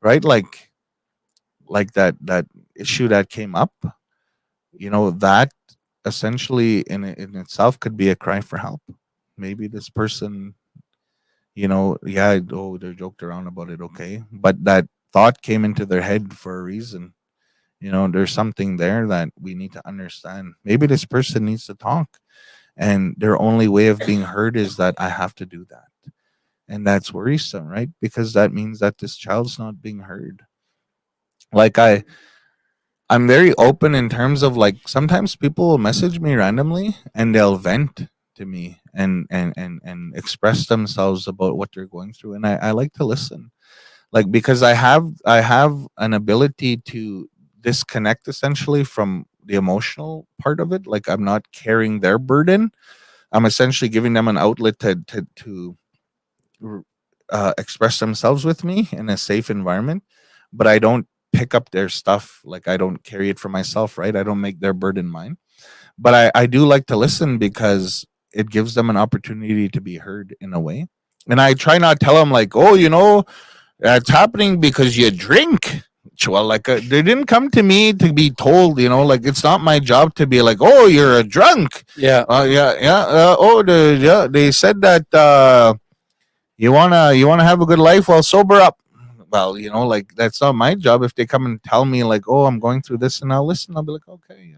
right? Like that issue that came up, that essentially in itself could be a cry for help. Maybe this person, yeah, oh, they joked around about it, okay, but that thought came into their head for a reason. There's something there that we need to understand. Maybe this person needs to talk, and their only way of being heard is that I have to do that. And that's worrisome, right? Because that means that this child's not being heard. Like I'm very open in terms of, like, sometimes people will message me randomly and they'll vent to me and express themselves about what they're going through, and I like to listen, like, because I have an ability to disconnect essentially from the emotional part of it. Like, I'm not carrying their burden. I'm essentially giving them an outlet to express themselves with me in a safe environment, but I don't pick up their stuff. Like, I don't carry it for myself, right? I don't make their burden mine. But I do like to listen, because it gives them an opportunity to be heard in a way. And I try not tell them, like, oh, it's happening because you drink. Well, like, they didn't come to me to be told, like, it's not my job to be like, oh, you're a drunk. Yeah. Yeah. They said that you wanna have a good life, well, sober up. Well, like, that's not my job. If they come and tell me, like, oh, I'm going through this, and I'll listen, I'll be like, okay,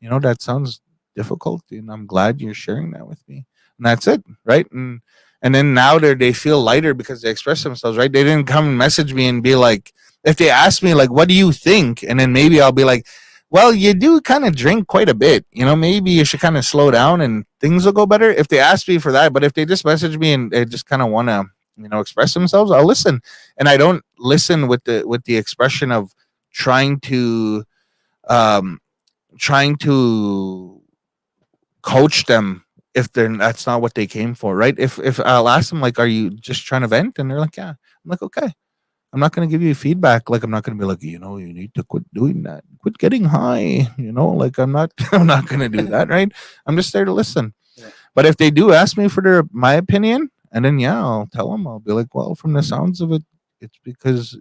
yeah, that sounds difficult, and I'm glad you're sharing that with me. And that's it, right? And then now they feel lighter because they express themselves, right? They didn't come and message me and be like, if they ask me, like, what do you think? And then maybe I'll be like, well, you do kind of drink quite a bit. Maybe you should kind of slow down and things will go better. If they ask me for that, but if they just message me and they just kind of want to, express themselves, I'll listen. And I don't listen with the expression of trying to um, trying to coach them if that's not what they came for, right? If I'll ask them like, "Are you just trying to vent?" and they're like, "Yeah," I'm like, "Okay." I'm not going to give you feedback. Like I'm not going to be like, you know, you need to quit doing that. Quit getting high. You know, like I'm not. I'm not going to do that, right? I'm just there to listen. Yeah. But if they do ask me for my opinion, and then yeah, I'll tell them. I'll be like, well, from the sounds of it, it's because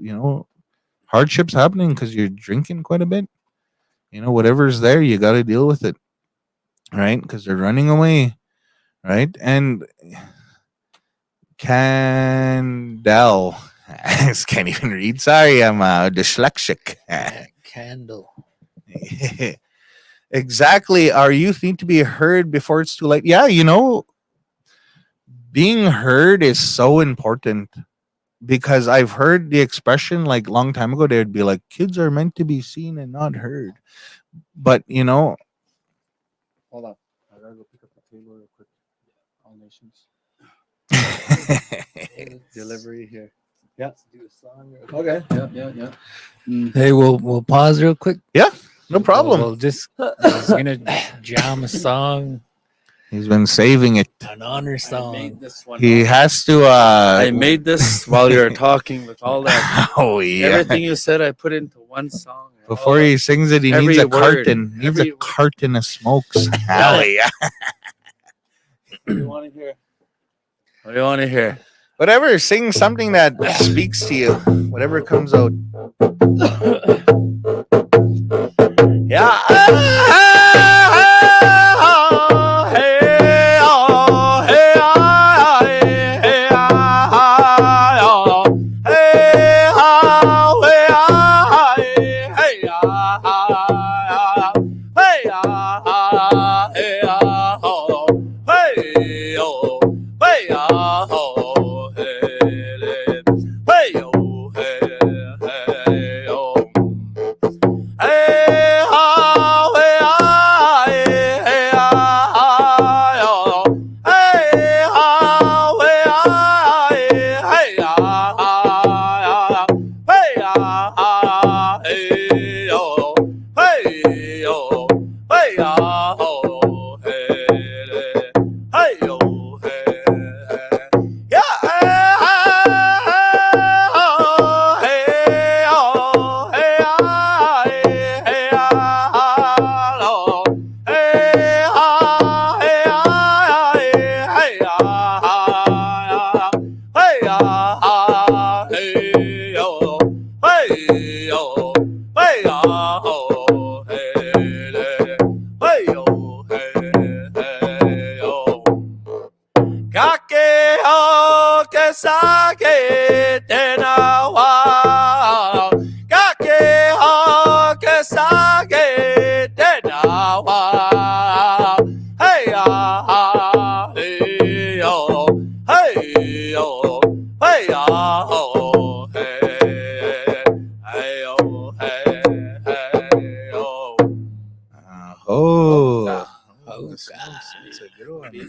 hardships happening because you're drinking quite a bit. Whatever's there, you got to deal with it, right? Because they're running away, right? And Candell. I just can't even read. Sorry, I'm dyslexic. Candle. Exactly. Our youth need to be heard before it's too late. Yeah, being heard is so important because I've heard the expression like long time ago. They'd be like, "Kids are meant to be seen and not heard," but Hold on. I gotta go pick up the table real quick. All Nations delivery here. Yeah. Do a song. Okay. Yeah. Hey, we'll pause real quick. no problem. We'll just he's gonna jam a song, He's been saving it. an honor I song. made this one. He has to. I made this while you were talking with all that. Oh yeah. Everything you said, I put into one song. Before he sings it, he every needs a word, carton. Needs every a word. carton of smokes. Hell yeah. What do you want to hear? What do you want to hear? Whatever, sing something that speaks to you. Whatever comes out. Yeah.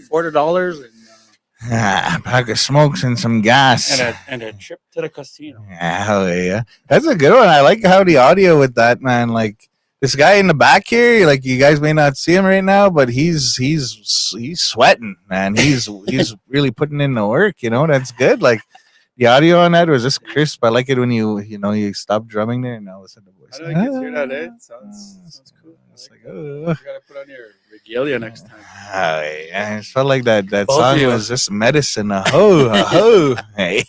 $40 and A pack of smokes and some gas. and a trip to the casino. Hell yeah. That's a good one. I like how the audio with that, man. Like this guy in the back here, like you guys may not see him right now, but he's sweating, man. He's really putting in the work, That's good. Like the audio on that was just crisp. I like it when you stop drumming there and all of a sudden the voice. I know you can hear that, eh? Sounds cool. It's like, You gotta put on your regalia next time. oh, yeah. It felt like that Both song of you. was just medicine. A ho. Hey.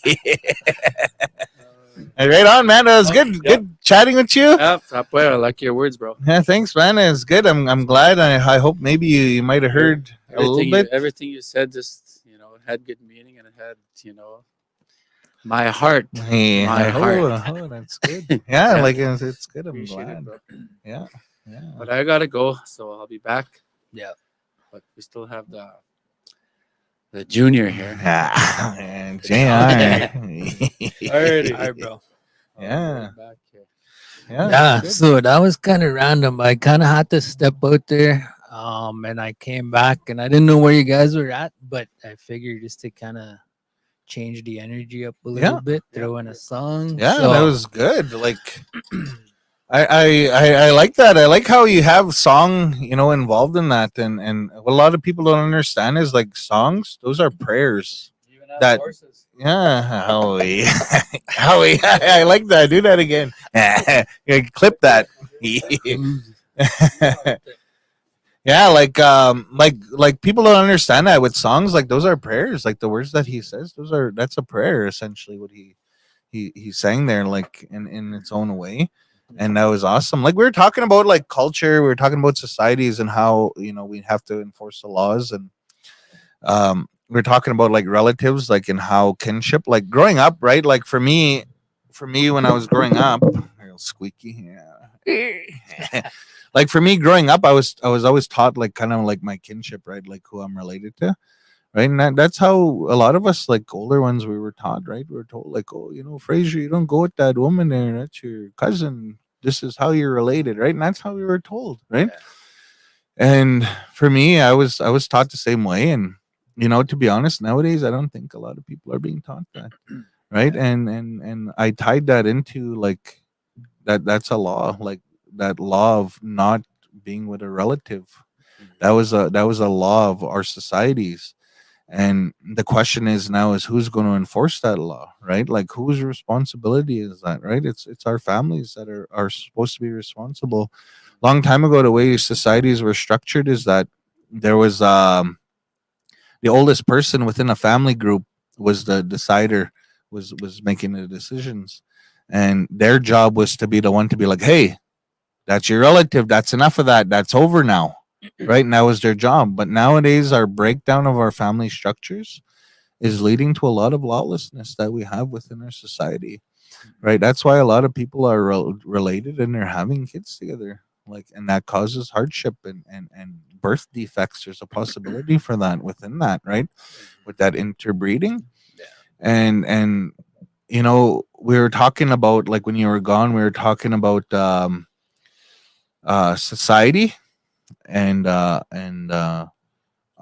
Hey, right on, man. It was good. Yep. Good chatting with you. Yeah, I like your words, bro. Yeah, thanks, man. It was good. I'm glad. I hope maybe you might have heard a little bit. Everything you said just, it had good meaning and it had, my heart. Hey, My heart. that's good. Yeah, Yeah. like it's good. I'm Appreciate glad. it, bro. Yeah. But I gotta go, so I'll be back. Yeah. But we still have the junior here. Ah, man, JR. Alrighty. All right, bro. Yeah. Back here. Yeah, good. so that was kind of random. I kind of had to step out there, and I came back, and I didn't know where you guys were at, but I figured just to kind of change the energy up a little Yeah. bit, throw in a song. Yeah, so, that was good. Like I like that. I like how you have song, involved in that, and what a lot of people don't understand is like songs. Those are prayers. Even have That horses. yeah, Howie, Howie, I like that. Do that again. Yeah, clip that. Yeah, like people don't understand that with songs. Like those are prayers. Like the words that he says, that's a prayer essentially. What he sang there, like in its own way, and that was awesome. Like we were talking about like culture, we were talking about societies and how we have to enforce the laws, and we are talking about like relatives, like in how kinship, like growing up, right? Like for me when I was growing up, a little squeaky, yeah. Like for me growing up, I was always taught like kind of like my kinship, right? Like who I'm related to, right? And that's how a lot of us, like older ones, we were taught, right? We were told like, oh, Fraser, you don't go with that woman there. That's your cousin. This is how you're related, right? And that's how we were told, right? Yeah. And for me, I was taught the same way. And to be honest, nowadays I don't think a lot of people are being taught that, right? Yeah. And I tied that into like that's a law, like that law of not being with a relative. That was a law of our societies, and the question is now is who's going to enforce that law, right? Like whose responsibility is that, right? It's our families that are supposed to be responsible. Long time ago, the way societies were structured is that there was the oldest person within a family group was the decider, was making the decisions, and their job was to be the one to be like, hey, that's your relative, that's enough of that, that's over now, right? And that was their job. But nowadays our breakdown of our family structures is leading to a lot of lawlessness that we have within our society, right? That's why a lot of people are related and they're having kids together, like, and that causes hardship and birth defects. There's a possibility for that within that, right? With that interbreeding. Yeah. And we were talking about, like, when you were gone, we were talking about society and our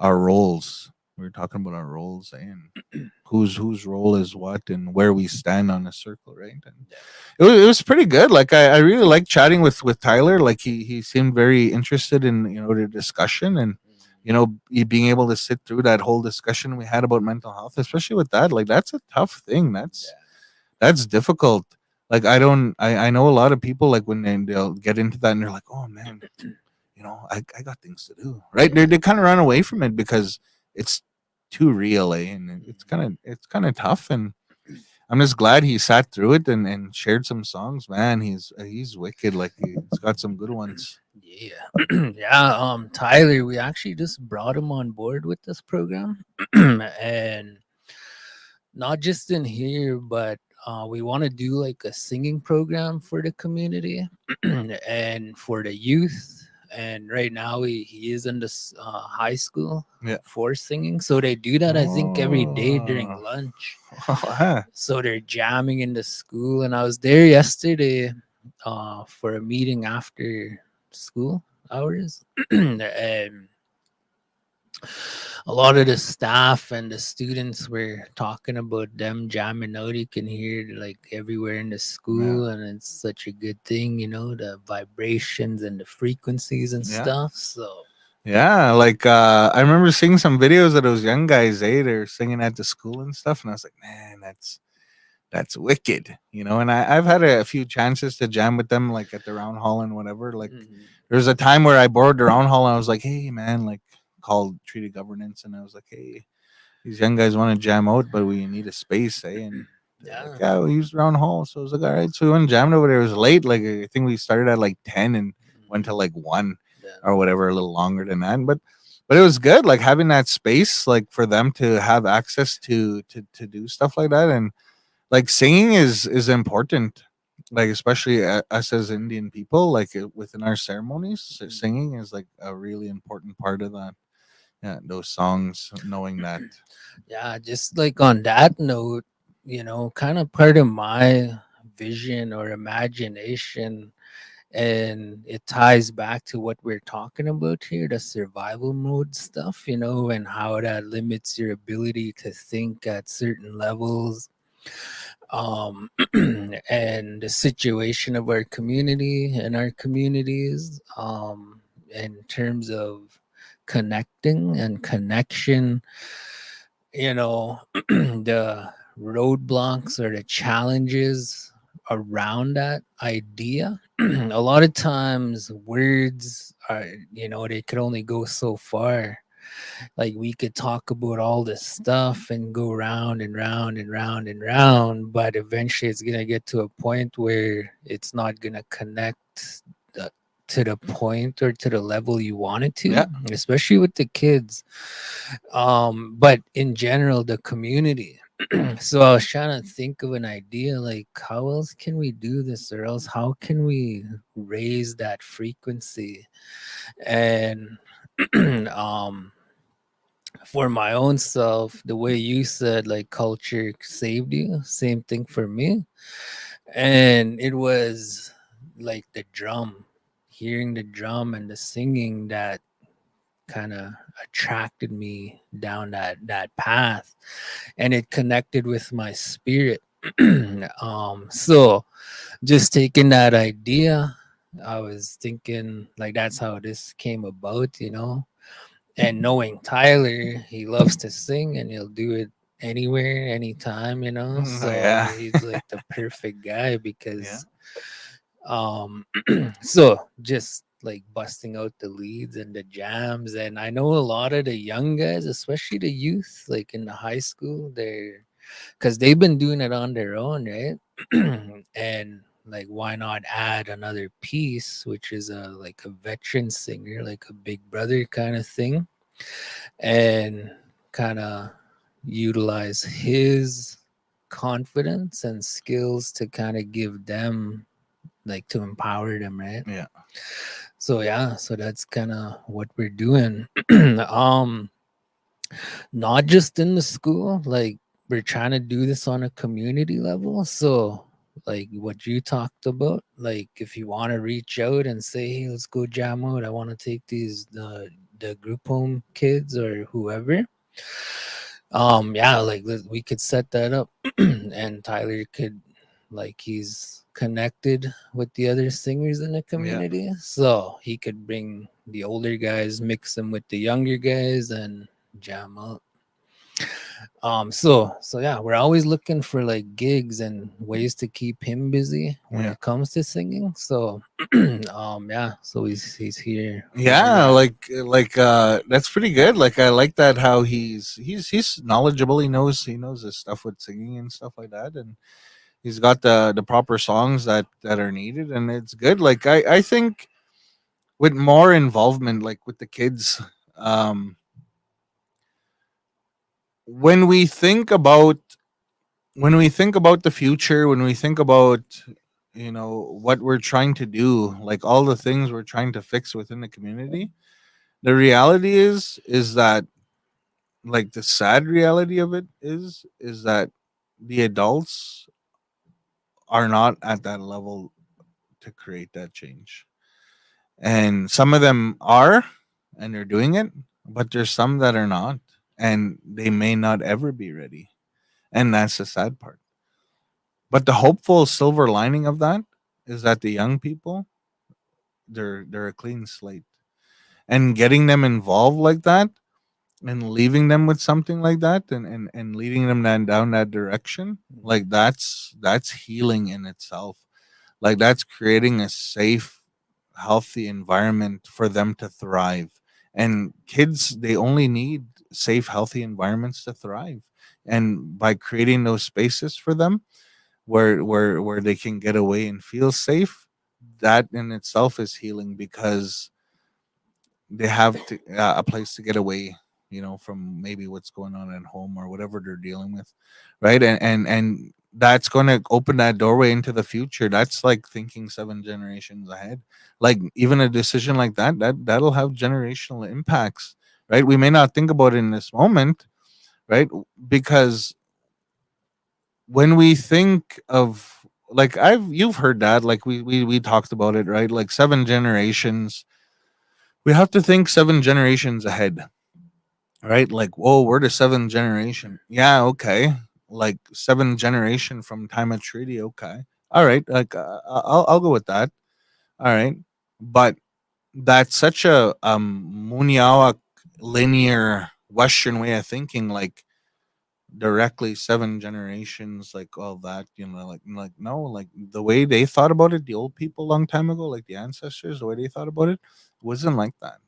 roles. We were talking about our roles and whose role is what and where we stand on a circle, right? And Yeah. it was pretty good. Like I really liked chatting with Tyler. Like he seemed very interested in the discussion, and being able to sit through that whole discussion we had about mental health, especially with that. Like that's a tough thing. That's difficult. Like I know a lot of people, like when they'll get into that and they're like, oh man, I got things to do, right? They kind of run away from it because it's too real, and it's kind of tough. And I'm just glad he sat through it and shared some songs. Man, he's wicked. Like he's got some good ones. Yeah. Yeah. Tyler, we actually just brought him on board with this program. And not just in here, but we want to do like a singing program for the community and for the youth. And right now he is in this high school Yeah. for singing. So they do that, I think, every day during Oh. lunch. Huh. So they're jamming in the school. And I was there yesterday for a meeting after school hours. And a lot of the staff and the students were talking about them jamming out. You can hear it, like, everywhere in the school, and it's such a good thing, the vibrations and the frequencies and Yeah. stuff. So Yeah, like I remember seeing some videos of those young guys, they're singing at the school and stuff, and I was like, man, that's wicked, And I've had a few chances to jam with them, like at the round hall and whatever. Like there was a time where I borrowed the round hall, and I was like, hey man, like called treaty governance, and I was like, hey, these young guys want to jam out, but we need a space, and they're like, yeah, we use the round hall. So I was like, all right. So we went and jammed over there. It was late, like I think we started at like 10 and went to like 1 or whatever, a little longer than that. But it was good, like having that space, like for them to have access to do stuff like that. And like singing is important, like especially us as Indian people, like within our ceremonies, singing is like a really important part of that. Yeah, those songs, knowing that. yeah, just like on that note, kind of part of my vision or imagination, and it ties back to what we're talking about here, the survival mode stuff, and how that limits your ability to think at certain levels. um, and the situation of our community and our communities, in terms of connecting and connection, you know, the roadblocks or the challenges around that idea. A lot of times words are, they could only go so far. Like we could talk about all this stuff and go round and round and round and round, but eventually it's gonna get to a point where it's not gonna connect the, to the point or to the level you want it Yeah. to, especially with the kids. But in general, the community. So I was trying to think of an idea like how else can we do this, or else how can we raise that frequency? And um for my own self, the way you said like culture saved you, same thing for me. And it was like the drum, hearing the drum and the singing that kind of attracted me down that path, and it connected with my spirit. So just taking that idea, I was thinking like that's how this came about, and knowing Tyler, he loves to sing and he'll do it anywhere, anytime, So Yeah. he's like the perfect guy Yeah. because so just like busting out the leads and the jams. And I know a lot of the young guys, especially the youth, like in the high school, they're because they've been doing it on their own, right? And like why not add another piece, which is a like a veteran singer, like a big brother kind of thing, and kind of utilize his confidence and skills to kind of give them, like, to empower them, right? Yeah. So yeah, so that's kind of what we're doing. Not just in the school, like we're trying to do this on a community level. So like what you talked about, like if you want to reach out and say, hey, let's go jam out, I want to take these the group home kids or whoever. Yeah, like we could set that up. And Tyler could, like, he's connected with the other singers in the Yeah. community, so he could bring the older guys, mix them with the younger guys, and jam up. So yeah, we're always looking for like gigs and ways to keep him busy when Yeah. it comes to singing. So yeah, so he's here for Yeah, that. like that's pretty good. Like I like that how he's knowledgeable. He knows his stuff with singing and stuff like that, and he's got the proper songs that are needed, and it's good. Like I think with more involvement, like with the kids, um, when we think about the future, when we think about what we're trying to do, like all the things we're trying to fix within the community, the reality is that, like, the sad reality of it is that the adults are not at that level to create that change, and some of them are, and they're doing it, but there's some that are not, and they may not ever be ready, and that's the sad part. But the hopeful silver lining of that is that the young people, they're a clean slate, and getting them involved like that, and leaving them with something like that, and leading them down that direction, like that's healing in itself. Like that's creating a safe, healthy environment for them to thrive. And kids, they only need safe, healthy environments to thrive, and by creating those spaces for them where they can get away and feel safe, that in itself is healing, because they have a place to get away, from maybe what's going on at home or whatever they're dealing with, right? And that's going to open that doorway into the future. That's like thinking 7 generations ahead. Like even a decision like that'll have generational impacts, right? We may not think about it in this moment, right? Because when we think of, like, you've heard that, like we talked about it, right? Like 7 generations, we have to think 7 generations ahead, right? Like, whoa, we're the 7th generation. Yeah, okay. like 7th generation from time of treaty. Okay, all right, like I'll go with that. All right, but that's such a Muniawak linear Western way of thinking, like directly 7 generations, like all that, like no, like the way they thought about it, the old people a long time ago, like the ancestors, the way they thought about it wasn't like that.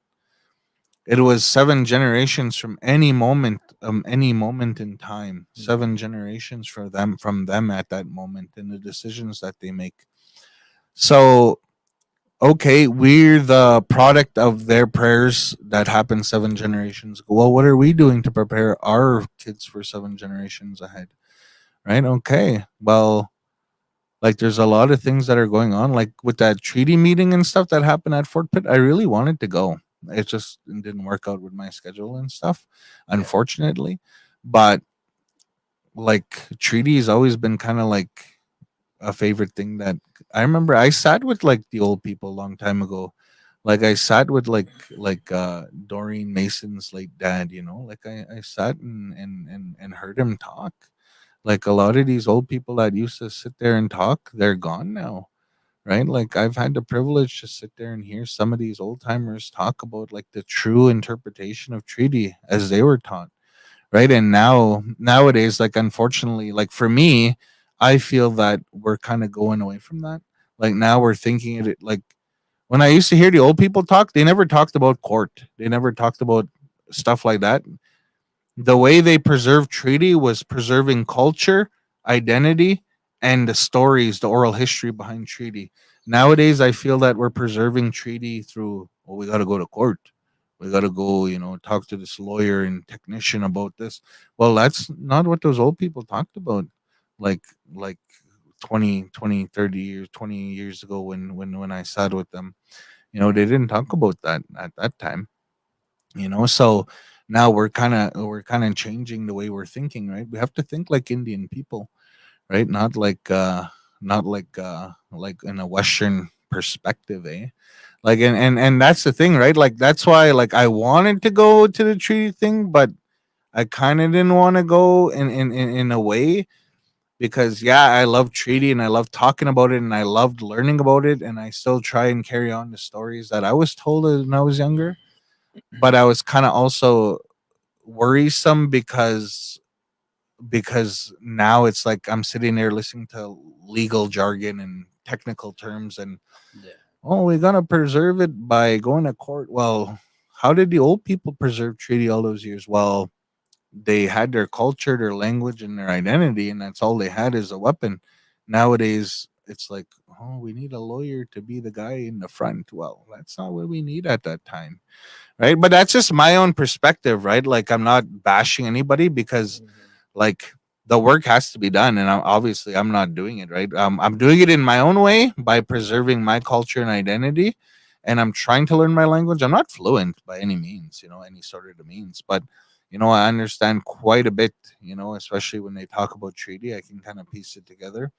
It was 7 generations from any moment in time, 7 generations from them at that moment and the decisions that they make. So okay, we're the product of their prayers that happened 7 generations ago. Well, what are we doing to prepare our kids for 7 generations ahead? Right? Okay. Well, like there's a lot of things that are going on, like with that treaty meeting and stuff that happened at Fort Pitt. I really wanted to go. It just didn't work out with my schedule and stuff, Yeah. unfortunately. But like treaty has always been kind of like a favorite thing that I remember I sat with like the old people a long time ago. Like I sat with Doreen Mason's late dad, like I sat and heard him talk. Like a lot of these old people that used to sit there and talk, they're gone now. Right? Like I've had the privilege to sit there and hear some of these old timers talk about like the true interpretation of treaty as they were taught, right? And nowadays, like unfortunately, like for me, I feel that we're kind of going away from that. Like now we're thinking it like when I used to hear the old people talk, they never talked about court, they never talked about stuff like that. The way they preserved treaty was preserving culture, identity, and the stories, the oral history behind treaty. Nowadays, I feel that we're preserving treaty through, well, we got to go to court. We got to go, talk to this lawyer and technician about this. Well, that's not what those old people talked about. Like 20, 30 years, 20 years ago when I sat with them, they didn't talk about that at that time. So now we're kind of changing the way we're thinking, right? We have to think like Indian people, right? Not like in a Western perspective, eh? Like and that's the thing, right? Like that's why like I wanted to go to the treaty thing, but I kind of didn't want to go in a way, because yeah, I love treaty and I love talking about it and I loved learning about it, and I still try and carry on the stories that I was told when I was younger. But I was kind of also worrisome because now it's like I'm sitting there listening to legal jargon and technical terms, and Yeah. oh, we're gonna preserve it by going to court. Well, how did the old people preserve treaty all those years? Well, they had their culture, their language, and their identity, and that's all they had is a weapon. Nowadays, it's like, oh, we need a lawyer to be the guy in the front. Well, that's not what we need at that time, right? But that's just my own perspective, right? Like I'm not bashing anybody, because Mhm. like the work has to be done, and obviously I'm not doing it right. I'm doing it in my own way by preserving my culture and identity, and I'm trying to learn my language. I'm not fluent by any means, any sort of the means, but I understand quite a bit, especially when they talk about treaty. I can kind of piece it together,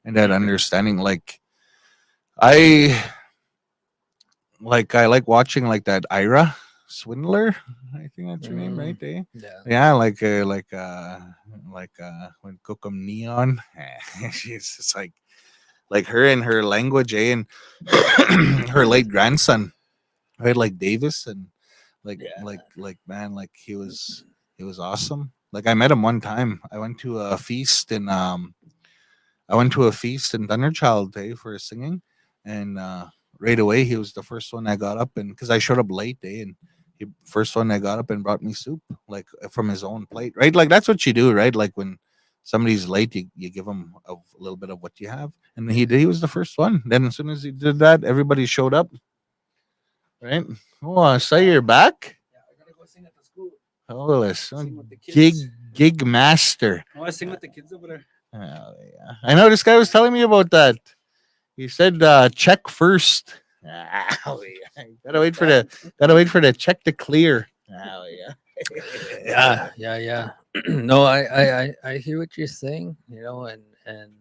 and that understanding, I I like watching like that Ira Swindler. I think that's her name, right? Mm. Eh? Yeah. Yeah, when Cookum Neon, she's just like her and her language, and her late grandson, right? Like Davis, and Yeah. man, like he was awesome. Like I met him one time. I went to a feast in Thunderchild Day for singing, and right away he was the first one I got up, and because I showed up late, and he first one I got up and brought me soup, like from his own plate, right? Like that's what you do, right? Like when somebody's late, you give them a little bit of what you have, and he did. He was the first one. Then as soon as he did that, everybody showed up, right? Oh, I saw you're back. Yeah, I gotta go sing at the school. Oh, this Sing with the gig kids. gig master. Oh, I sing with the kids over there. Oh, yeah. I know this guy was telling me about that. He said check first. Oh, yeah. Gotta wait for the check to clear. Oh yeah. Yeah. Yeah. Yeah. No, I hear what you're saying. And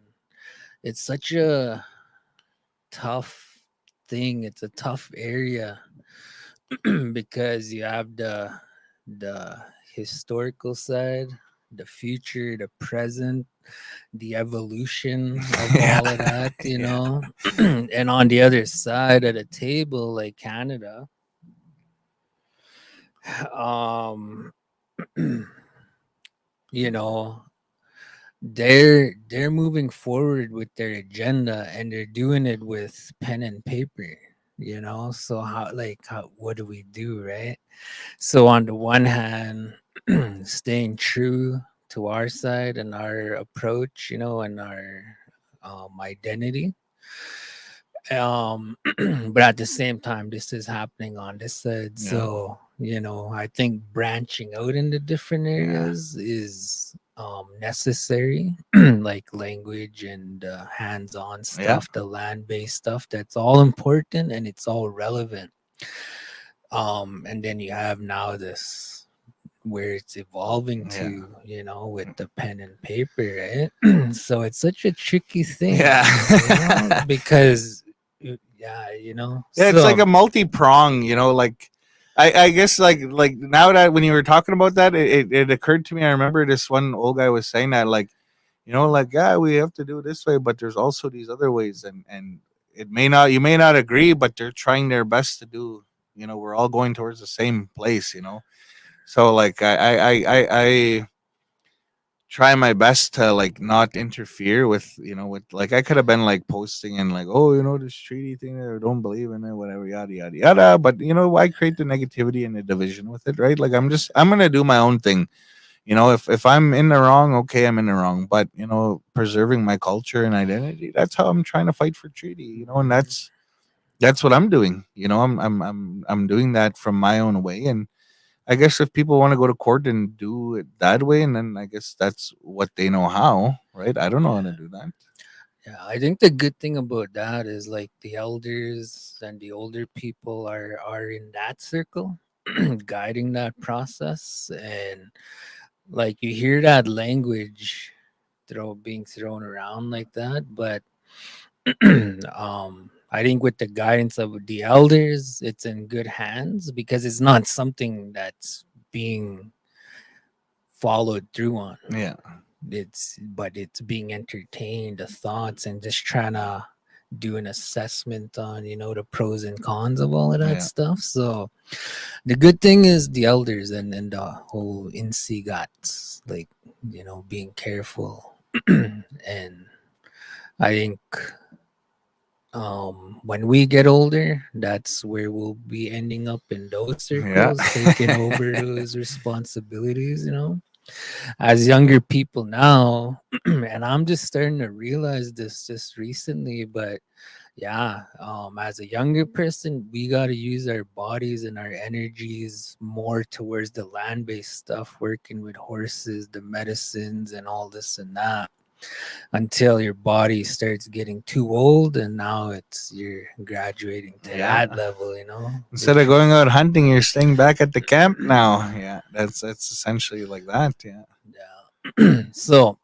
it's such a tough thing. It's a tough area because you have the historical side, the future, the present, the evolution of Yeah. all of that, Yeah. And on the other side of the table, like Canada, um, you know, they're moving forward with their agenda, and they're doing it with pen and paper. So how what do we do, right? So on the one hand, staying true to our side and our approach, and our identity. But at the same time, this is happening on this side. Yeah. So, I think branching out into different Yeah. areas is necessary, like language and hands-on Yeah. stuff, the land-based stuff. That's all important and it's all relevant. And then you have now this where it's evolving Yeah. to, with the pen and paper, right? So it's such a tricky thing, Yeah. because yeah, Yeah, it's like so a multi-prong, like I guess like now that when you were talking about that, it occurred to me. I remember this one old guy was saying that, like, like, yeah, we have to do it this way, but there's also these other ways, and it may not, you may not agree, but they're trying their best to do, we're all going towards the same place. So like I try my best to like not interfere with, with, like, I could have been like posting and like, oh, this treaty thing, or don't believe in it, whatever, yada yada yada, but why create the negativity and the division with it, right? Like, I'm gonna do my own thing. If I'm in the wrong, okay, I'm in the wrong, but preserving my culture and identity, that's how I'm trying to fight for treaty, and that's what I'm doing. I'm doing that from my own way. And I guess if people want to go to court and do it that way, and then I guess that's what they know how, right? I don't know how to yeah, do that. yeah, I think the good thing about that is like the elders and the older people are in that circle, guiding that process. And like you hear that language being thrown around like that, but I think with the guidance of the elders, it's in good hands because it's not something that's being followed through on. Yeah, But it's being entertained, the thoughts, and just trying to do an assessment on, the pros and cons of all of that yeah, stuff. So the good thing is the elders and the whole NC gots, like, being careful. And I think when we get older, that's where we'll be ending up in those yeah, circles, taking over those responsibilities, as younger people now. And I'm just starting to realize this just recently, but yeah, as a younger person, we got to use our bodies and our energies more towards the land-based stuff, working with horses, the medicines, and all this and that, until your body starts getting too old, and now you're graduating to yeah. that level, Instead of going out hunting, you're staying back at the camp now. Yeah, that's essentially like that. Yeah, Yeah. So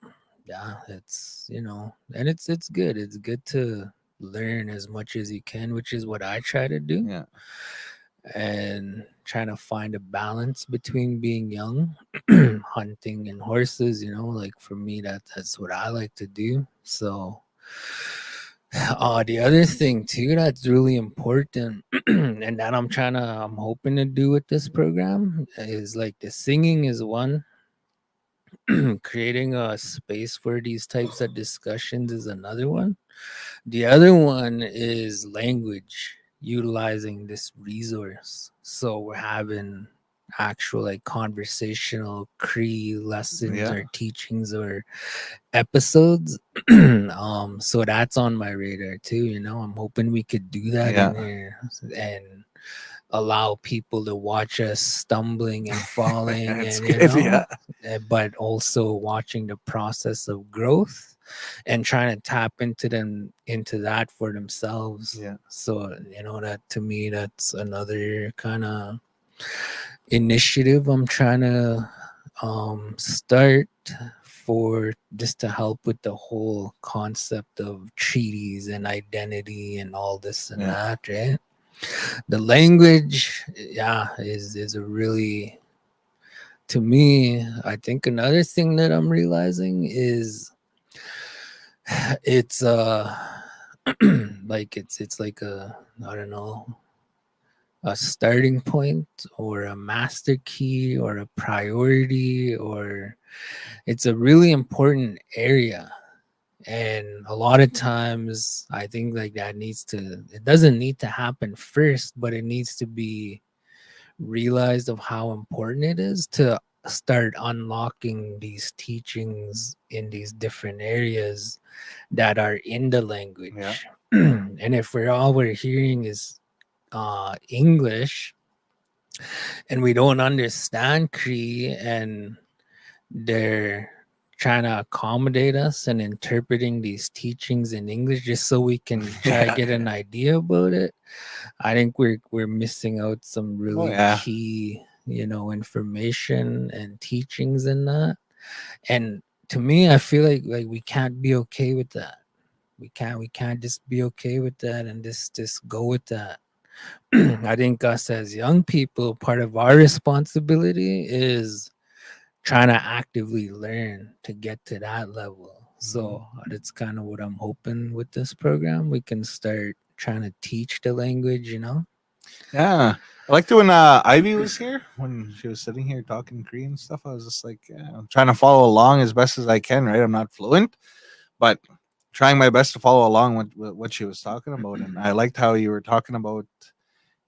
yeah, it's and it's good. It's good to learn as much as you can, which is what I try to do, yeah, and trying to find a balance between being young, hunting and horses. Like for me, that's what I like to do. So the other thing too that's really important, and that I'm hoping to do with this program, is like the singing is one. Creating a space for these types of discussions is another one. The other one is language, utilizing this resource. So we're having actual like conversational Cree lessons yeah, or teachings or episodes. So that's on my radar too. I'm hoping we could do that in yeah. here and allow people to watch us stumbling and falling, That's and good. Yeah, but also watching the process of growth and trying to tap into that for themselves. yeah, So that to me, that's another kind of initiative I'm trying to start, for just to help with the whole concept of treaties and identity and all this and yeah, that, right? The language, yeah, is a really to me, I think another thing that I'm realizing is it's like it's like a, I don't know, a starting point or a master key or a priority, or it's a really important area. And a lot of times I think like that needs to, it doesn't need to happen first, but it needs to be realized of how important it is to start unlocking these teachings in these different areas that are in the language. Yeah. And if all we're hearing is English, and we don't understand Cree, and they're trying to accommodate us and interpreting these teachings in English just so we can try to get an idea about it, I think we're missing out some really yeah. key, information and teachings in that. And to me, I feel like we can't be okay with that. We can't just be okay with that and just go with that. I think us as young people, part of our responsibility is trying to actively learn to get to that level. So that's kind of what I'm hoping with this program. We can start trying to teach the language, Yeah. I liked it when Ivy was here, when she was sitting here talking Korean stuff. I was just like, yeah, I'm trying to follow along as best as I can, right? I'm not fluent, but trying my best to follow along with what she was talking about. And I liked how you were talking about,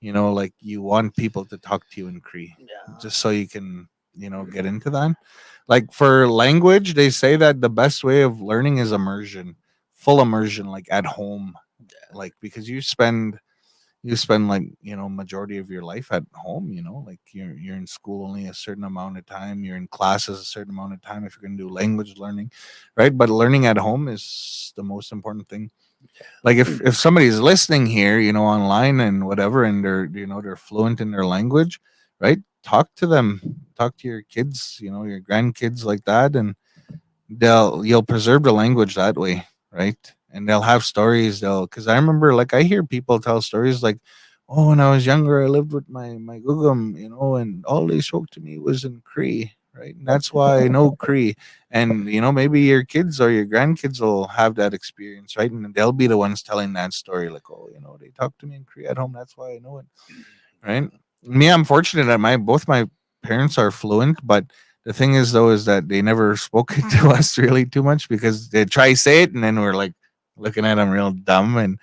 like you want people to talk to you in Cree, just so you can, get into that. Like for language, they say that the best way of learning is immersion, full immersion, like at home, like because you spend like majority of your life at home, like you're in school only a certain amount of time, you're in classes a certain amount of time if you're going to do language learning, right? But learning at home is the most important thing. Like if somebody's listening here, online and whatever, and they're fluent in their language, right? Talk to them, talk to your kids, your grandkids, like that, and you'll preserve the language that way, right? And they'll have stories. Because I remember, like, I hear people tell stories like, oh, when I was younger, I lived with my gugum, and all they spoke to me was in Cree, right? And that's why I know Cree. And maybe your kids or your grandkids will have that experience, right? And they'll be the ones telling that story, like, oh, they talk to me in Cree at home. That's why I know it, right? Me, I'm fortunate that both my parents are fluent, but the thing is, though, is that they never spoke it to us really too much because they try say it and then we're like looking at them real dumb and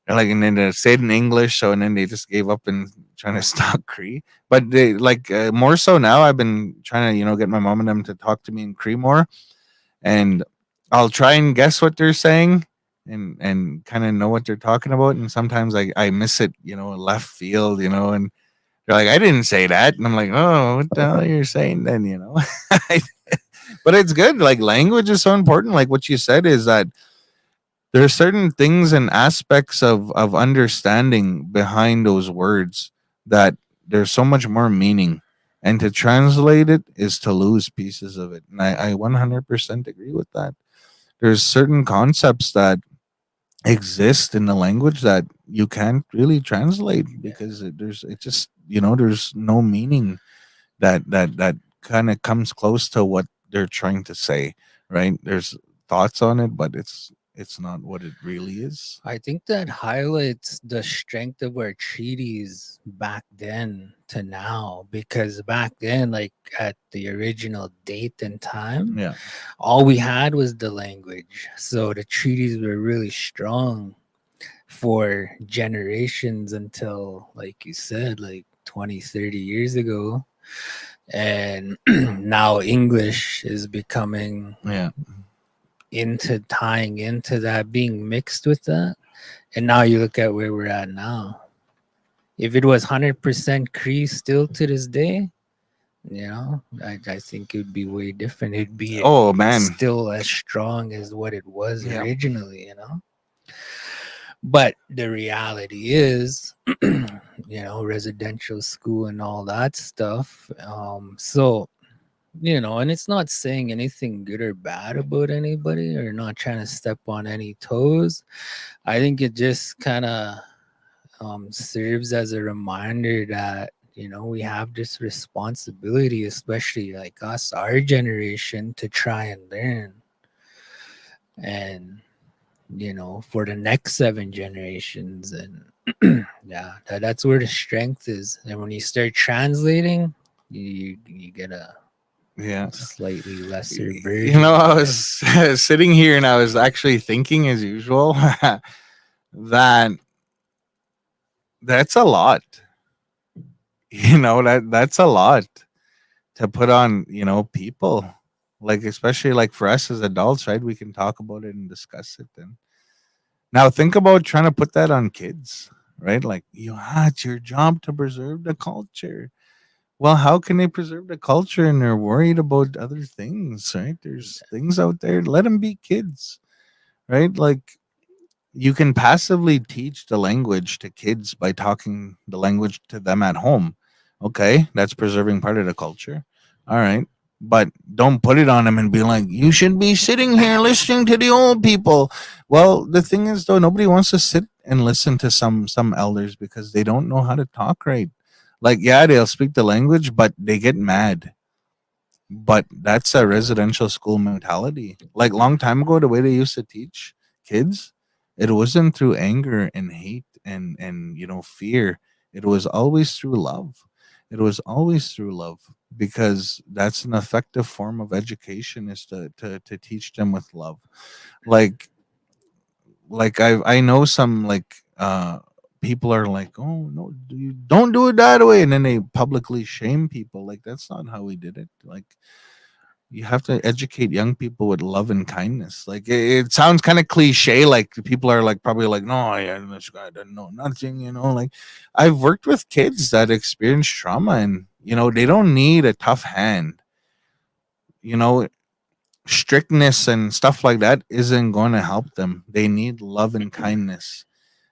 they're like, and then they say it in English, so and then they just gave up and trying to talk Cree. But they like more so now. I've been trying to get my mom and them to talk to me in Cree more, and I'll try and guess what they're saying and kind of know what they're talking about. And sometimes I miss it, left field, and they're like, I didn't say that. And I'm like, oh, what the hell are you saying then, But it's good. Like, language is so important. Like, what you said is that there are certain things and aspects of understanding behind those words that there's so much more meaning. And to translate it is to lose pieces of it. And I 100% agree with that. There's certain concepts that exist in the language that you can't really translate because there's no meaning that kind of comes close to what they're trying to say, right? There's thoughts on it, but it's not what it really is. I think that highlights the strength of our treaties back then to now, because back then, like at the original date and time, Yeah. all we had was the language. So the treaties were really strong for generations until, like you said, like 20, 30 years ago. And now English is becoming Yeah. into tying into that, being mixed with that. And now you look at where we're at now. If it was 100% Cree still to this day, I think it would be way different. It'd be Oh man. still as strong as what it was Yeah. originally. But the reality is, residential school and all that stuff. So and it's not saying anything good or bad about anybody or not trying to step on any toes. I think it just kind of serves as a reminder that we have this responsibility, especially like us, our generation, to try and learn. And, for the next 7 generations. And yeah, that's where the strength is. And when you start translating, you get a Yeah. slightly lesser You version know, I of was sitting here and I was actually thinking, as usual, that that's a lot. That's a lot to put on, people. Like, especially like for us as adults, right? We can talk about it and discuss it. And now think about trying to put that on kids, right? Like, it's your job to preserve the culture. Well, how can they preserve the culture and they're worried about other things, right? There's things out there. Let them be kids, right? Like, you can passively teach the language to kids by talking the language to them at home. Okay, that's preserving part of the culture. All right. But don't put it on them and be like, you should be sitting here listening to the old people. Well, the thing is though, nobody wants to sit and listen to some elders because they don't know how to talk right. Like, yeah, they'll speak the language, but they get mad. But that's a residential school mentality. Like long time ago, the way they used to teach kids, it wasn't through anger and hate and fear. It was always through love. It was always through love because that's an effective form of education is to teach them with love. Like I know some people are like, oh no, you don't do it that way, and then they publicly shame people. Like that's not how we did it. Like you have to educate young people with love and kindness. Like it sounds kind of cliche. Like people are like probably like, no, yeah, this guy doesn't know nothing. Like I've worked with kids that experience trauma, and they don't need a tough hand. You know, strictness and stuff like that isn't going to help them. They need love and kindness,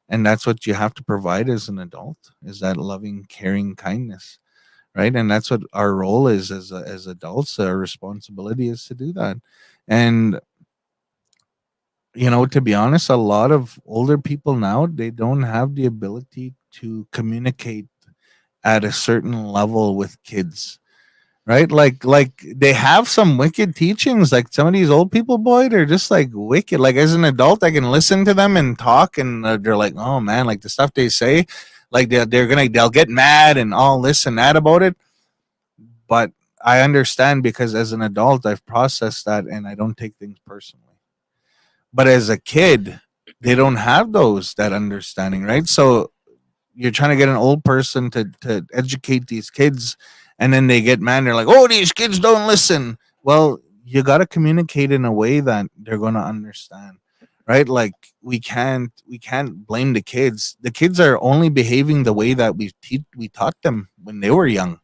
and that's what you have to provide as an adult is that loving, caring kindness, right? And that's what our role is as adults. Our responsibility is to do that. And to be honest, a lot of older people now, they don't have the ability to communicate at a certain level with kids, right? Like they have some wicked teachings. Like some of these old people, boy, they're just like wicked. Like as an adult, I can listen to them and talk, and they're like, oh man, like the stuff they say, like they'll get mad and all this and that about it. But I understand because as an adult, I've processed that and I don't take things personally. But as a kid, they don't have that understanding, right? So you're trying to get an old person to educate these kids, and then they get mad. They're like, "Oh, these kids don't listen." Well, you got to communicate in a way that they're going to understand, right? Like we can't blame the kids. The kids are only behaving the way that we taught them when they were young,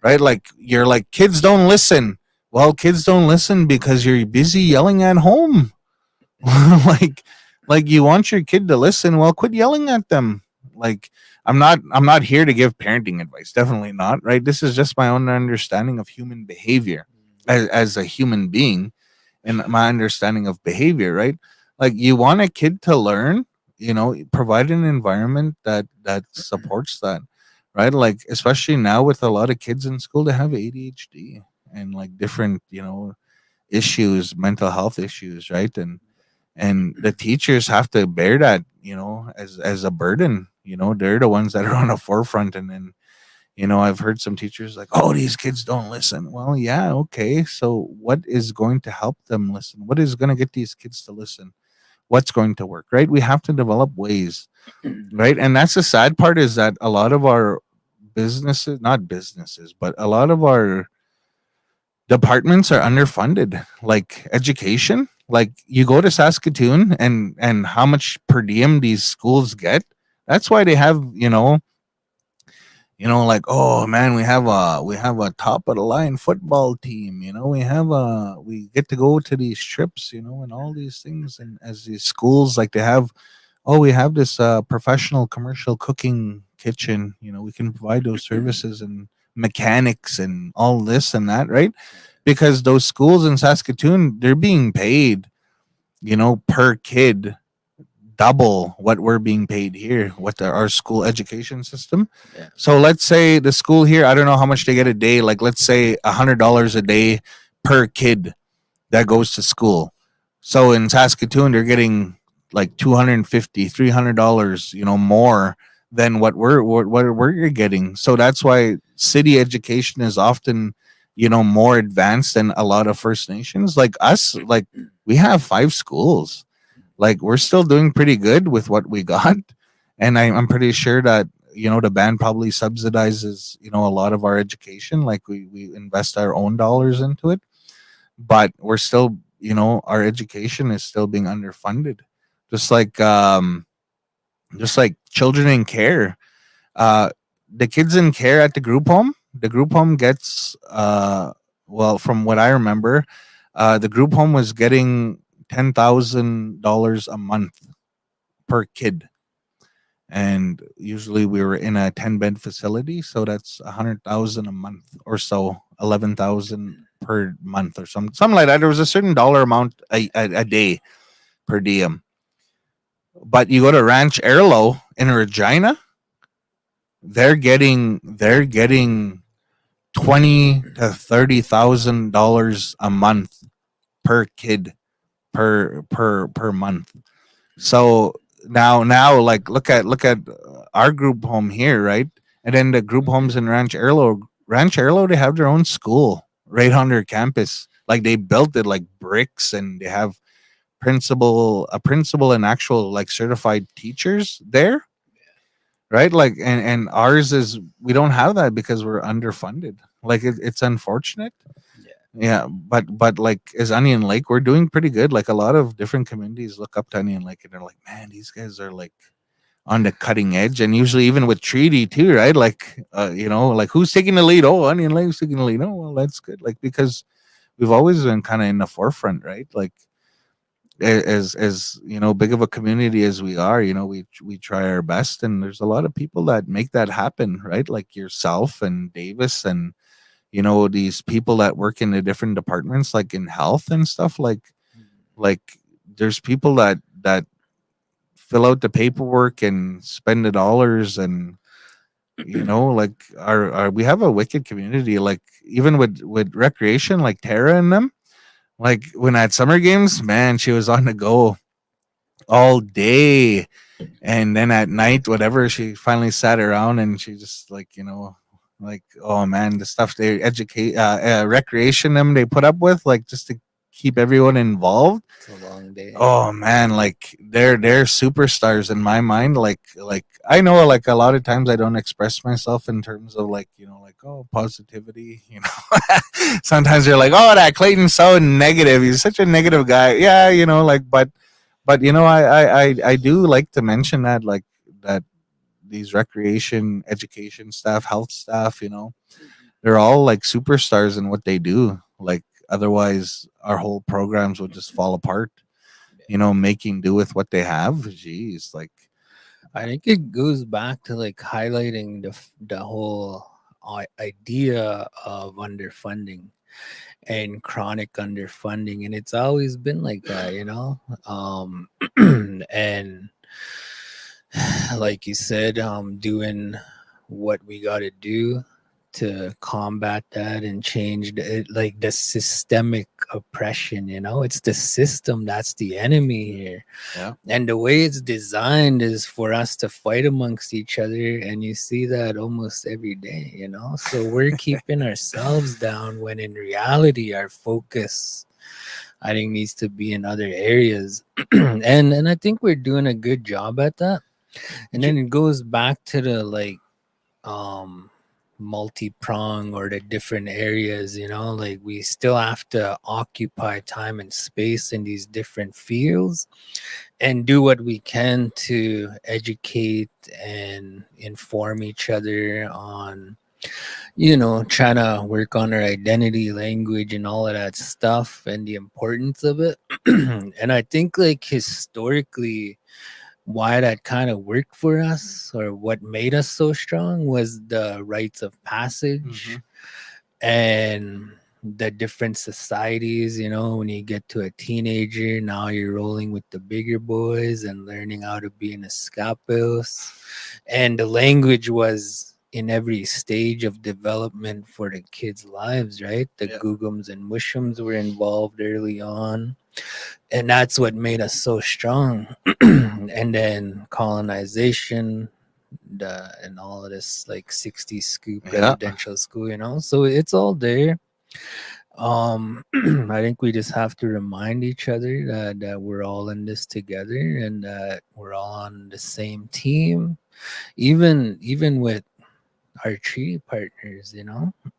right? Like you're like kids don't listen. Well, kids don't listen because you're busy yelling at home. like like you want your kid to listen, well quit yelling at them. Like I'm not here to give parenting advice, definitely not, right? This is just my own understanding of human behavior as a human being and my understanding of behavior, right? Like you want a kid to learn, provide an environment that supports that, right? Like especially now with a lot of kids in school that have ADHD and like different issues, mental health issues, right? And the teachers have to bear that as a burden. They're the ones that are on the forefront. And then I've heard some teachers like, oh, these kids don't listen. Well, yeah, okay, so what is going to help them listen? What is going to get these kids to listen? What's going to work, right? We have to develop ways, right? And that's the sad part is that a lot of our businesses, not businesses, but a lot of our departments are underfunded, like education. Like you go to Saskatoon and how much per diem these schools get. That's why they have like, oh man, we have a top of the line football team. We get to go to these trips, and all these things. And as these schools, like they have, oh, we have this professional commercial cooking kitchen. We can provide those services and mechanics and all this and that, right? Because those schools in Saskatoon, they're being paid, per kid double what we're being paid here, our school education system. Yeah. So let's say the school here, I don't know how much they get a day. Like let's say $100 a day per kid that goes to school. So in Saskatoon, they're getting like 250, $300, more than what we're getting. So that's why city education is often, more advanced than a lot of First Nations. Like us, like we have 5 schools. Like we're still doing pretty good with what we got, and I'm pretty sure that the band probably subsidizes a lot of our education. Like we invest our own dollars into it, but we're still our education is still being underfunded, just like children in care. uh the kids in care at the group home gets well, from what I remember, the group home was getting $10,000 a month per kid, and usually we were in a 10-bed facility, so that's 100,000 a month or so, 11,000 per month or something like that. There was a certain dollar amount a day per diem. But you go to Ranch Erlo in Regina, they're getting 20 to 30,000 dollars a month per kid, per month. So now, like look at our group home here, right? And then the group homes in Ranch Erlo, they have their own school right on their campus. Like they built it like bricks, and they have a principal and actual like certified teachers there, right? Like, and ours is, we don't have that because we're underfunded. Like it's unfortunate. Yeah. Yeah, but like as Onion Lake, we're doing pretty good. Like a lot of different communities look up to Onion Lake, and they're like, man, these guys are like on the cutting edge. And usually even with treaty too, right? Like like who's taking the lead? Oh, Onion Lake's taking the lead. Oh, well, that's good. Like because we've always been kind of in the forefront, right? Like as big of a community as we are, we try our best, and there's a lot of people that make that happen, right? Like yourself and Davis, and these people that work in the different departments, like in health and stuff. Like there's people that fill out the paperwork and spend the dollars, and like our we have a wicked community. Like even with recreation, like Tara and them, like when at summer games, man, she was on the go all day. And then at night, whatever, she finally sat around, and she just like, like, oh man, the stuff they recreation them they put up with, like just to keep everyone involved. It's a long day. Oh man, like they're superstars in my mind. Like I know, like a lot of times I don't express myself in terms of like, like, oh, positivity. Sometimes you're like, oh, that Clayton's so negative. He's such a negative guy. Yeah, like, but I do like to mention that, like that these recreation education staff, health staff, they're all like superstars in what they do. Like otherwise our whole programs would just fall apart, making do with what they have. Jeez, like I think it goes back to like highlighting the whole idea of underfunding and chronic underfunding, and it's always been like that, and like you said, doing what we got to do to combat that and change like the systemic oppression. It's the system that's the enemy here. Yeah. And the way it's designed is for us to fight amongst each other, and you see that almost every day. So we're keeping ourselves down when in reality our focus, I think, needs to be in other areas. and I think we're doing a good job at that. And then it goes back to the like multi-prong or the different areas, like we still have to occupy time and space in these different fields and do what we can to educate and inform each other on trying to work on our identity, language, and all of that stuff, and the importance of it. And I think like historically, why that kind of worked for us, or what made us so strong, was the rites of passage. And the different societies. When you get to a teenager, now you're rolling with the bigger boys and learning how to be in escapos. And the language was in every stage of development for the kids' lives, right? The Yeah. Googums and Mushums were involved early on. And that's what made us so strong. And then colonization, and all of this like 60 scoop Yeah. residential school, so it's all there. I think we just have to remind each other that we're all in this together, and that we're all on the same team, even with our treaty partners,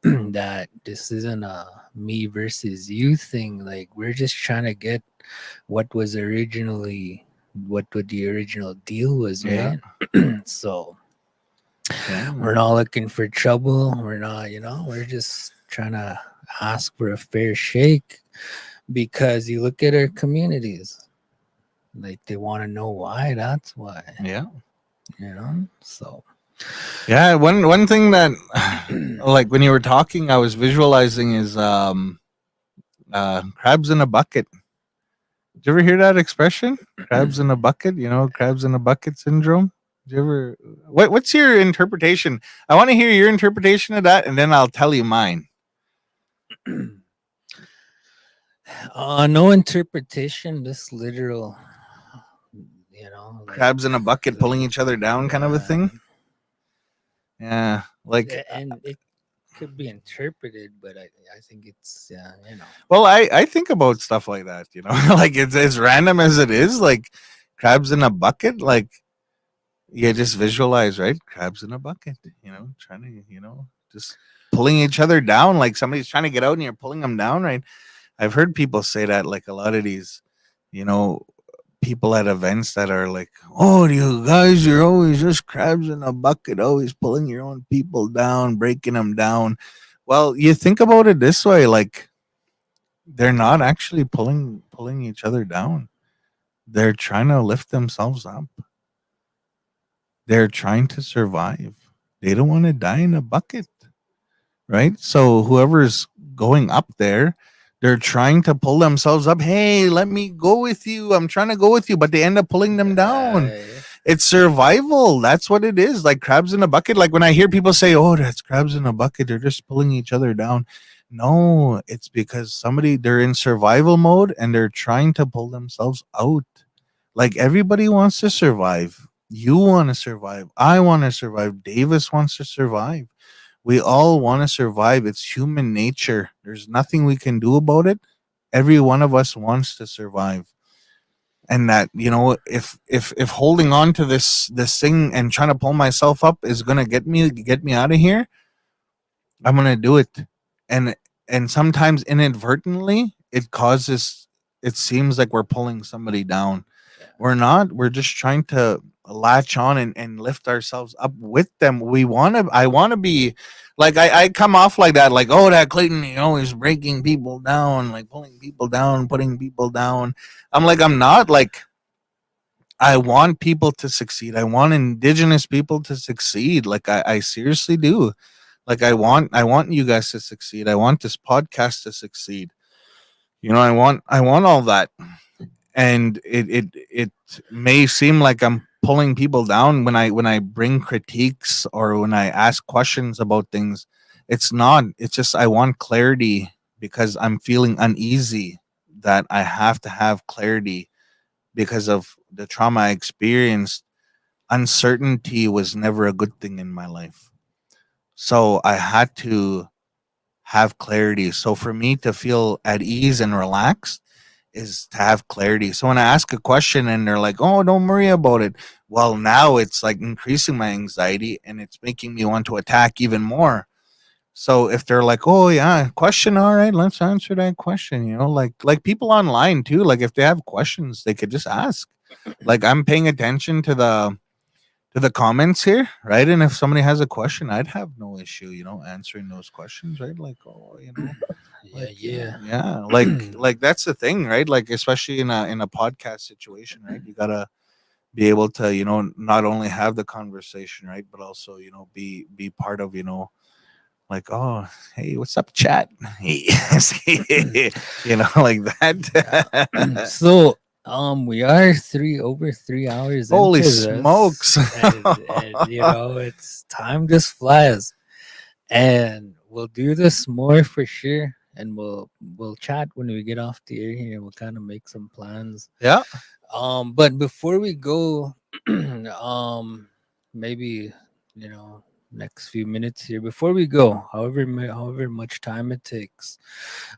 that this isn't a me versus you thing. Like, we're just trying to get what the original deal was, Yeah. right? So Yeah. we're not looking for trouble. We're not, we're just trying to ask for a fair shake, because you look at our communities, like, they want to know why. That's why, Yeah. So Yeah. One thing that, like, when you were talking, I was visualizing is crabs in a bucket. Did you ever hear that expression? Crabs in a bucket. Crabs in a bucket syndrome. Did you ever? What's your interpretation? I want to hear your interpretation of that, and then I'll tell you mine. no interpretation, just literal, like, Crabs in a bucket pulling each other down, kind of a thing. Yeah, like, and it could be interpreted, but I think it's, well, I think about stuff like that. Like, it's as random as it is. Like, crabs in a bucket. Like, you just visualize, right? Crabs in a bucket. Trying to, just pulling each other down. Like, somebody's trying to get out and you're pulling them down, right? I've heard people say that, like, a lot of these, you know, people at events that are like, "Oh, you guys, you're always just crabs in a bucket, always pulling your own people down, breaking them down." Well, you think about it this way, like, they're not actually pulling each other down. They're trying to lift themselves up. They're trying to survive. They don't want to die in a bucket, right? So whoever's going up there, they're trying to pull themselves up. Hey, let me go with you. I'm trying to go with you, but they end up pulling them down. It's survival. That's what it is. Like crabs in a bucket. Like when I hear people say, "Oh, that's crabs in a bucket," they're just pulling each other down. No, it's because they're in survival mode and they're trying to pull themselves out. Like everybody wants to survive. You want to survive. I want to survive. Davis wants to survive. We all want to survive. It's human nature. There's nothing we can do about it. Every one of us wants to survive. And that, if holding on to this thing and trying to pull myself up is gonna get me out of here, I'm gonna do it. And sometimes inadvertently it seems like we're pulling somebody down. We're not. We're just trying to latch on and lift ourselves up with them. I want to be like, I come off like that, like, "Oh, that Clayton, is breaking people down, like pulling people down, putting people down." I'm like, I'm not. Like, I want people to succeed. I want indigenous people to succeed. Like, I seriously do. Like, I want you guys to succeed. I want this podcast to succeed. I want all that. And it may seem like I'm pulling people down when I bring critiques or when I ask questions about things. It's not. It's just I want clarity because I'm feeling uneasy that I have to have clarity because of the trauma I experienced. Uncertainty was never a good thing in my life. So I had to have clarity. So for me to feel at ease and relaxed is to have clarity. So when I ask a question and they're like, "Oh, don't worry about it." Well, now it's like increasing my anxiety and it's making me want to attack even more. So if they're like, "Oh yeah, question, all right, let's answer that question," like people online too, like if they have questions, they could just ask. Like I'm paying attention to the comments here, right? And if somebody has a question, I'd have no issue, answering those questions, right? Like, oh, yeah, like that's the thing, right? Like especially in a podcast situation, right? You gotta be able to, not only have the conversation, right, but also, be part of, like, oh, hey, what's up, chat? You know, like that. So we are over 3 hours Holy into this, smokes. and you know it's time just flies, and we'll do this more for sure, and we'll chat when we get off the air here. We'll kind of make some plans. Yeah. But before we go, maybe you know next few minutes here before we go, however much time it takes.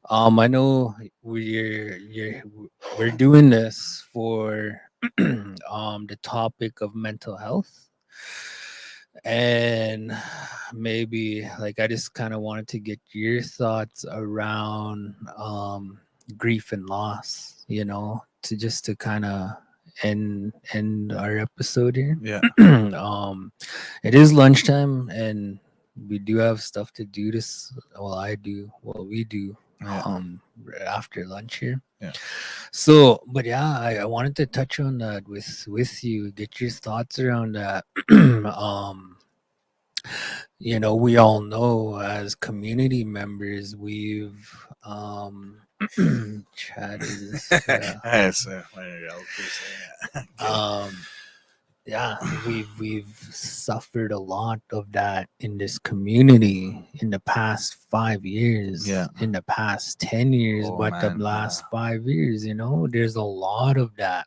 I know we're doing this for the topic of mental health, and maybe like I just kind of wanted to get your thoughts around grief and loss, you know, to kind of end our episode here. Yeah. It is lunchtime and we do have stuff to do this. Well, I do. Well, we do. Yeah. After lunch here. Yeah. So, but yeah, I wanted to touch on that with you. Get your thoughts around that. You know, we all know as community members, we've chatted this. That's what else to say. Um, yeah, we've suffered a lot of that in this community in the past 5 years. Yeah. In the past 10 years, Oh, but the man, last yeah. 5 years, you know, there's a lot of that.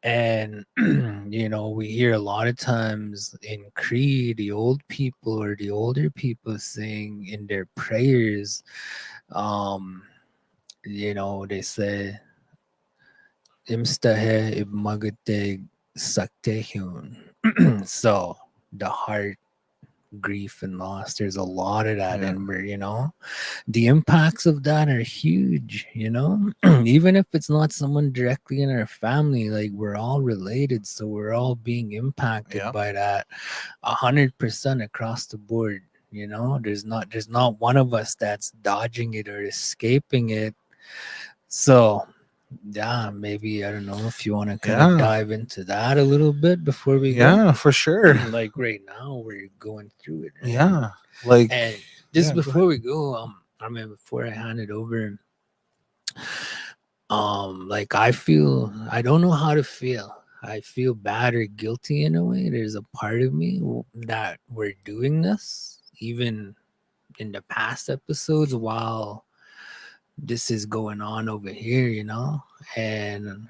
And you know, we hear a lot of times in Creed, the old people or the older people saying in their prayers, you know, they say Imstahe ibmagate saktehun. So the heart, grief, and loss, there's a lot of that, Yeah. and we're, you know, the impacts of that are huge, you know. Even if it's not someone directly in our family, like we're all related, so we're all being impacted Yeah. by that 100% across the board, you know. There's not one of us that's dodging it or escaping it. So yeah, maybe I don't know if you want to kind of Yeah. dive into that a little bit before we go. Yeah, for sure. Like right now we're going through it, right? Yeah. Like, And just yeah, go before we go, I mean, before I hand it over, like I don't know how to feel. I feel bad or guilty in a way. There's a part of me that we're doing this, even in the past episodes, while this is going on over here, you know, and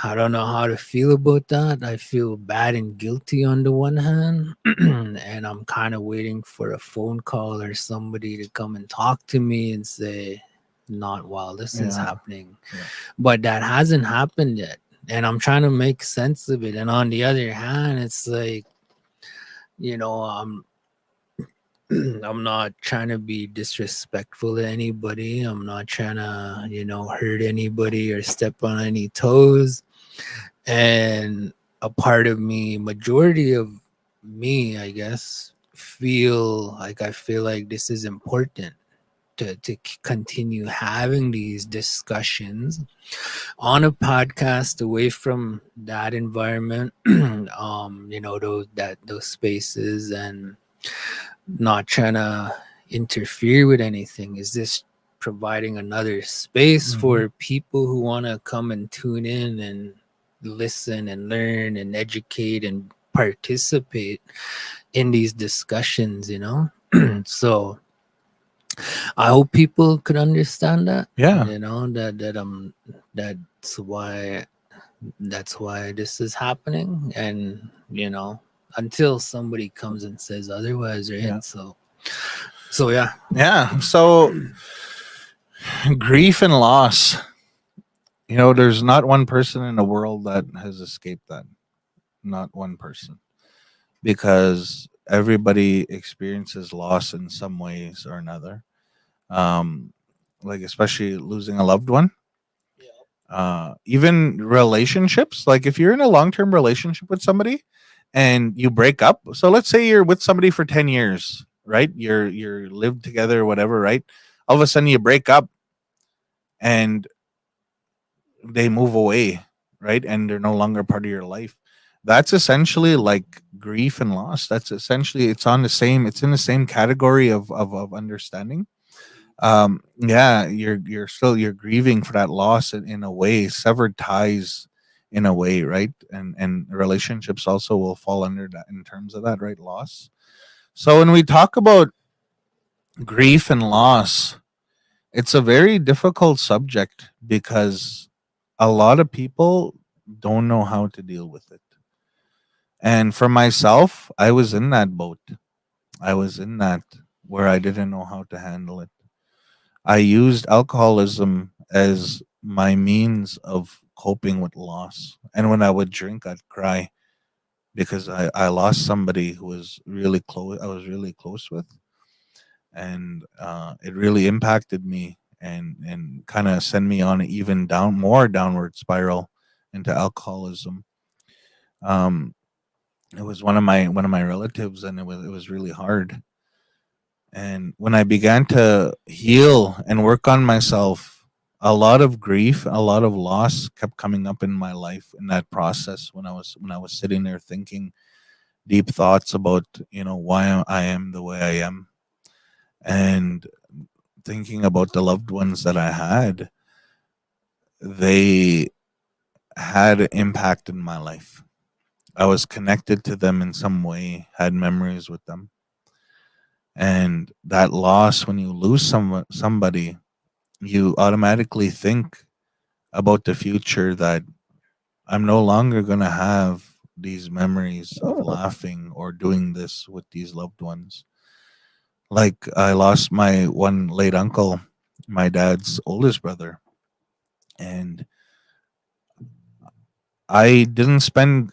I don't know how to feel about that. I feel bad and guilty on the one hand, and I'm kind of waiting for a phone call or somebody to come and talk to me and say, not while this is Yeah. happening. Yeah. But that hasn't happened yet. And I'm trying to make sense of it. And on the other hand, it's like, you know, I'm not trying to be disrespectful to anybody. I'm not trying to, you know, hurt anybody or step on any toes. And a part of me, majority of me, I guess, I feel like this is important to continue having these discussions on a podcast away from that environment, you know, those spaces, and not trying to interfere with anything. Is this providing another space for people who want to come and tune in and listen and learn and educate and participate in these discussions, you know? So I hope people could understand that. Yeah. You know, that's why this is happening. And you know, until somebody comes and says otherwise, right? Yeah. So yeah. Yeah. So grief and loss. You know, there's not one person in the world that has escaped that. Not one person. Because everybody experiences loss in some ways or another. Like especially losing a loved one. Even relationships. Like if you're in a long-term relationship with somebody and you break up. So let's say you're with somebody for 10 years, right? You're lived together or whatever, right? All of a sudden you break up and they move away, right? And they're no longer part of your life. That's essentially like grief and loss. That's essentially it's in the same category of understanding. Yeah, you're grieving for that loss in a way, severed ties in a way, right? And relationships also will fall under that in terms of that, right? Loss. So when we talk about grief and loss, it's a very difficult subject because a lot of people don't know how to deal with it. And for myself, I was in that boat. I was in that where I didn't know how to handle it. I used alcoholism as my means of coping with loss. And when I would drink, I'd cry because I lost somebody who was really close. I was really close with, and it really impacted me and kind of sent me on an even more downward spiral into alcoholism. Um, it was one of my relatives, and it was really hard. And when I began to heal and work on myself, a lot of grief, a lot of loss kept coming up in my life in that process when I was sitting there thinking deep thoughts about, why I am the way I am, and thinking about the loved ones that I had. They had impact in my life. I was connected to them in some way, had memories with them. And that loss, when you lose somebody, you automatically think about the future, that I'm no longer going to have these memories of laughing or doing this with these loved ones. Like, I lost my one late uncle, my dad's oldest brother, and I didn't spend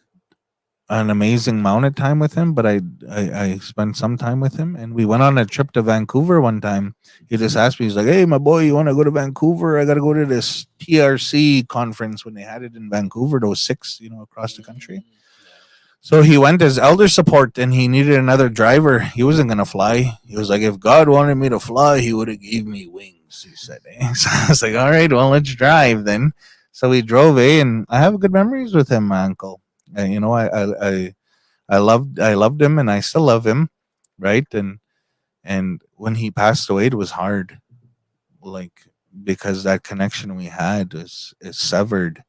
an amazing amount of time with him, but I spent some time with him, and we went on a trip to Vancouver one time. He just asked me, he's like, "Hey, my boy, you want to go to Vancouver? I got to go to this TRC conference when they had it in Vancouver, those six, across the country." Yeah. So he went as elder support, and he needed another driver. He wasn't gonna fly. He was like, "If God wanted me to fly, He would have gave me wings." He said. So I was like, "All right, well, let's drive then." So we drove, and I have good memories with him, my uncle. I loved him, and I still love him, right? And when he passed away, it was hard, like, because that connection we had is severed,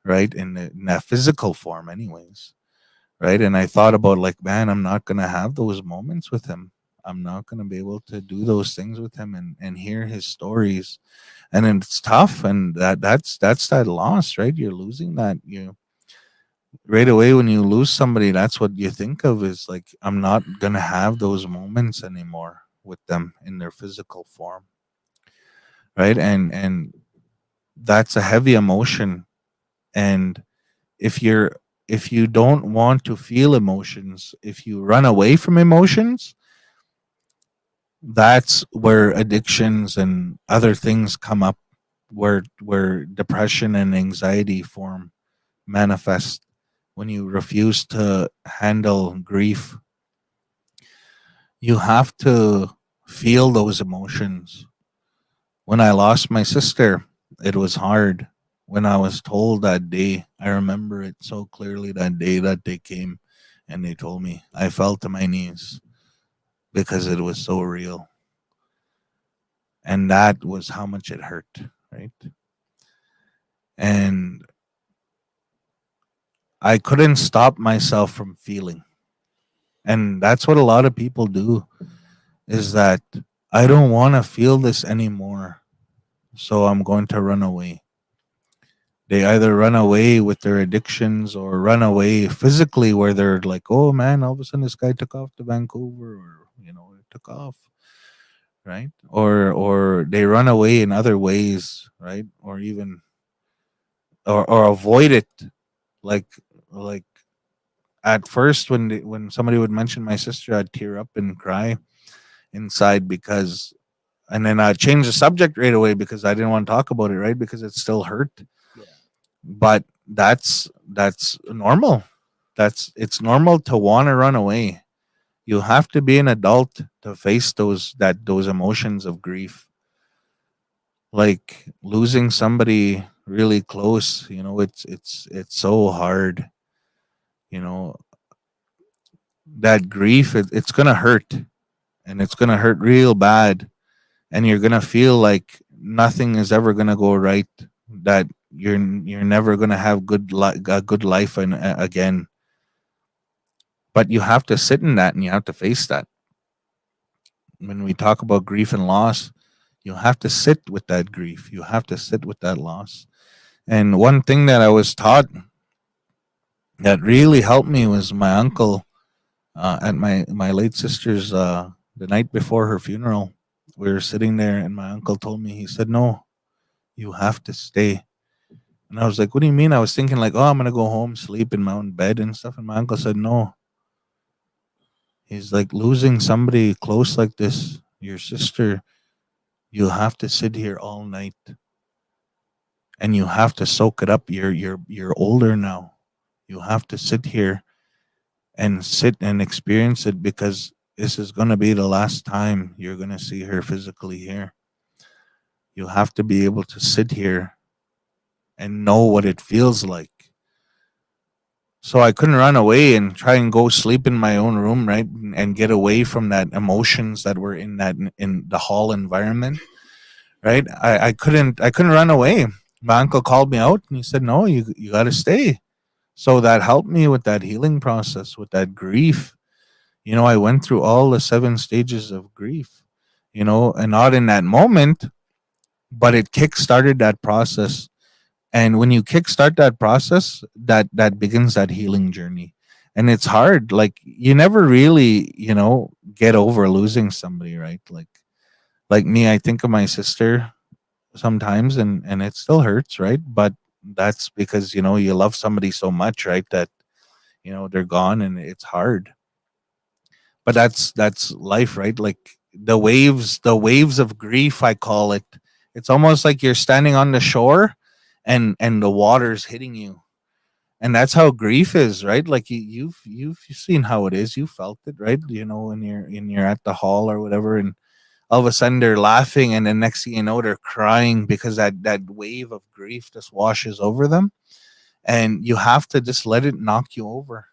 right, in that physical form, anyways, right? And I thought about, like, man, I'm not gonna have those moments with him. I'm not gonna be able to do those things with him and hear his stories, and it's tough, and that's that loss, right? You're losing that. You right away when you lose somebody, that's what you think of, is like, I'm not gonna have those moments anymore with them in their physical form, right? And that's a heavy emotion. And if you're if you don't want to feel emotions, if you run away from emotions, that's where addictions and other things come up, where depression and anxiety form, manifest. When you refuse to handle grief, you have to feel those emotions. When I lost my sister, it was hard. When I was told that day, I remember it so clearly, that day that they came and they told me, I fell to my knees because it was so real. And that was how much it hurt, right? And I couldn't stop myself from feeling. And that's what a lot of people do, is that I don't want to feel this anymore, so I'm going to run away. They either run away with their addictions or run away physically, where they're like, oh man, all of a sudden this guy took off to Vancouver, or it took off, right? Or they run away in other ways, right? Or even or avoid it, like like at first, when somebody would mention my sister, I'd tear up and cry inside, because and then I'd change the subject right away because I didn't want to talk about it, right? Because it still hurt. Yeah. But that's normal. It's normal to want to run away. You have to be an adult to face those emotions of grief, like losing somebody really close. It's so hard. You know, that grief, it's gonna hurt, and it's gonna hurt real bad, and you're gonna feel like nothing is ever gonna go right. That you're never gonna have a good life again. But you have to sit in that, and you have to face that. When we talk about grief and loss, you have to sit with that grief. You have to sit with that loss. And one thing that I was taught that really helped me was my uncle at my late sister's the night before her funeral. We were sitting there, and my uncle told me, he said, "No, you have to stay." And I was like, "What do you mean?" I was thinking like, "Oh, I'm gonna go home, sleep in my own bed and stuff." And my uncle said, "No." He's like, "Losing somebody close like this, your sister, you have to sit here all night, and you have to soak it up. You're older now. You have to sit here and sit and experience it, because this is gonna be the last time you're gonna see her physically here. You have to be able to sit here and know what it feels like." So I couldn't run away and try and go sleep in my own room, right? And get away from that emotions that were in the hall environment, right? I couldn't run away. My uncle called me out, and he said, "No, you got to stay." So that helped me with that healing process, with that grief. I went through all the 7 stages of grief, and not in that moment, but it kick started that process. And when you kickstart that process, that begins that healing journey. And it's hard. Like, you never really, get over losing somebody, right? Like me, I think of my sister sometimes, and it still hurts, right? But that's because, you love somebody so much, right? That, they're gone, and it's hard. But that's life, right? Like the waves of grief, I call it. It's almost like you're standing on the shore, and the water's hitting you. And that's how grief is, right? Like, you've seen how it is. You felt it, right? When you're at the hall or whatever, and all of a sudden they're laughing, and then next thing you know, they're crying because that wave of grief just washes over them. And you have to just let it knock you over.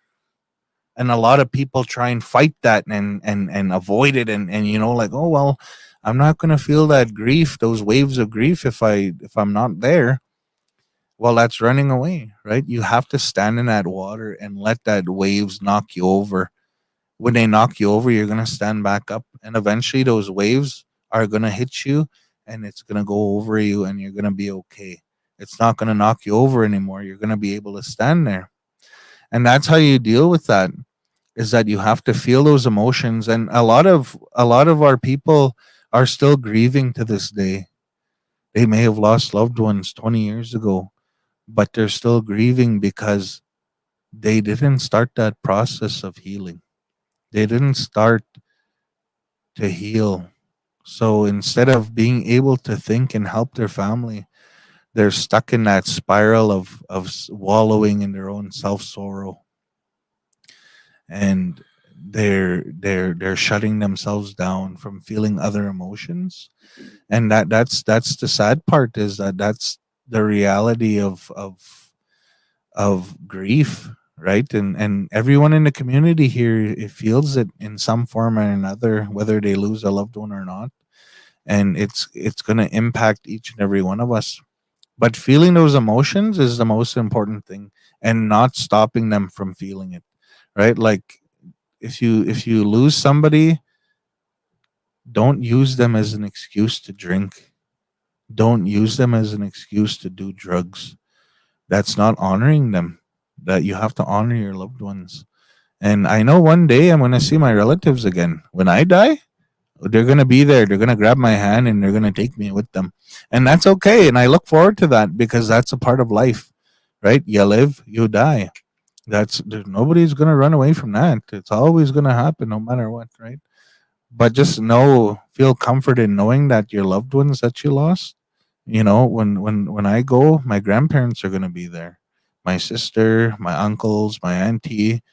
And a lot of people try and fight that, and avoid it, and like, "Oh, well, I'm not going to feel that grief, those waves of grief, if I'm not there." Well, that's running away, right? You have to stand in that water and let that waves knock you over. When they knock you over, you're going to stand back up, and eventually those waves are going to hit you, and it's going to go over you, and you're going to be okay. It's not going to knock you over anymore. You're going to be able to stand there. And that's how you deal with that, is that you have to feel those emotions. And a lot of our people are still grieving to this day. They may have lost loved ones 20 years ago, but they're still grieving because they didn't start that process of healing. They didn't start to heal. So instead of being able to think and help their family, they're stuck in that spiral of wallowing in their own self sorrow, and they're shutting themselves down from feeling other emotions. And that's the sad part, is that that's the reality of grief, right? And everyone in the community here, it feels it in some form or another, whether they lose a loved one or not. And it's going to impact each and every one of us. But feeling those emotions is the most important thing, and not stopping them from feeling it, right? Like, if you lose somebody, don't use them as an excuse to drink. Don't use them as an excuse to do drugs. That's not honoring them. That you have to honor your loved ones. And I know one day I'm going to see my relatives again. When I die, they're going to be there. They're going to grab my hand, and they're going to take me with them. And that's okay. And I look forward to that, because that's a part of life, right? You live, you die. Nobody's going to run away from that. It's always going to happen no matter what, right? But just feel comfort in knowing that your loved ones that you lost, when I go, my grandparents are going to be there. My sister, my uncles, my auntie,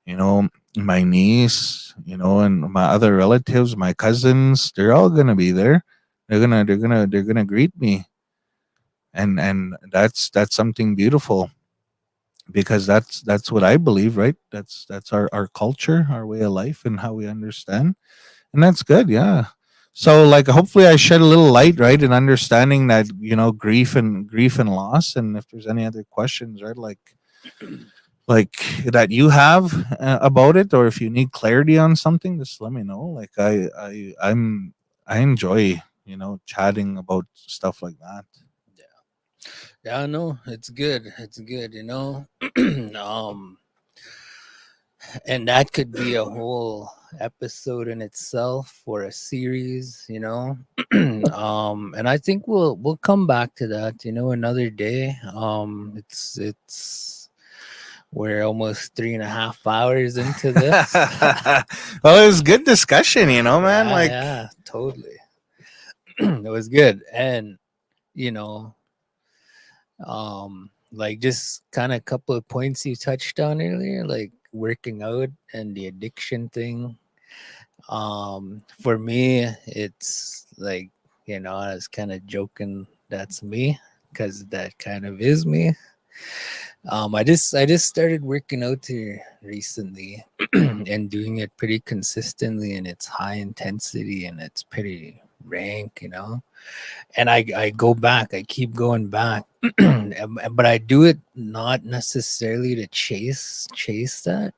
you know, my niece, and my other relatives, my cousins, they're all going to be there. They're going to greet me. And that's something beautiful. because that's what I believe, right? That's our culture, our way of life, and how we understand, and that's good. Yeah. So like hopefully I shed a little light, right, in understanding that, grief and loss. And if there's any other questions, right, like that you have about it, or if you need clarity on something, just let me know. Like I enjoy, chatting about stuff like that. Yeah, no, it's good. It's good, you know. um, and that could be a whole episode in itself or a series, you know. And I think we'll come back to that, you know, another day. It's we're almost 3.5 hours into this. Well, it was good discussion, man. Yeah, Like, yeah, totally. It was good, and you know, like just kind of a couple of points you touched on earlier, like working out and the addiction thing. For me, it's like, you know, I was kind of joking that's me because that kind of is me. I just started working out here recently and doing it pretty consistently, and it's high intensity and it's pretty rank, you know. And I go back, I keep going back, but I do it not necessarily to chase that.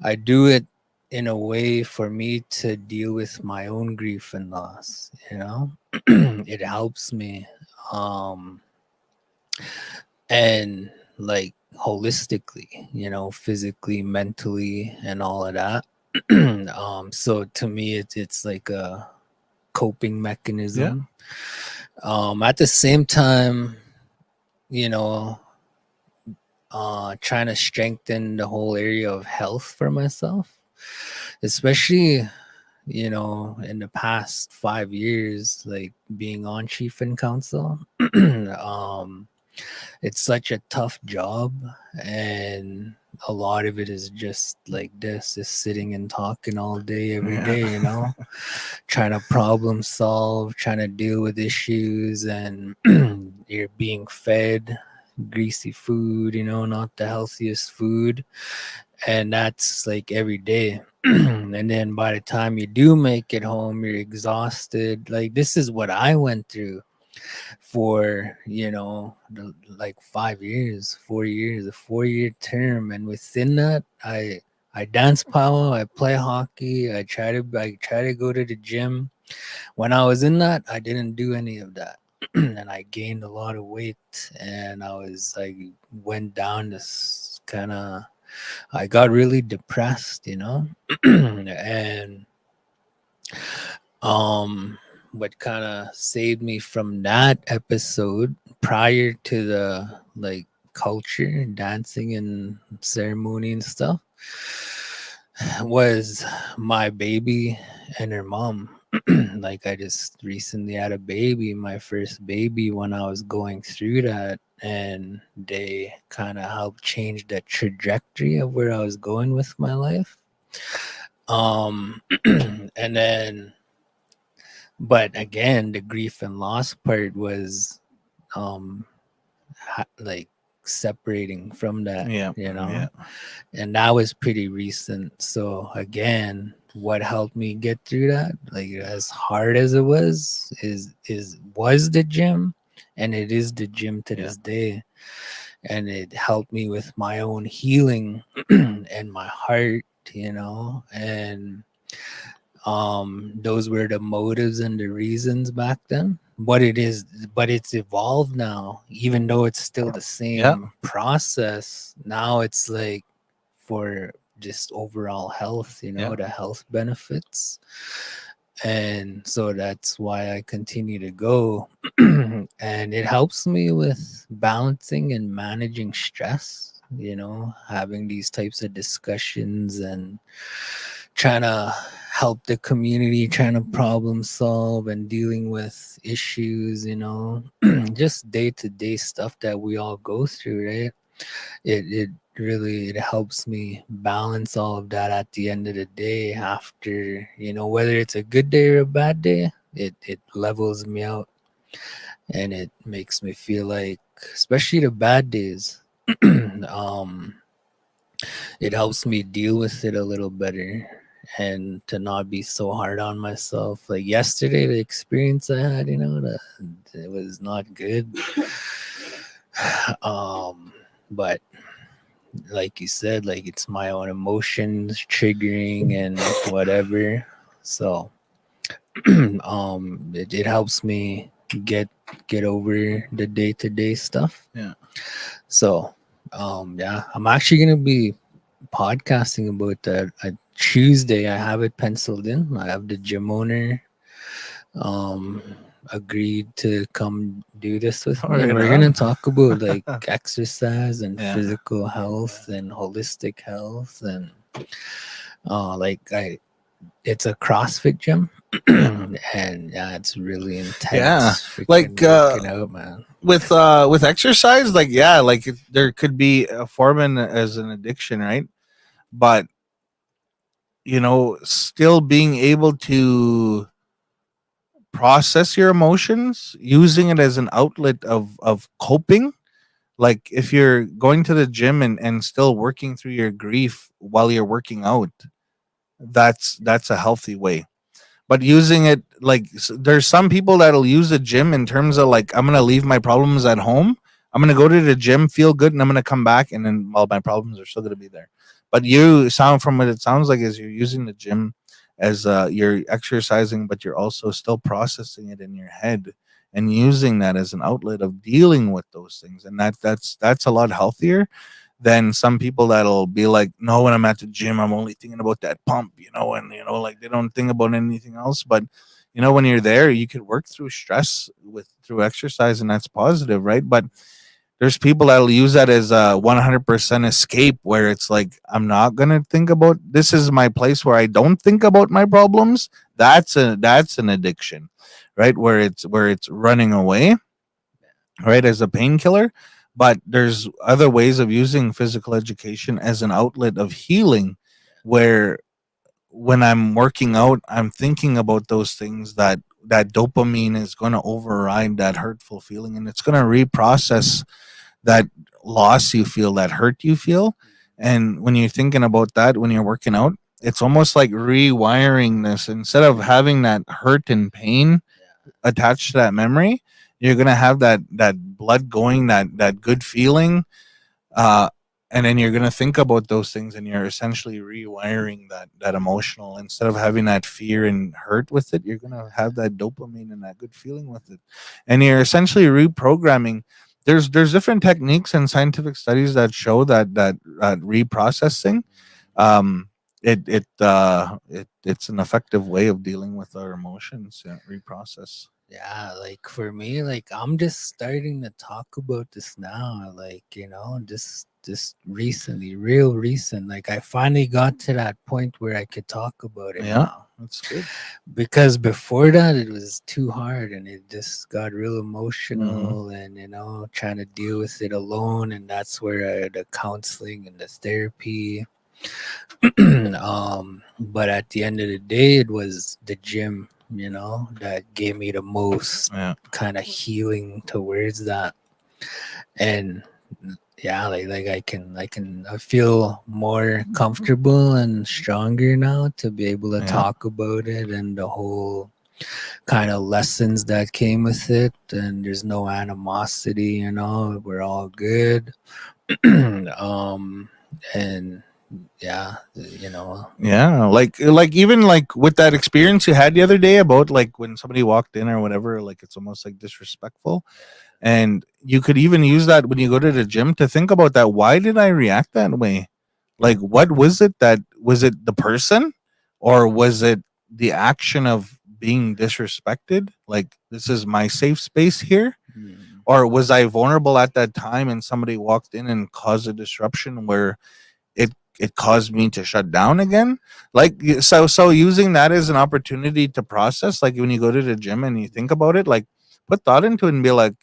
I do it in a way for me to deal with my own grief and loss, you know. It helps me, um and like holistically, you know, physically, mentally, and all of that. So to me it's like a coping yeah, mechanism. At the same time, you know, trying to strengthen the whole area of health for myself, especially, you know, in the past 5 years, like being on chief and council. um, it's such a tough job, and a lot of it is just like this, just sitting and talking all day, every yeah, day, you know, trying to problem solve, trying to deal with issues, and you're being fed greasy food, you know, not the healthiest food. And that's like every day. And then by the time you do make it home, you're exhausted. Like, this is what I went through for, you know, like 5 years, 4 years, a 4 year term. And within that, I dance palo, I play hockey, I try to go to the gym. When I was in that, I didn't do any of that. And I gained a lot of weight, and I was like, went down this kind of, I got really depressed, you know. And um what kind of saved me from that episode, prior to the like culture, dancing and ceremony and stuff, was my baby and her mom. Like, I just recently had a baby, my first baby, when I was going through that, and they kind of helped change the trajectory of where I was going with my life. And then, but again, the grief and loss part was um like separating from that, yeah, you yeah, know. And that was pretty recent. So again, what helped me get through that, like as hard as it was the gym, and it is the gym to yeah, this day. And it helped me with my own healing and my heart, you know. And those were the motives and the reasons back then. But it's evolved now. Even though it's still the yeah, same process, now it's like for just overall health, you yeah, know, the health benefits. And so that's why I continue to go. And it helps me with balancing and managing stress, you know, having these types of discussions and trying to help the community, trying to problem solve and dealing with issues, you know, just day to day stuff that we all go through, right? It really, it helps me balance all of that at the end of the day. After, you know, whether it's a good day or a bad day, it levels me out, and it makes me feel like, especially the bad days. um, it helps me deal with it a little better and to not be so hard on myself. Like yesterday, the experience I had, it was not good. But like you said, like it's my own emotions triggering and whatever. So it helps me get get over the day-to-day stuff. Yeah. So yeah, I'm actually gonna be podcasting about that Tuesday. I have it penciled in. I have the gym owner um agreed to come do this with me, and Right we're gonna on. talk about like exercise and Yeah. physical health and holistic health and like I it's a CrossFit gym. Yeah. And yeah, it's really Yeah. intense freaking Like working out, man. with exercise, like yeah, like there could be a form as an addiction, right? But still being able to process your emotions, using it as an outlet of coping. Like if you're going to the gym and still working through your grief while you're working out, that's a healthy way. But using it like there's some people that'll use the gym in terms of like, I'm gonna leave my problems at home, I'm gonna go to the gym, feel good, and I'm gonna come back, and then all my problems are still gonna be there. But you sound, from what it sounds like, is you're using the gym as you're exercising, but you're also still processing it in your head and using that as an outlet of dealing with those things, and that's a lot healthier than some people that'll be like, no, when I'm at the gym, I'm only thinking about that pump, and like they don't think about anything else. But when you're there, you could work through stress through exercise, and that's positive, right? But there's people that'll use that as a 100% escape, where it's like, I'm not gonna think about, this is my place where I don't think about my problems. That's an addiction, right? Where it's running away, right, as a painkiller. But there's other ways of using physical education as an outlet of healing, where when I'm working out, I'm thinking about those things, that dopamine is going to override that hurtful feeling, and it's going to reprocess that loss you feel, that hurt you feel. And when you're thinking about that, when you're working out, it's almost like rewiring this. Instead of having that hurt and pain attached to that memory, you're gonna have that blood going, that good feeling, uh, and then you're gonna think about those things, and you're essentially rewiring that emotional. Instead of having that fear and hurt with it, you're gonna have that dopamine and that good feeling with it, and you're essentially reprogramming. There's different techniques and scientific studies that show that reprocessing. Um, it's an effective way of dealing with our emotions. Yeah, reprocess. Yeah, like for me, like I'm just starting to talk about this now, like just recently, real recent. Like I finally got to that point where I could talk about it Yeah, now. that's good. Because before that it was too hard and it just got real Hmm. emotional, and trying to deal with it alone, and that's where the counseling and the therapy. But at the end of the day, it was the gym, that gave me the most Yeah. kind of healing towards that. And yeah, like I feel more comfortable and stronger now to be able to Yeah. talk about it and the whole kind of lessons that came with it. And there's no animosity, we're all good. um and yeah, Yeah, like even like with that experience you had the other day about like when somebody walked in or whatever, like it's almost like disrespectful. And you could even use that when you go to the gym to think about that. Why did I react that way? Like, what was it? That was it the person, or was it the action of being disrespected? Like, this is my safe space here, mm, or was I vulnerable at that time and somebody walked in and caused a disruption where it caused me to shut down again? Like, so using that as an opportunity to process, like when you go to the gym and you think about it, like put thought into it and be like,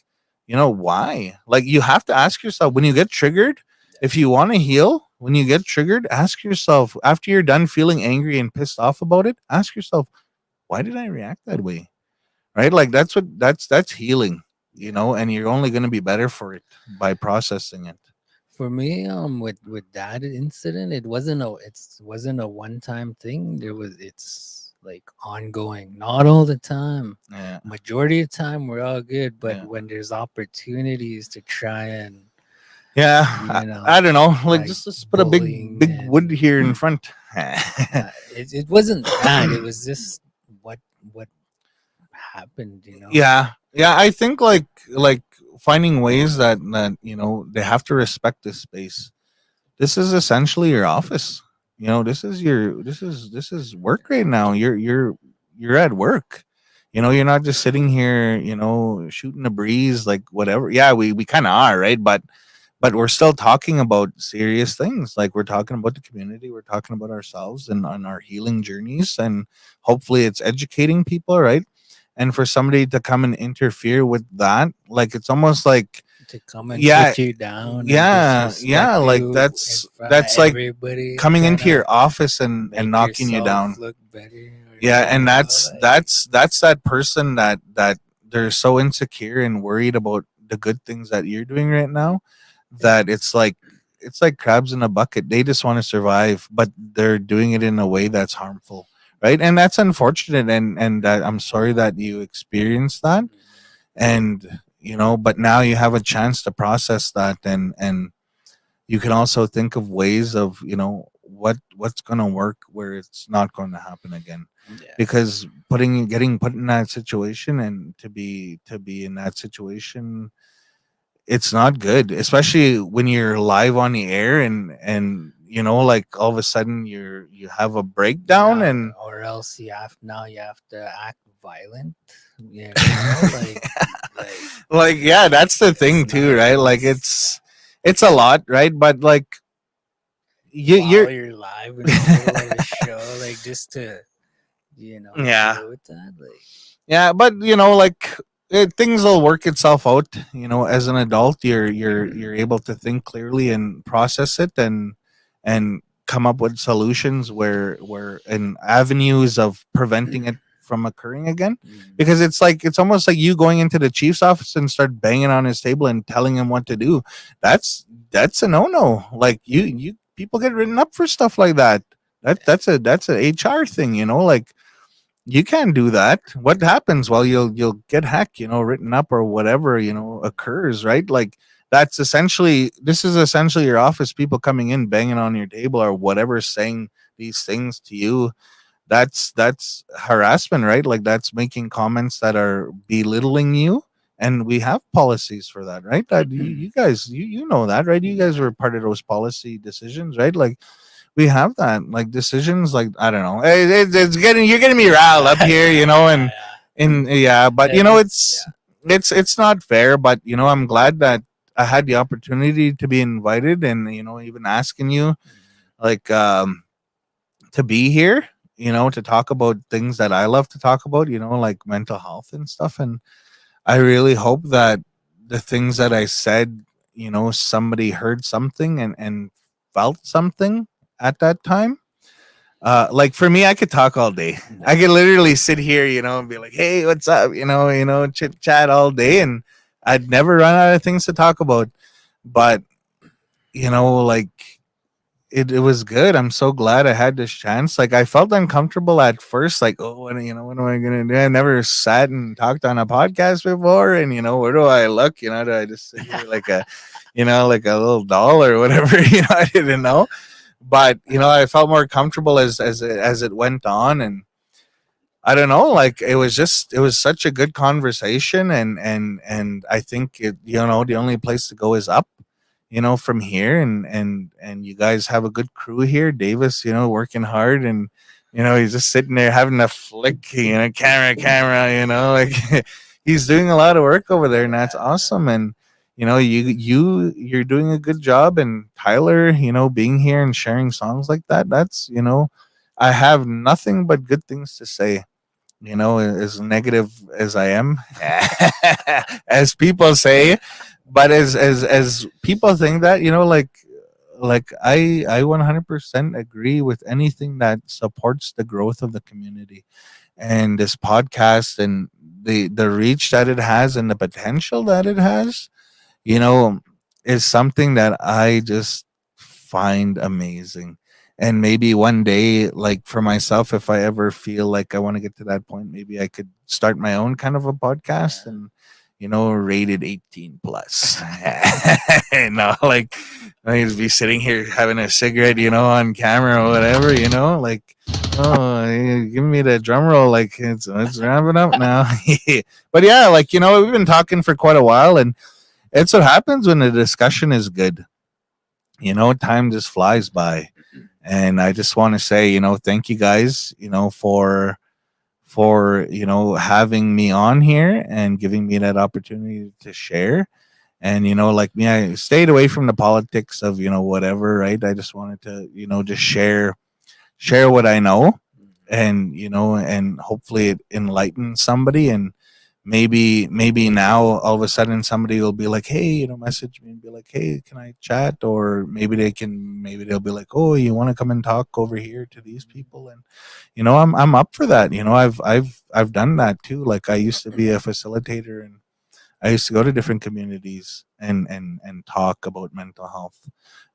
why? Like, you have to ask yourself when you get triggered, if you want to heal, when you get triggered, ask yourself, after you're done feeling angry and pissed off about it, ask yourself, why did I react that way? Right? Like, that's healing, and you're only going to be better for it by processing it. for me, with that incident, it wasn't a one time thing. It's like ongoing, not all the time. Yeah. Majority of the time, we're all good, but Yeah. when there's opportunities to try and Yeah, I don't know. Like, like just let's put a bullying big wood and here in front. it wasn't that. It was just what happened. Yeah, yeah. I think like finding ways that they have to respect this space. This is essentially your office. This is work right now. You're at work. You're not just sitting here, shooting a breeze, like whatever. Yeah, we kind of are, right? But we're still talking about serious things. Like, we're talking about the community, we're talking about ourselves and on our healing journeys, and hopefully it's educating people, right? And for somebody to come and interfere with that, like, it's almost like, to come and yeah, put you down and yeah, disrespect like you in front of that's like everybody, coming trying into your to office and make knocking you yourself down. look better. Or, Yeah, and that's like, that's that person that they're so insecure and worried about the good things that you're doing right now, that it's like crabs in a bucket. They just want to survive, but they're doing it in a way that's harmful, right? And that's unfortunate, and that I'm sorry that you experienced that. And but now you have a chance to process that, and you can also think of ways of what's going to work where it's not going to happen again. yeah, Because getting put in that situation, and to be in that situation, it's not good, especially when you're live on the air, and like, all of a sudden you have a breakdown. now And or else you have to act violent. Like like, yeah, that's the it's thing too, not right? Like, nice it's a lot, right? But like, you're while you're live in the middle of a show, like just to yeah. deal with that. Like Yeah, but like, things will work itself out. As an adult, you're able to think clearly and process it, and come up with solutions where and avenues of preventing it from occurring again. Because it's almost like you going into the chief's office and start banging on his table and telling him what to do. That's a no. Like, you people get written up for stuff like that. That's a HR thing. Like, you can't do that. What happens? Well, you'll get written up, or whatever occurs, right? Like, this is essentially your office people coming in, banging on your table or whatever, saying these things to you. That's harassment, right? Like, that's making comments that are belittling you. And we have policies for that, right? That you guys, you know that, right? You guys were part of those policy decisions, right? Like, we have that, like, decisions, like, I don't know. It's getting you're getting me riled up here, yeah, and yeah, but yeah. it's not fair. But I'm glad that I had the opportunity to be invited, and even asking you, like, to be here, to talk about things that I love to talk about, like mental health and stuff. And I really hope that the things that I said, somebody heard something and felt something at that time. Like, for me, I could talk all day. I could literally sit here, and be like, "Hey, what's up?" Chit chat all day, and I'd never run out of things to talk about. But like, it was good. I'm so glad I had this chance. Like, I felt uncomfortable at first, like, oh, what am I gonna do? I never sat and talked on a podcast before, and where do I look? Do I just sit here like a, like a little doll or whatever? I didn't know. But I felt more comfortable as it went on. And I don't know, like, it was such a good conversation. And I think the only place to go is up, from here. And you guys have a good crew here. Davis, working hard, and he's just sitting there having a flick, camera, like, he's doing a lot of work over there, and that's awesome. And you're doing a good job. And Tyler, being here and sharing songs like that, that's I have nothing but good things to say. As negative as I am, as people say, but as people think that, like, I 100% agree with anything that supports the growth of the community, and this podcast, and the reach that it has, and the potential that it has. you know is something that I just find amazing. And maybe one day, like for myself, if I ever feel like I want to get to that point, maybe I could start my own kind of a podcast and, rated 18 plus. Like I just be sitting here having a cigarette, on camera or whatever, like, oh, give me the drum roll, like it's wrapping up now. But yeah, like we've been talking for quite a while, and it's what happens when the discussion is good. Time just flies by, and I just want to say, thank you guys, for having me on here and giving me that opportunity to share. And like me, I stayed away from the politics of whatever, right? I just wanted to just share what I know, and and hopefully it enlightens somebody. And maybe now all of a sudden somebody will be like, hey, message me and be like, hey, can I chat? Or maybe they'll be like, oh, you want to come and talk over here to these people? And I'm up for that. I've done that too. Like I used to be a facilitator, and I used to go to different communities and talk about mental health.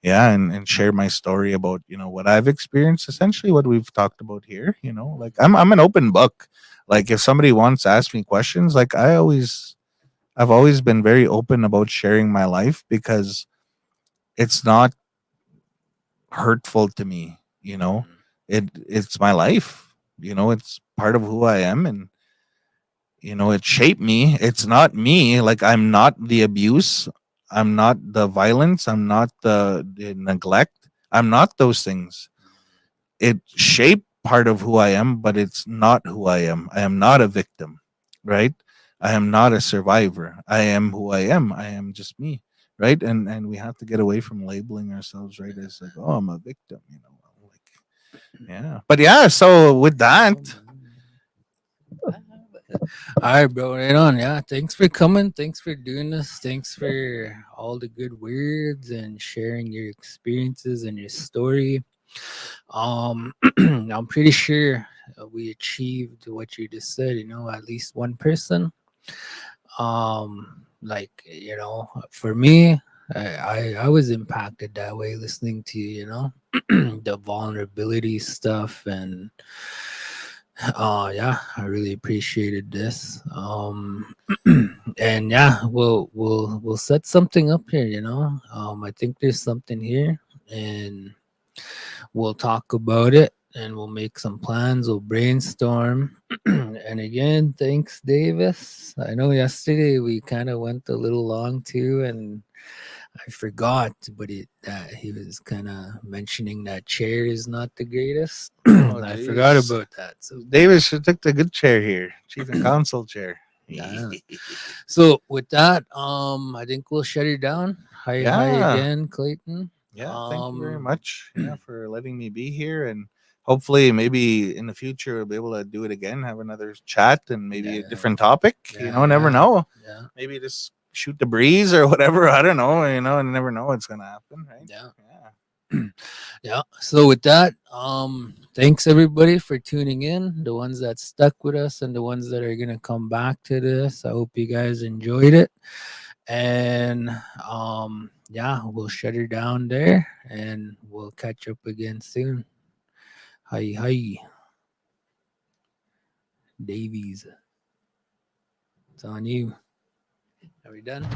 Yeah, and share my story about, what I've experienced, essentially what we've talked about here, like I'm an open book. Like if somebody wants to ask me questions, like I've always been very open about sharing my life, because it's not hurtful to me, it's my life, it's part of who I am. And it shaped me. It's not me. Like I'm not the abuse. I'm not the violence. I'm not the neglect. I'm not those things. It shaped part of who I am, but it's not who I am. I am not a victim, right? I am not a survivor. I am who I am. I am just me, right? And we have to get away from labeling ourselves, right, as like, oh, I'm a victim, like, yeah. But yeah, so with that, All right, bro. Right on. Yeah. Thanks for coming. Thanks for doing this. Thanks for all the good words and sharing your experiences and your story. I'm pretty sure we achieved what you just said. At least one person. Like for me, I was impacted that way listening to the vulnerability stuff. And yeah, I really appreciated this. And yeah, we'll set something up here. I think there's something here, and we'll talk about it, and we'll make some plans. We'll brainstorm. And again, thanks, Davis. I know yesterday we kind of went a little long too, and I forgot, but that he was kind of mentioning that chair is not the greatest. oh, I forgot geez. about that. So Davis should took the good chair here, chief and council chair. yeah. So with that, I think we'll shut it down. Hi Yeah. again, Clayton. Yeah, thank you very much. Yeah, for letting me be here, and hopefully, maybe in the future, we'll be able to do it again, have another chat, and maybe a Yeah. different topic. Never know. Yeah. Maybe just shoot the breeze or whatever. I don't know. And never know what's gonna happen, right? Yeah. Yeah. Yeah. So with that, thanks everybody for tuning in. The ones that stuck with us and the ones that are gonna come back to this. I hope you guys enjoyed it. And yeah, we'll shut her down there, and we'll catch up again soon. Hi, Davies. It's on you. Are we done?